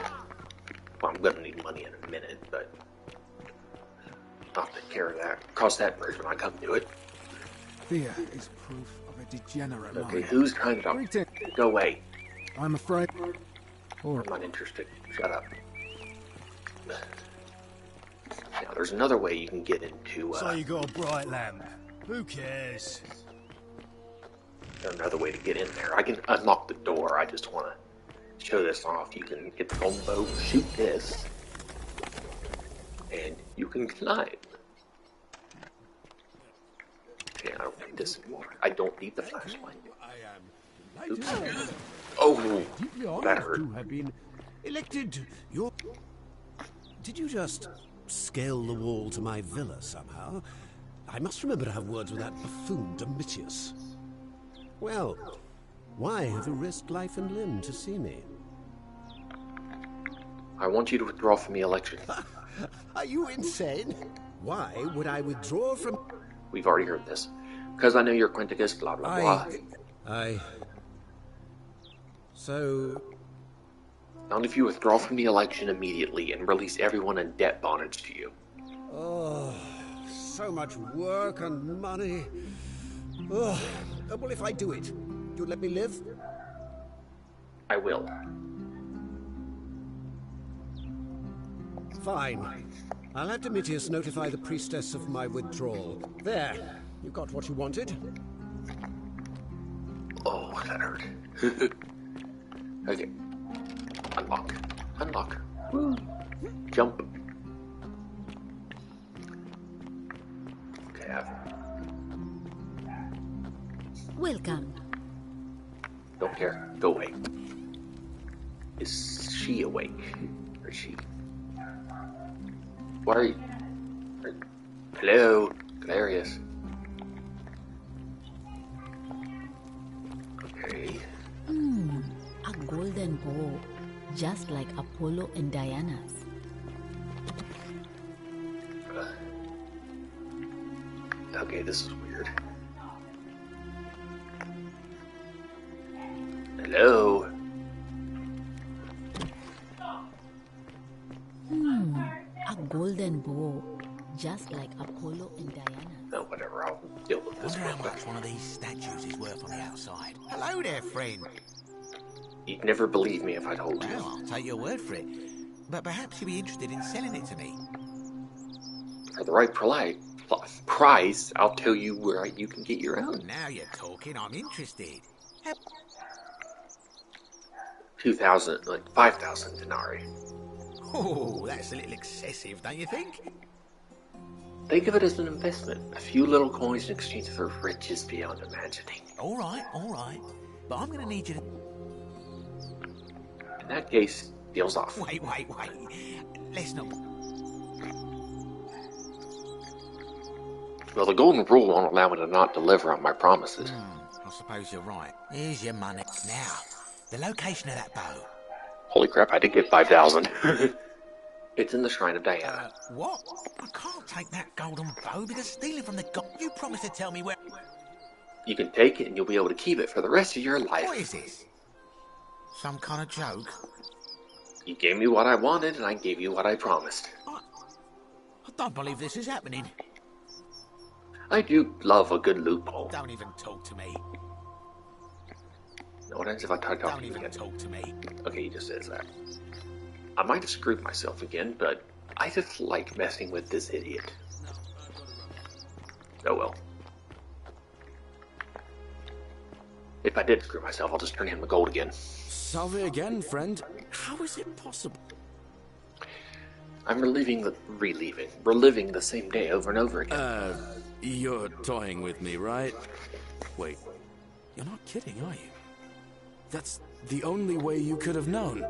Well, I'm gonna need money in a minute, but I'll take care of that. Cross that bridge when I come to it. Fear is proof of a degenerate Okay, mind. who's trying to... Go away. I'm afraid... I'm not interested. Shut up. Now, there's another way you can get into, So you got a bright lamp. Who cares? There's another way to get in there. I can unlock the door. I just want to show this off. You can get the golden bow, shoot this, and you can climb. Okay, I don't need this anymore. I don't need the flashlight. Oops. Oh, that hurt. To have been elected your... Did you just scale the wall to my villa somehow? I must remember to have words with that buffoon Domitius. Well, why have you risked life and limb to see me? I want you to withdraw from the election. Are you insane? Why would I withdraw from... We've already heard this. Because I know you're Quinticus, blah, blah, blah. So... Not if you withdraw from the election immediately and release everyone in debt bondage to you. Oh, so much work and money. Oh, well, if I do it, you'd let me live? I will. Fine. I'll have Domitius notify the priestess of my withdrawal. There, you got what you wanted. Oh, that hurt. Okay. Unlock. Unlock. Woo. Jump. Okay, Welcome. Don't care. Go away. Is she awake? Or is she... What are you... Hello? Galerius. Okay. A golden bow, just like Apollo and Diana's. Okay, this is weird. Hello? A golden bow, just like Apollo and Diana. No, whatever, I'll deal with this. Wonder how much one of these statues is worth on the outside. Hello there, friend. You'd never believe me if I told you. Well, I'll take your word for it. But perhaps you'd be interested in selling it to me. For the right price, I'll tell you where you can get your own. Now you're talking, I'm interested. 2,000, like 5,000 denarii. Oh, that's a little excessive, don't you think? Think of it as an investment. A few little coins in exchange for riches beyond imagining. All right. But I'm going to need you to... In that case, deal's off. Wait. Let's not... Well, the golden rule won't allow me to not deliver on my promises. I suppose you're right. Here's your money. Now, the location of that bow. Holy crap, I did get 5,000. It's in the Shrine of Diana. What? I can't take that golden bow because stealing from the god... You promised to tell me where... You can take it and you'll be able to keep it for the rest of your life. What is this? Some kind of joke? You gave me what I wanted and I gave you what I promised. I don't believe this is happening. I do love a good loophole. Don't even talk to me. No, what happens if I try talking to you again? Talk to me. Okay, he just says that. I might have screwed myself again, but I just like messing with this idiot. Oh well. If I did screw myself, I'll just turn him the gold again. Salve again, friend. How is it possible? I'm reliving the same day over and over again. You're toying with me, right? Wait, you're not kidding, are you? That's the only way you could have known.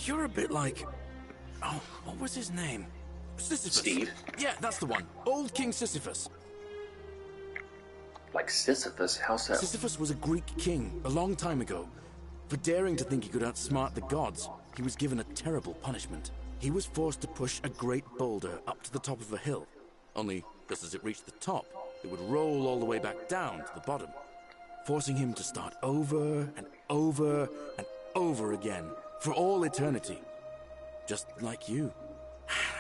You're a bit like... Oh, what was his name? Sisyphus. Steve? Yeah, that's the one. Old King Sisyphus. Like Sisyphus? How so? Sisyphus was a Greek king a long time ago. For daring to think he could outsmart the gods, he was given a terrible punishment. He was forced to push a great boulder up to the top of a hill. Only, just as it reached the top, it would roll all the way back down to the bottom, forcing him to start over and over and over again, for all eternity. Just like you.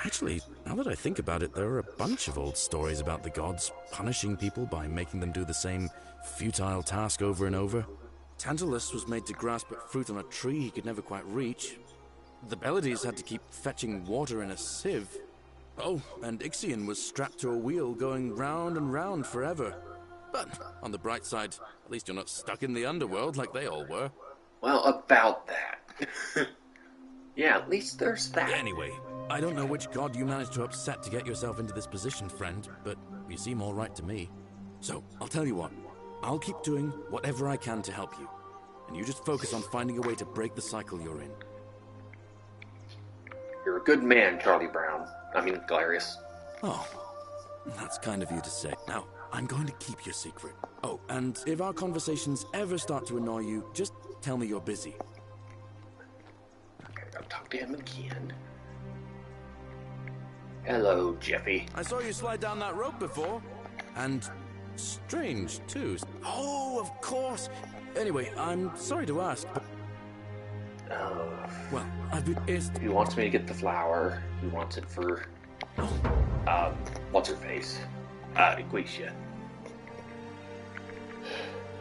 Actually, now that I think about it, there are a bunch of old stories about the gods punishing people by making them do the same futile task over and over. Tantalus was made to grasp at fruit on a tree he could never quite reach. The Bellides had to keep fetching water in a sieve. Oh, and Ixion was strapped to a wheel going round and round forever. But on the bright side, at least you're not stuck in the underworld like they all were. Well, about that. Yeah, at least there's that. Anyway, I don't know which god you managed to upset to get yourself into this position, friend, but you seem all right to me. So, I'll tell you what. I'll keep doing whatever I can to help you. And you just focus on finding a way to break the cycle you're in. You're a good man, Charlie Brown. Galerius. Oh, that's kind of you to say. Now, I'm going to keep your secret. Oh, and if our conversations ever start to annoy you, just tell me you're busy. Okay, I'll talk to him again. Hello, Jeffy. I saw you slide down that rope before. And strange, too. Oh, of course. Anyway, I'm sorry to ask, but... Well, I've been... He wants me to get the flower. He wants it for... what's her face? Equatia.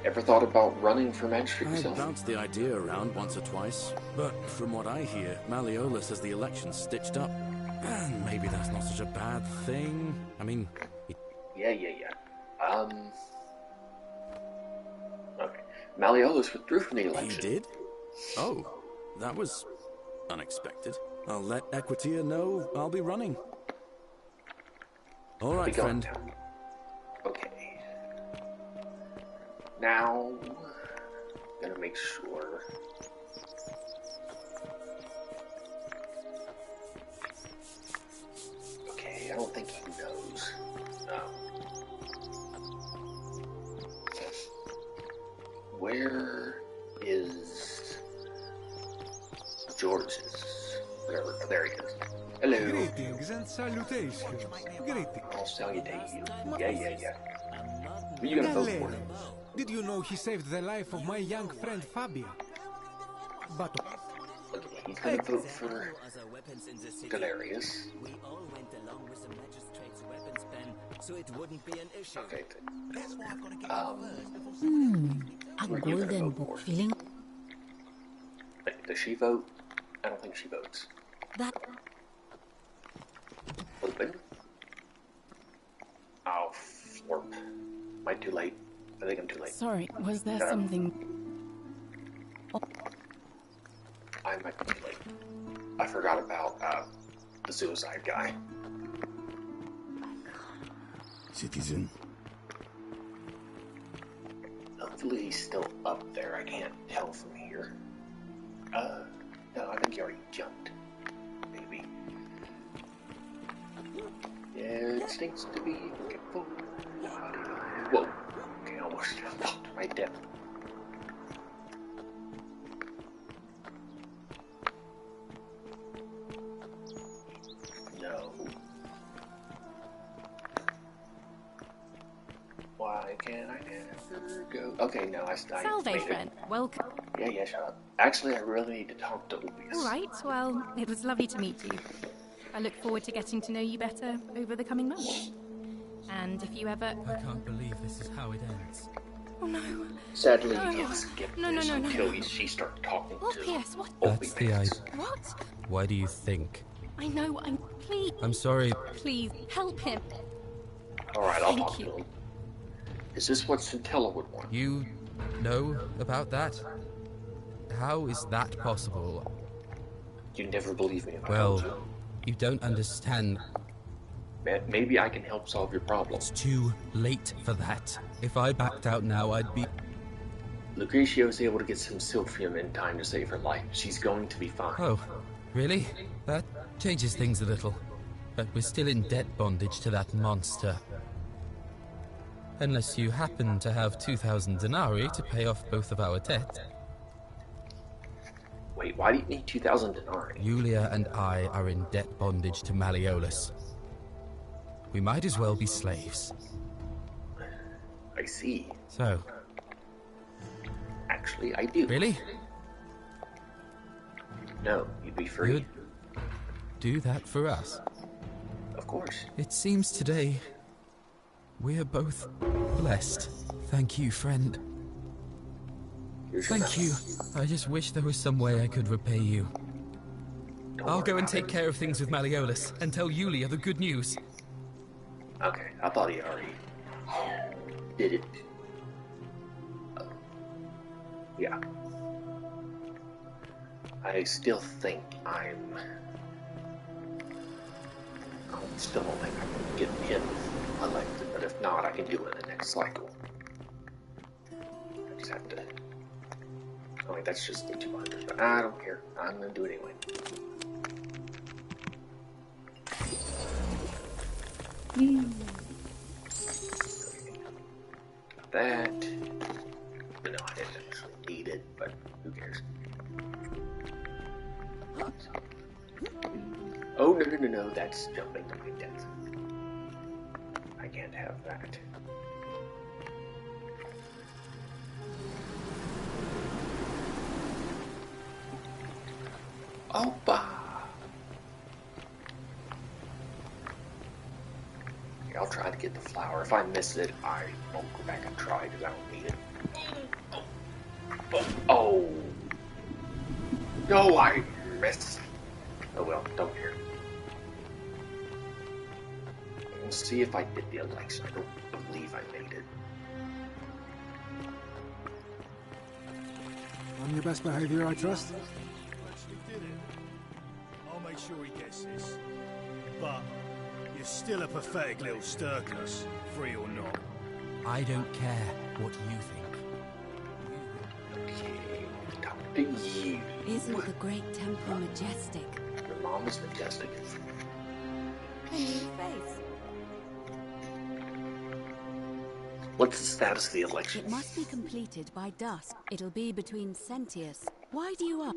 Ever thought about running for magistrate yourself? I bounced the idea around once or twice, but from what I hear, Malleolus has the election stitched up. And maybe that's not such a bad thing. Yeah. Okay. Malleolus withdrew from the election. He did? Oh, that was unexpected. I'll let Equitia know I'll be running. All right, friend. Okay. Now, gotta make sure. Okay, I don't think he knows. Where is George's? Whatever. There he is. Hello. Greetings and salutations. Greetings. I'll salutate you. Yeah. Who you gonna vote for? Did you know he saved the life of my young friend Fabia? But he's gonna vote for Galerius. So it wouldn't be an issue. Okay. That's why I've got to get A golden book feeling. Does she vote? I don't think she votes. That. Open. Oh, florp. Am I too late? I think I'm too late. Sorry, was there something... Oh. I might be too late. I forgot about, the suicide guy. Citizen? Hopefully he's still up there. I can't tell from here. No, I think he already jumped. Maybe. Yeah, it stinks to be looking for. Whoa. Okay, almost jumped right there. No. Why can't I never go? Okay, no, I Salve, friend. Welcome. Yeah, shut up. Actually, I really need to talk to Ulpius. Alright, well, it was lovely to meet you. I look forward to getting to know you better over the coming months. And if you ever... I can't believe this is how it ends. Oh no. Sadly, no. you can't skip No. until she starts talking to Ulpius, what? That's the idea. What? Why do you think? I know, please. I'm sorry. Please, help him. Alright, I'll talk to him. Is this what Scintilla would want? You know about that? How is that possible? You never believe me if I Well, told you. You don't understand. Maybe I can help solve your problem. It's too late for that. If I backed out now, I'd be... Lucretia was able to get some silphium in time to save her life. She's going to be fine. Oh, really? That changes things a little. But we're still in debt bondage to that monster. Unless you happen to have 2,000 denarii to pay off both of our debt. Wait, why do you need 2,000 denarii? Yulia and I are in debt bondage to Malleolus. We might as well be slaves. I see. So... Actually, I do. Really? No, you'd be free. You'd do that for us? Of course. It seems today... we're both blessed. Thank you, friend. Thank you. I just wish there was some way I could repay you. I'll go and take care of things with Malleolus and tell Yulia the good news. Okay, I thought he already did it. Yeah. I still think I still don't think I can get him elected, but if not, I can do it in the next cycle. I just have to... I mean, that's just the 200, but I don't care. I'm gonna do it anyway. That... No, I didn't actually need it, but who cares? Oh, no, that's jumping to my death. I can't have that. Opa! Okay, I'll try to get the flower. If I miss it, I won't go back and try because I don't need it. Oh! No, I missed. Oh well, don't care. We'll see if I did the election. I don't believe I made it. On your best behavior, I trust? You actually did it. I'll make sure he gets this. But you're still a pathetic little stirkus, free or not. I don't care what you think. To you. Isn't the great temple majestic? Your mom is majestic. A new face. What's the status of the election? It must be completed by dusk. It'll be between Sentius. Why do you up?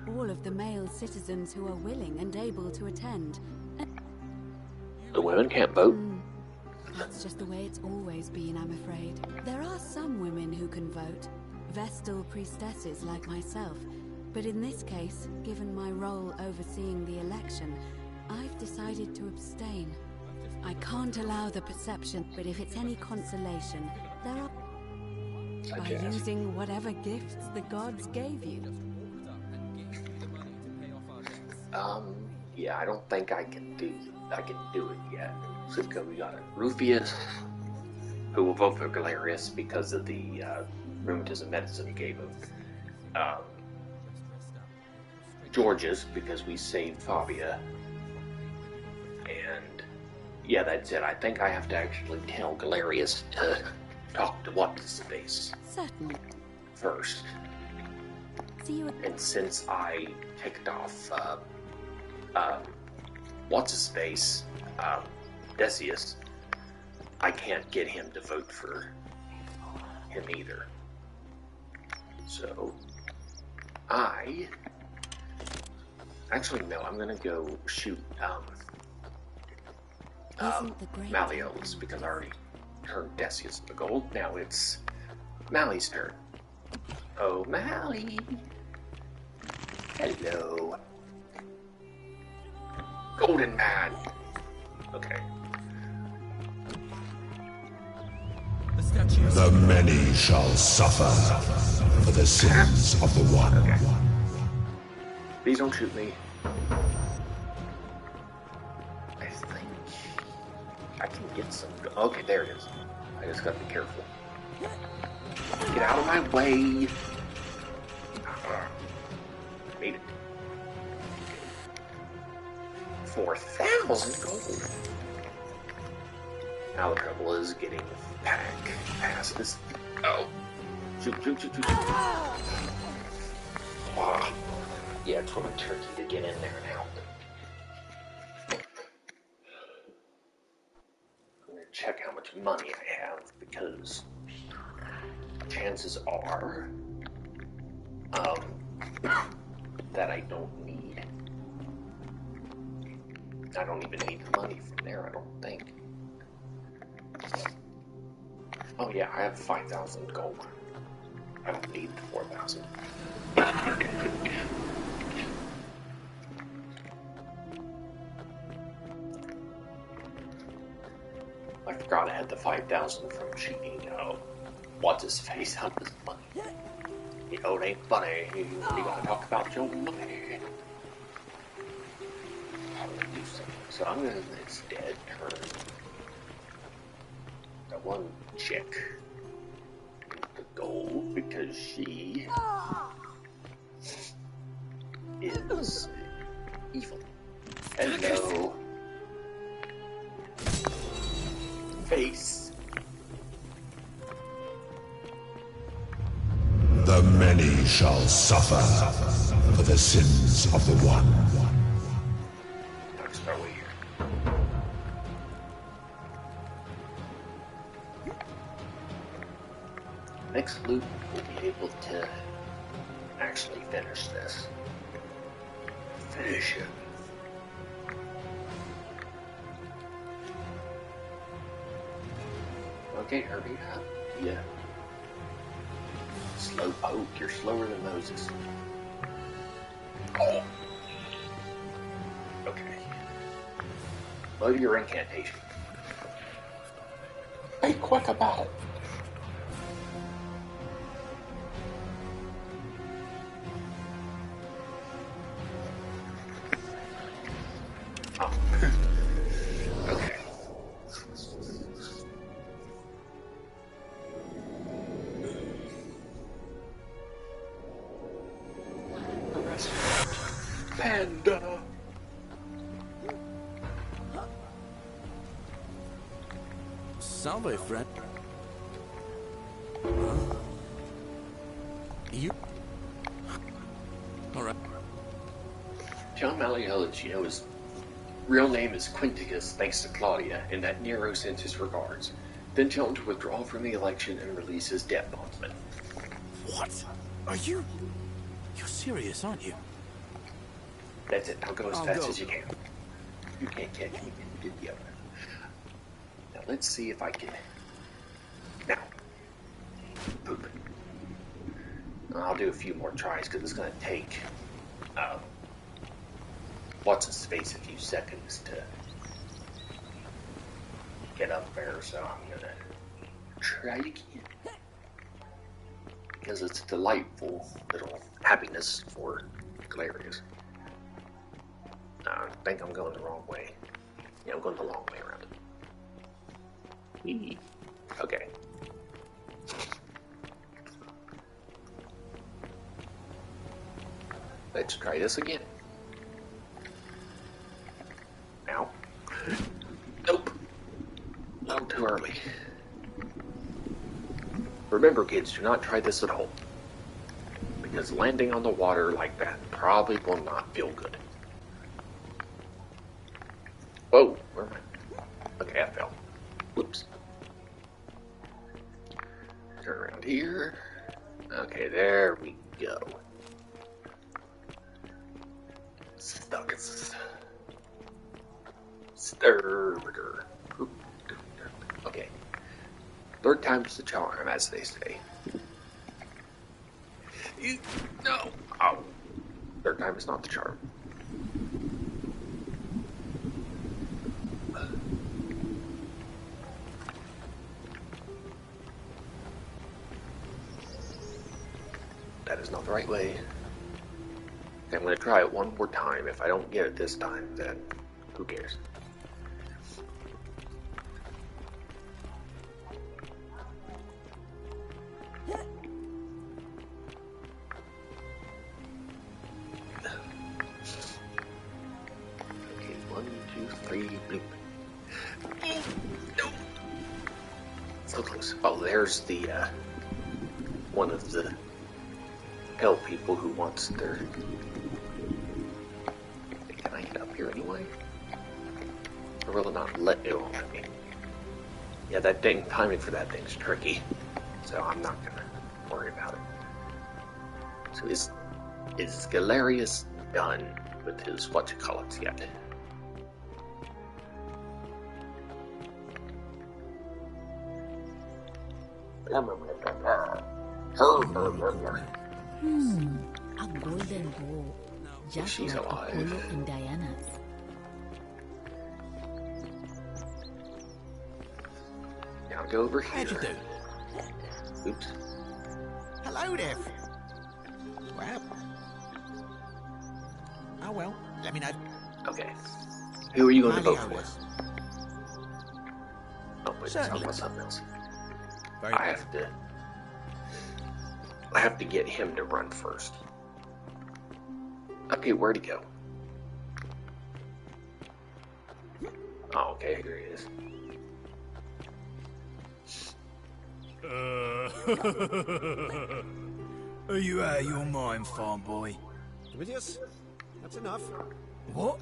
All of the male citizens who are willing and able to attend. The women can't vote? That's just the way it's always been, I'm afraid. There are some women who can vote. Vestal priestesses like myself. But in this case, given my role overseeing the election, I've decided to abstain. I can't allow the perception, but if it's any consolation, there are... By using whatever gifts the gods gave you. Yeah, I don't think I can do it yet. So we got Rufius, who will vote for Galerius because of the rheumatism medicine he gave him. Georges, because we saved Fabia. And yeah, that's it. I think I have to actually tell Galerius to talk to what's-his-face Certainly. first. See you. And since I ticked off what's-his-face, Decius, I can't get him to vote for him either. So, actually, no, I'm gonna go shoot, Malleolus, because I already turned Decius into gold. Now it's Mally's turn. Oh, Mally! Hello. Golden Man! Okay. The many shall suffer for the sins of the one. Okay. Please don't shoot me. I think I can get some... Okay, there it is. I just gotta be careful. Get out of my way! Made it. 4,000 gold. Now the trouble is getting past this. Oh. Shoot. Ah. Yeah, it's for my turkey to get in there now. I'm going to check how much money I have, because chances are that I don't need. I don't even need the money from there, I don't think. Oh yeah, I have 5,000 gold. I don't need the 4,000. I forgot I had the 5,000 from cheating. What's his face out of his money? You know, it ain't funny. You gotta talk about your money. I'm gonna do something. So I'm gonna instead turn the one chick into gold, because she is evil. Hello. Face. The many shall suffer for the sins of the one. I'll start way here. Next loop, we'll be able to actually finish this. Finish it. Okay, hurry up. Yeah. Slow poke, you're slower than Moses. Oh. Okay. Load your incantation. Be quick about it. Oh. Okay. Panda. Salve, friend. You? All right. John Malleolus, you know, his real name is Quinticus, thanks to Claudia, and that Nero sent his regards. Then tell him to withdraw from the election and release his debt bondsman. What? Are you? You're serious, aren't you? That's it. Now go as fast as you can. You can't catch me. Yeah. Now let's see if I can. Now. Poop. I'll do a few more tries because it's going to take what's his face a few seconds to get up there, so I'm going to try again. Because it's a delightful little happiness for Galerius. I think I'm going the wrong way. Yeah, I'm going the long way around. Okay. Let's try this again. Now. Nope. A little too early. Remember, kids, do not try this at home. Because landing on the water like that probably will not feel good. Whoa, where am I? Okay, I fell. Whoops. Turn around here. Okay, there we go. Stuck. Stir. Okay. Third time's the charm, as they say. No. Oh. Third time is not the charm. That is not the right way. Okay, I'm going to try it one more time. If I don't get it this time, then who cares? Okay, 1, there's the, one of the hell people who wants their... Can I get up here anyway? Or will it not let it let me? Yeah, that dang timing for that thing's tricky. So I'm not gonna worry about it. So is Galerius done with his whatchamacallits yet? A golden bow. Just She's like alive. Apollo and Diana's. Now go over here. How'd you do? Oops. Hello there. Well. Oh well, let me know. Okay. Who are you going to vote for? Malleolus. Oh, wait, Certainly. talking about something else. Very I have to get him to run first. Okay, where'd he go? Oh, okay, here he is. Are you out of your mind, farm boy? Domitius, that's enough. What?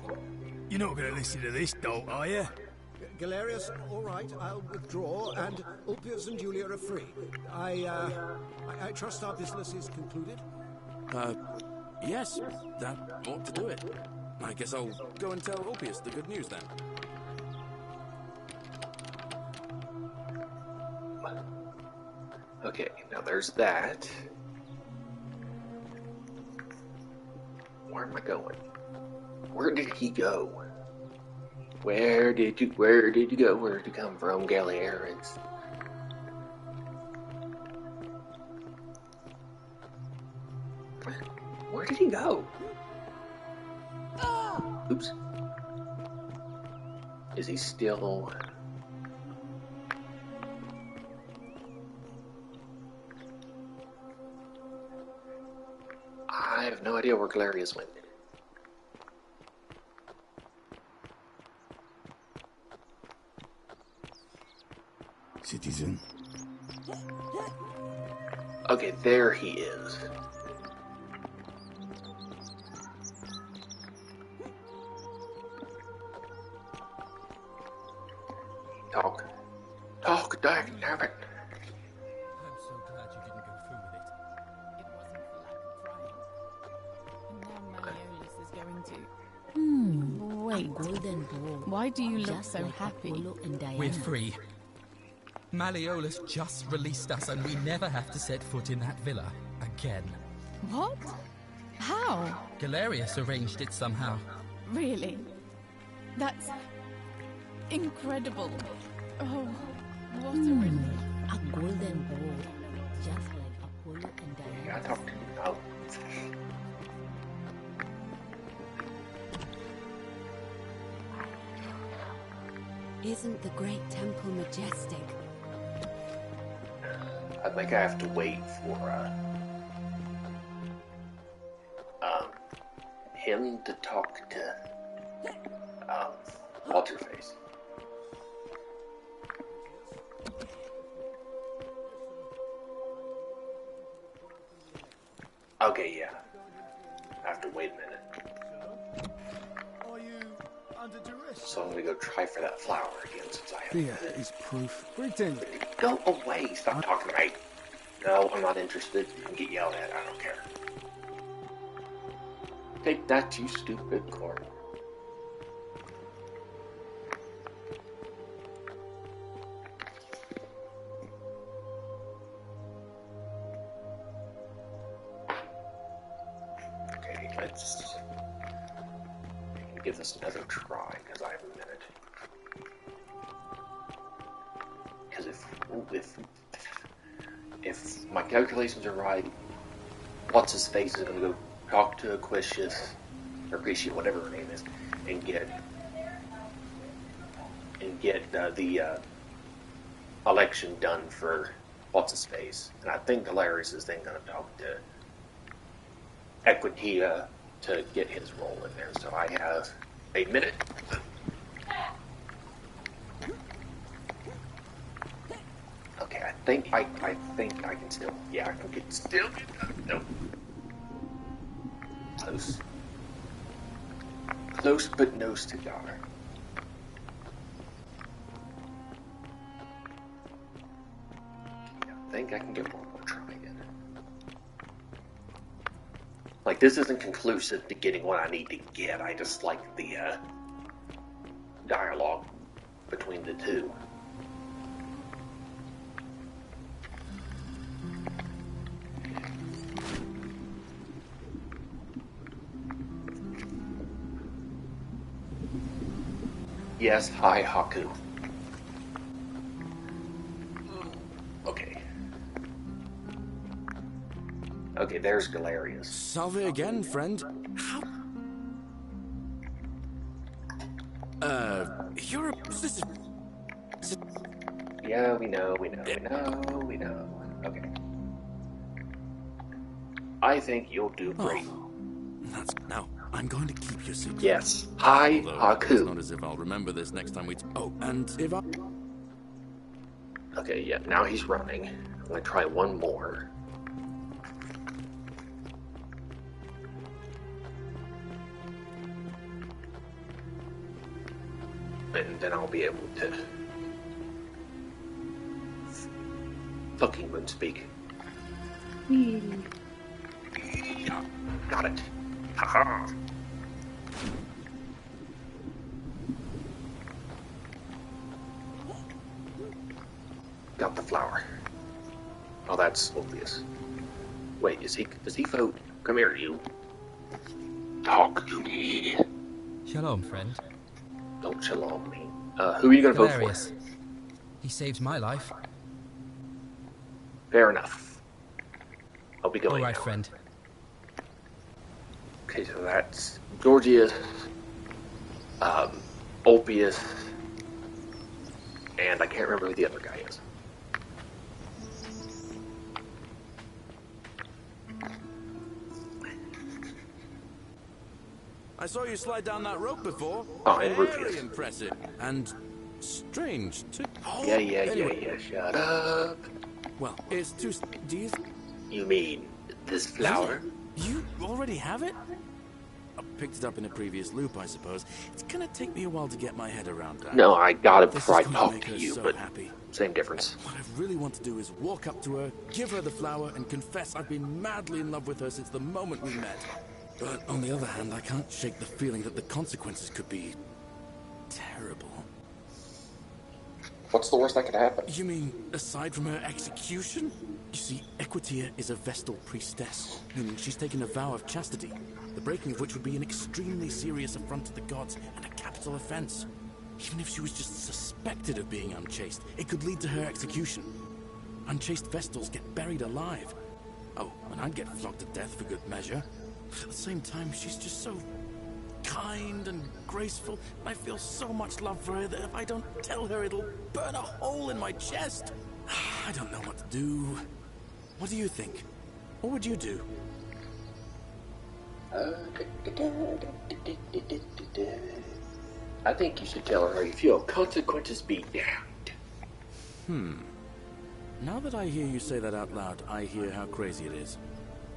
You're not going to listen to this dolt, are you? Galerius, all right, I'll withdraw, and Ulpius and Julia are free. I trust our business is concluded? Yes, that ought to do it. I guess I'll go and tell Ulpius the good news then. Okay, now there's that. Where am I going? Where did he go? Where did you go? Where did you come from, Galerians? Where did he go? Oops. Is he still... I have no idea where Galerius went. Citizen. Okay, there he is. Talk, dang it. I'm so glad you didn't go through with it. It wasn't for lack of trying. And now Malleolus is going to... A Wait. golden bow. Why do you look Just so like happy? Apollo and Diana. We're free. Malleolus just released us and we never have to set foot in that villa again. What? How? Galerius arranged it somehow. Really? That's... incredible. Oh, what a relief. A golden bow. Just like Apollo and Diana. Yeah, I talked to you now. Isn't the great temple majestic? I think I have to wait for him to talk to What's-Her-Face. Okay, yeah. I have to wait a minute. Are you under duress? So I'm gonna go try for that flower again since I have Here is proof. Pretend. Go away! Stop talking to me! No, I'm not interested. You can get yelled at. I don't care. Take that, you stupid corn. Okay, let's give this another try because I have a minute. Because if my calculations are right, What's-His-Face is going to go talk to Aquitius, or Appreciate, whatever her name is, and get the election done for What's-His-Face. And I think Galerius is then going to talk to Equitia to get his role in there. So I have a minute. Okay, I think I can still. Yeah, I can still get. No. Close. Close but no cigar. I think I can get one more try in. Like, this isn't conclusive to getting what I need to get. I just like the dialogue between the two. Yes, hi, Haku. Okay. Okay, there's Galerius. Salve again, friend. How? You're a... This is... Yeah, we know. Okay. I think you'll do great. Oh, that's... Now, I'm going to keep your secret. Yes. Hi, Haku. It's not as if I'll remember this next time we... Oh, and if I... Okay, yeah, now he's running. I'm gonna try one more. And then I'll be able to fucking moonspeak. Yeah, got it. Haha. Got the flower. Oh, that's obvious. Wait, does he vote? Come here, you. Talk to me. Shalom, friend. Don't shalom me. Who are you gonna vote Galerius. for? He saved my life. Fair enough. I'll be going. All right, now. friend. Okay, so that's Gorgias, Ulpius, and I can't remember who the other guy is. I saw you slide down that rope before. Oh, and Very Rufius. impressive. And strange, too. Oh, Yeah, anyway. shut up. Well, it's too... Do you... You mean this flower? You already have it? I picked it up in a previous loop, I suppose. It's gonna take me a while to get my head around that. No, I got it This before I is gonna talked make to her you, so but happy. same difference. What I really want to do is walk up to her, give her the flower, and confess I've been madly in love with her since the moment we met. But on the other hand, I can't shake the feeling that the consequences could be... terrible. What's the worst that could happen? You mean, aside from her execution? You see, Equitia is a Vestal priestess, meaning she's taken a vow of chastity, the breaking of which would be an extremely serious affront to the gods and a capital offense. Even if she was just suspected of being unchaste, it could lead to her execution. Unchaste Vestals get buried alive. Oh, and I'd get flogged to death for good measure. But at the same time, she's just so kind and graceful. I feel so much love for her that if I don't tell her, it'll burn a hole in my chest. I don't know what to do. What do you think? What would you do? I think you should tell her how you feel. Consequences be damned. Now that I hear you say that out loud, I hear how crazy it is.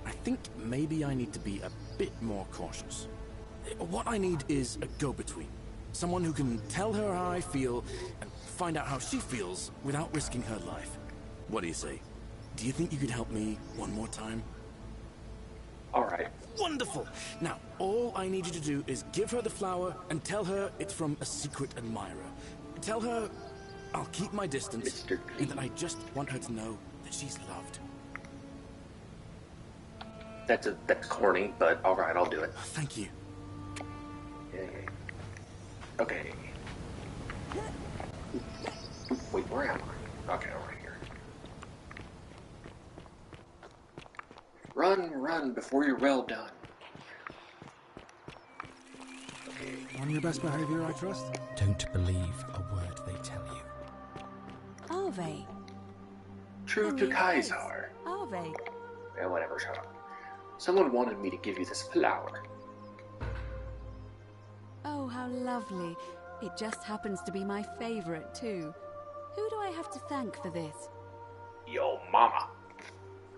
I think maybe I need to be a bit more cautious. What I need is a go-between. Someone who can tell her how I feel and find out how she feels without risking her life. What do you say? Do you think you could help me one more time? Alright. Wonderful! Now, all I need you to do is give her the flower and tell her it's from a secret admirer. Tell her I'll keep my distance and that I just want her to know that she's loved. That's corny, but alright, I'll do it. Thank you. Yay. Okay. Wait, where am I? Okay, I'm right here. Run before you're well done. Okay. On your best behavior, I trust? Don't believe a word they tell you. Are they? True to Kaisar. Are they? Yeah, whatever, shut up. Someone wanted me to give you this flower. Oh, how lovely. It just happens to be my favorite, too. Who do I have to thank for this? Yo, mama.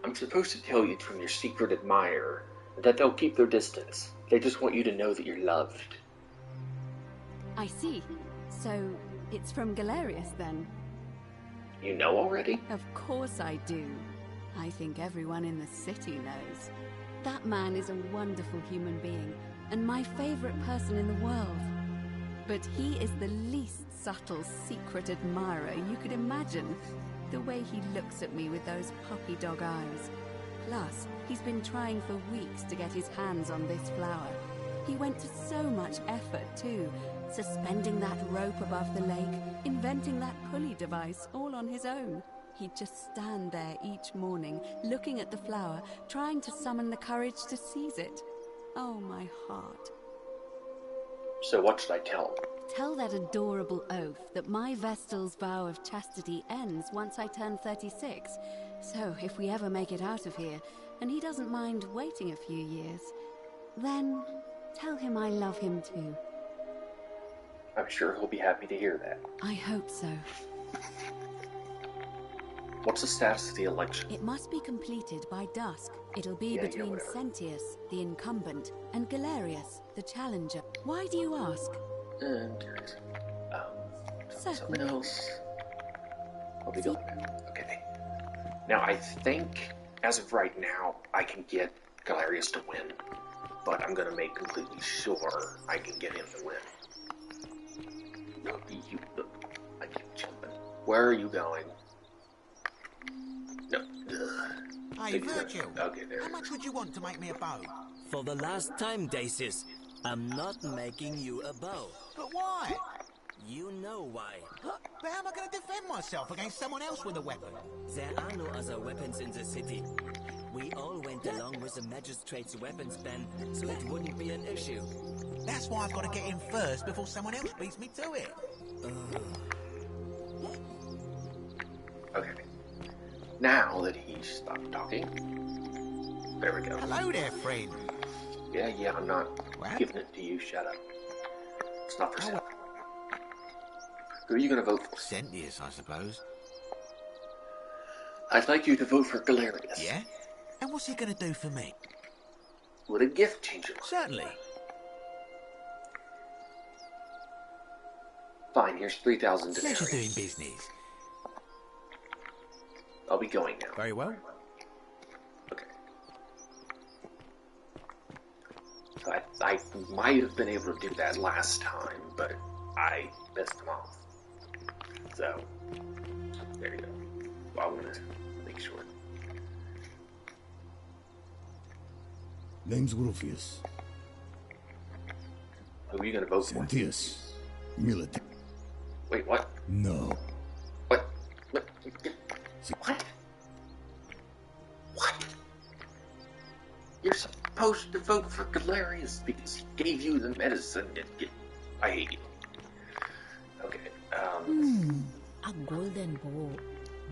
I'm supposed to tell you it's from your secret admirer, that they'll keep their distance. They just want you to know that you're loved. I see. So, it's from Galerius, then? You know already? Of course I do. I think everyone in the city knows. That man is a wonderful human being, and my favorite person in the world. But he is the least subtle secret admirer you could imagine. The way he looks at me with those puppy dog eyes. Plus, he's been trying for weeks to get his hands on this flower. He went to so much effort, too. Suspending that rope above the lake, inventing that pulley device all on his own. He'd just stand there each morning, looking at the flower, trying to summon the courage to seize it. Oh, my heart. So what should I tell him? Tell that adorable oaf that my Vestal's vow of chastity ends once I turn 36. So if we ever make it out of here, and he doesn't mind waiting a few years, then tell him I love him too. I'm sure he'll be happy to hear that. I hope so. What's the status of the election? It must be completed by dusk. It'll be between Sentius, the incumbent, and Galerius, the challenger. Why do you ask? I'm curious. Something else. I'll be going. Okay. Now, I think, as of right now, I can get Galerius to win. But I'm going to make completely sure I can get him to win. No, I keep jumping. Where are you going? No. Hey, Virgil. Okay, there. How much would you want to make me a bow? For the last time, Dacis, I'm not making you a bow. But why? You know why. But how am I going to defend myself against someone else with a weapon? There are no other weapons in the city. We all went along with the magistrate's weapons ban, so it wouldn't be an issue. That's why I've got to get in first before someone else beats me to it. Okay. Now that he's stopped talking, there we go. Hello there, friend. Yeah, I'm not giving it to you. Shut up. It's not for sale. Who are you going to vote for? Sentius, I suppose. I'd like you to vote for Galerius. Yeah? And what's he going to do for me? Would a gift change your mind? Certainly. Fine, here's 3,000 Pleasure doing business. I'll be going now. Very well. Okay. So I might have been able to do that last time, but I missed him off. So, there you go. Well, I'm going to make sure. Name's Rufius. Who are you going to vote for? Sentius. Military. Wait, what? No. What? What? What? You're supposed to vote for Galerius because he gave you the medicine. I hate you. Okay, A golden bow,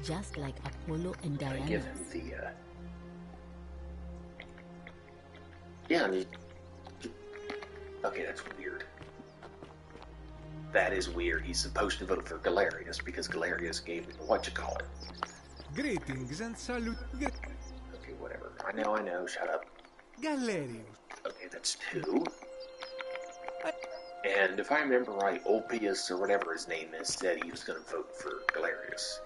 just like Apollo and I Diana. give him the, Yeah, I mean... Okay, that's weird. That is weird. He's supposed to vote for Galerius because Galerius gave him whatchamacallit. Greetings and salute. Okay, whatever. I know. Shut up. Galerius. Okay, that's 2. And if I remember right, Ulpius, or whatever his name is, said he was going to vote for Galerius.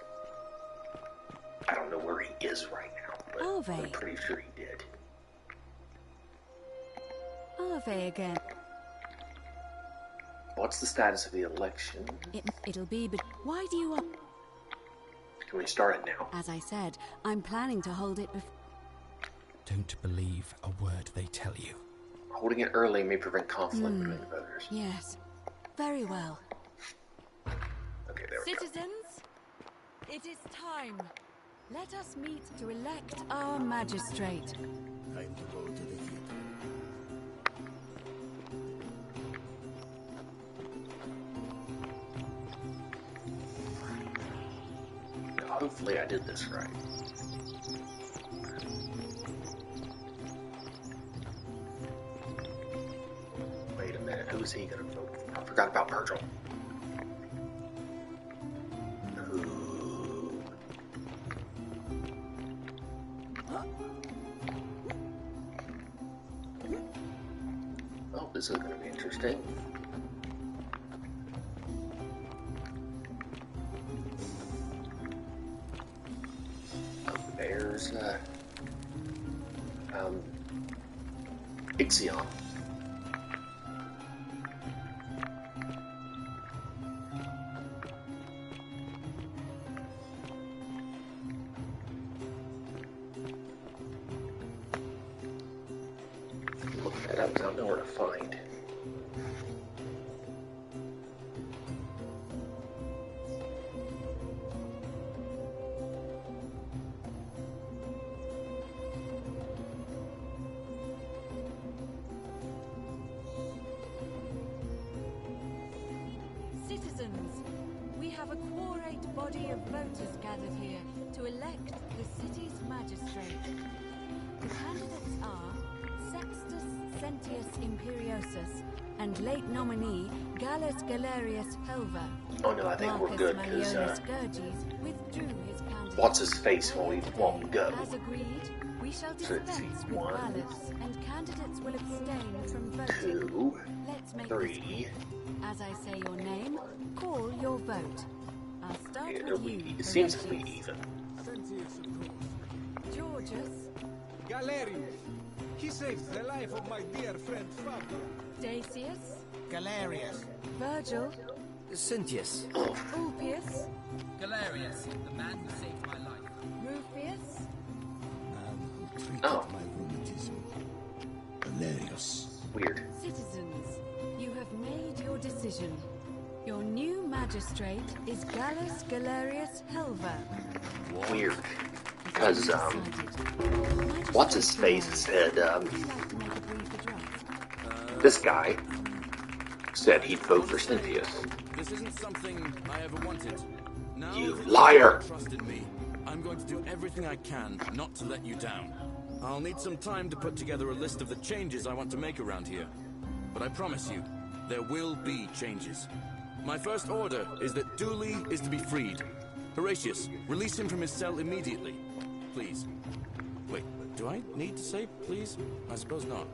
I don't know where he is right now, but I'm pretty sure he did. Ave again. What's the status of the election? It'll be, but why do you... Can we start it now? As I said, I'm planning to hold it before... Don't believe a word they tell you. Holding it early may prevent conflict between the voters. Yes. Very well. Okay, there we go. Citizens, it is time. Let us meet to elect our magistrate. Time to go to the theater. Hopefully I did this right. Wait a minute, who is he going to vote for? I forgot about Virgil. Oh, this is going to be interesting. There's Ixion. Look that up, 'cause I don't know where to find. Citizens, we have a quorate body of voters gathered here to elect the city's magistrate. The candidates are Sextus Sentius Imperiosus and late nominee Gallus Galerius Helva. Oh no, I think we're good, because withdrew his candidacy. what's his face won't go. As agreed, we shall dispense with ballots, and candidates will abstain from voting. 2, Let's make 3. As I say your name, call your vote. I'll start with you. It seems to be even. Georgius. Galerius. He saved the life of my dear friend Fabia. Dacius. Galerius. Virgil. Cynthius. Ulpius. Galerius, the man who saved my life. Rufius. Who treated my rheumatism. Valerius. Weird. Citizens, you have made your decision. Your new magistrate is Gallus Galerius Helva. Weird. Because, what's his face said, this guy said he'd vote for Cynthius. This isn't something I ever wanted. Now You that liar! you trusted me, I'm going to do everything I can not to let you down. I'll need some time to put together a list of the changes I want to make around here. But I promise you, there will be changes. My first order is that Dooley is to be freed. Horatius, release him from his cell immediately. Please. Wait, do I need to say please? I suppose not.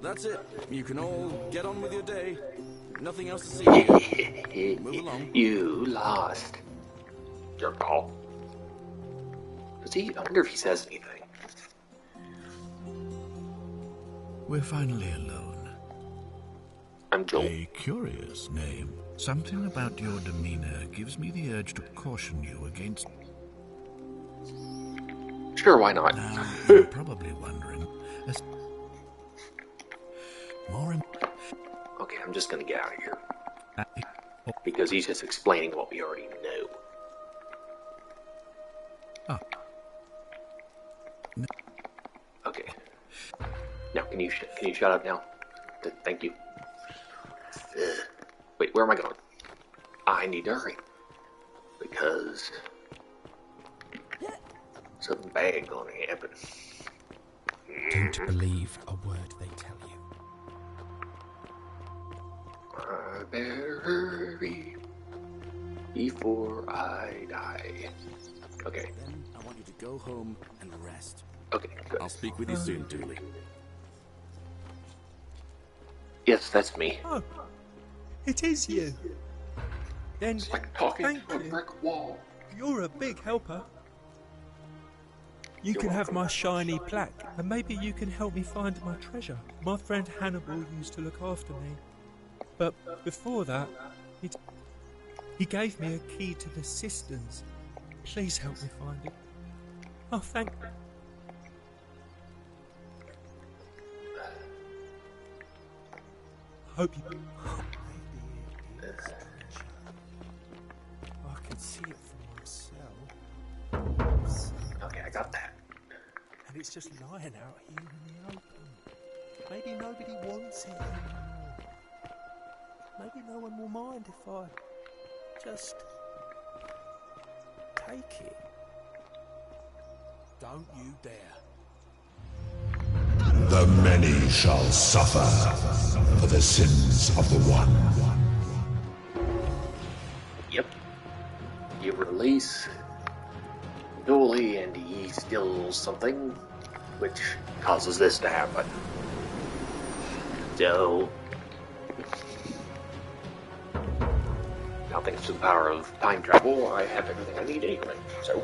That's it. You can all get on with your day. Nothing else to see here. Move along. You lost. Your call. I wonder if he says anything. We're finally alone. I'm Joel. A curious name. Something about your demeanor gives me the urge to caution you against... Sure, why not? Now, you're probably wondering... Okay, I'm just gonna get out of here. Because he's just explaining what we already know. Ah. Okay. Now, can you shut up now? Thank you. Wait, where am I going? I need to hurry. Because... something bad gonna happen. Don't believe a word they tell you. I better hurry before I die. Okay. Then I want you to go home and rest. Okay, good. I'll speak with you soon, Dooley. Yes, that's me. Oh, it is you. Then it's like talking thank to a you. brick wall. You're a big helper. You can have my shiny plaque, and maybe you can help me find my treasure. My friend Hannibal used to look after me. But before that, he gave me a key to the cisterns. Please help me find it. Oh, thank you. Hope you... I can see it for myself. Okay, I got that. And it's just lying out here in the open. Maybe nobody wants it anymore. Maybe no one will mind if I just take it. Don't you dare. The many shall suffer for the sins of the one. Yep. You release Dooley and he steals something, which causes this to happen. So, now thanks to the power of time travel, I have everything I need anyway. So,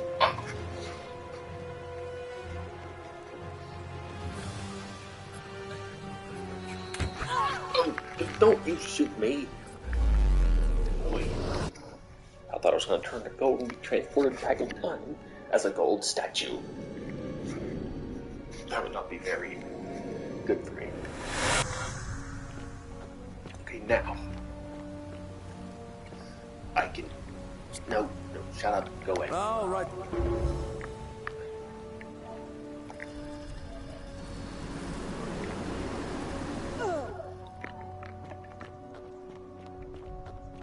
oh, don't you shoot me! Boy, I thought I was going to turn to gold and be transported back in time as a gold statue. That would not be very good for me. Okay, now I can. No, shut up. Go away. All right.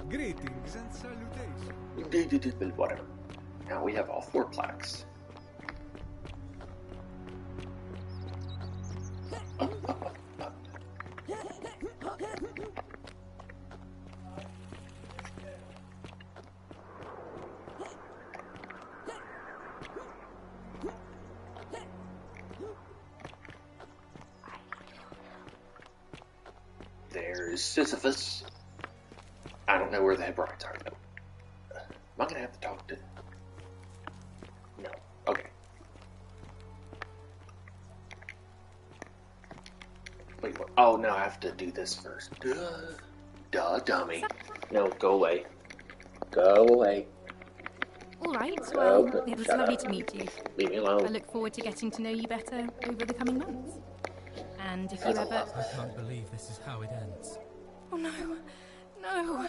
Greetings and salutations. Whatever. Now we have all 4 plaques. There's Sisyphus. I don't know where the Hebrides are, though. Am I gonna have to talk to... No. Okay. Wait, what? Oh, no, I have to do this first. Duh, dummy. No, go away. Go away. Alright, well, it was lovely up. to meet you. Leave me alone. I look forward to getting to know you better over the coming months. And if you ever... I can't believe this is how it ends. Oh no. No.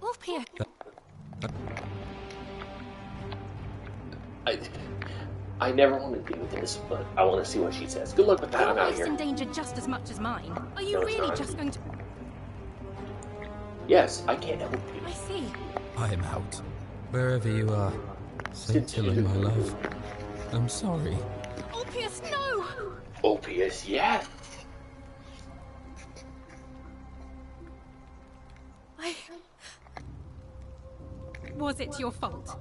Ulpia. I never want to do this, but I want to see what she says. Good luck with that. Your I'm out of life's here. in danger just as much as mine. Are you No, it's really not. just going to... Yes, I can't help you. I see. I'm out. Wherever you are, St. Tillon, my love. I'm sorry. Ulpius, no! Ulpius, yes. Was it your fault?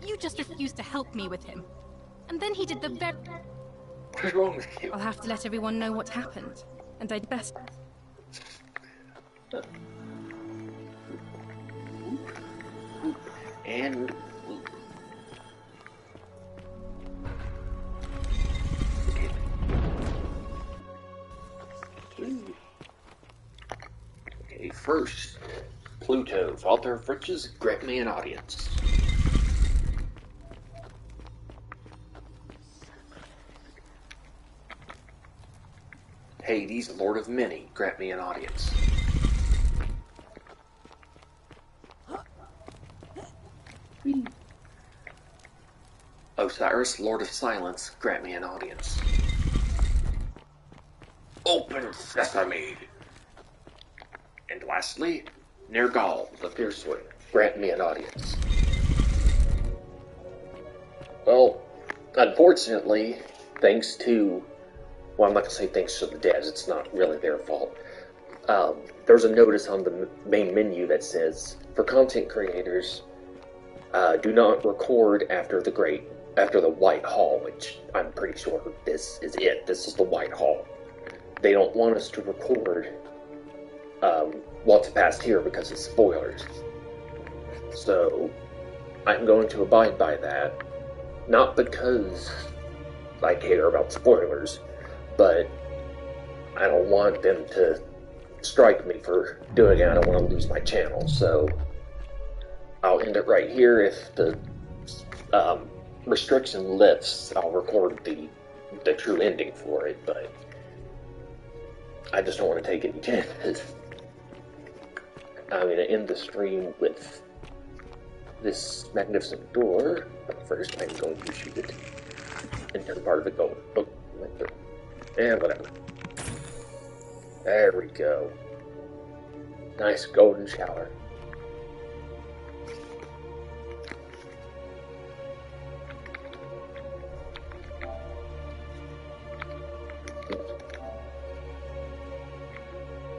You just refused to help me with him. And then he did the very... What's wrong with you? I'll have to let everyone know what happened. And I'd best... And... Okay, first, Pluto, Falter of Riches, grant me an audience. Hades, Lord of Many, grant me an audience. Osiris, Lord of Silence, grant me an audience. Open Sesame! And lastly, Nergal, the Fierce One, grant me an audience. Well, unfortunately, thanks to... Well, I'm not going to say thanks to the devs, it's not really their fault. There's a notice on the main menu that says, for content creators, do not record after the White Hall, which I'm pretty sure this is it. This is the White Hall. They don't want us to record what's past here because it's spoilers. So, I'm going to abide by that. Not because I care about spoilers, but I don't want them to strike me for doing it. I don't want to lose my channel, so I'll end it right here. If the restriction lifts, I'll record the true ending for it, but I just don't want to take any chances. I'm going to end the stream with this magnificent door, but first I'm going to shoot it and turn part of it gold. Oh, went through. Yeah, whatever. There we go. Nice golden shower.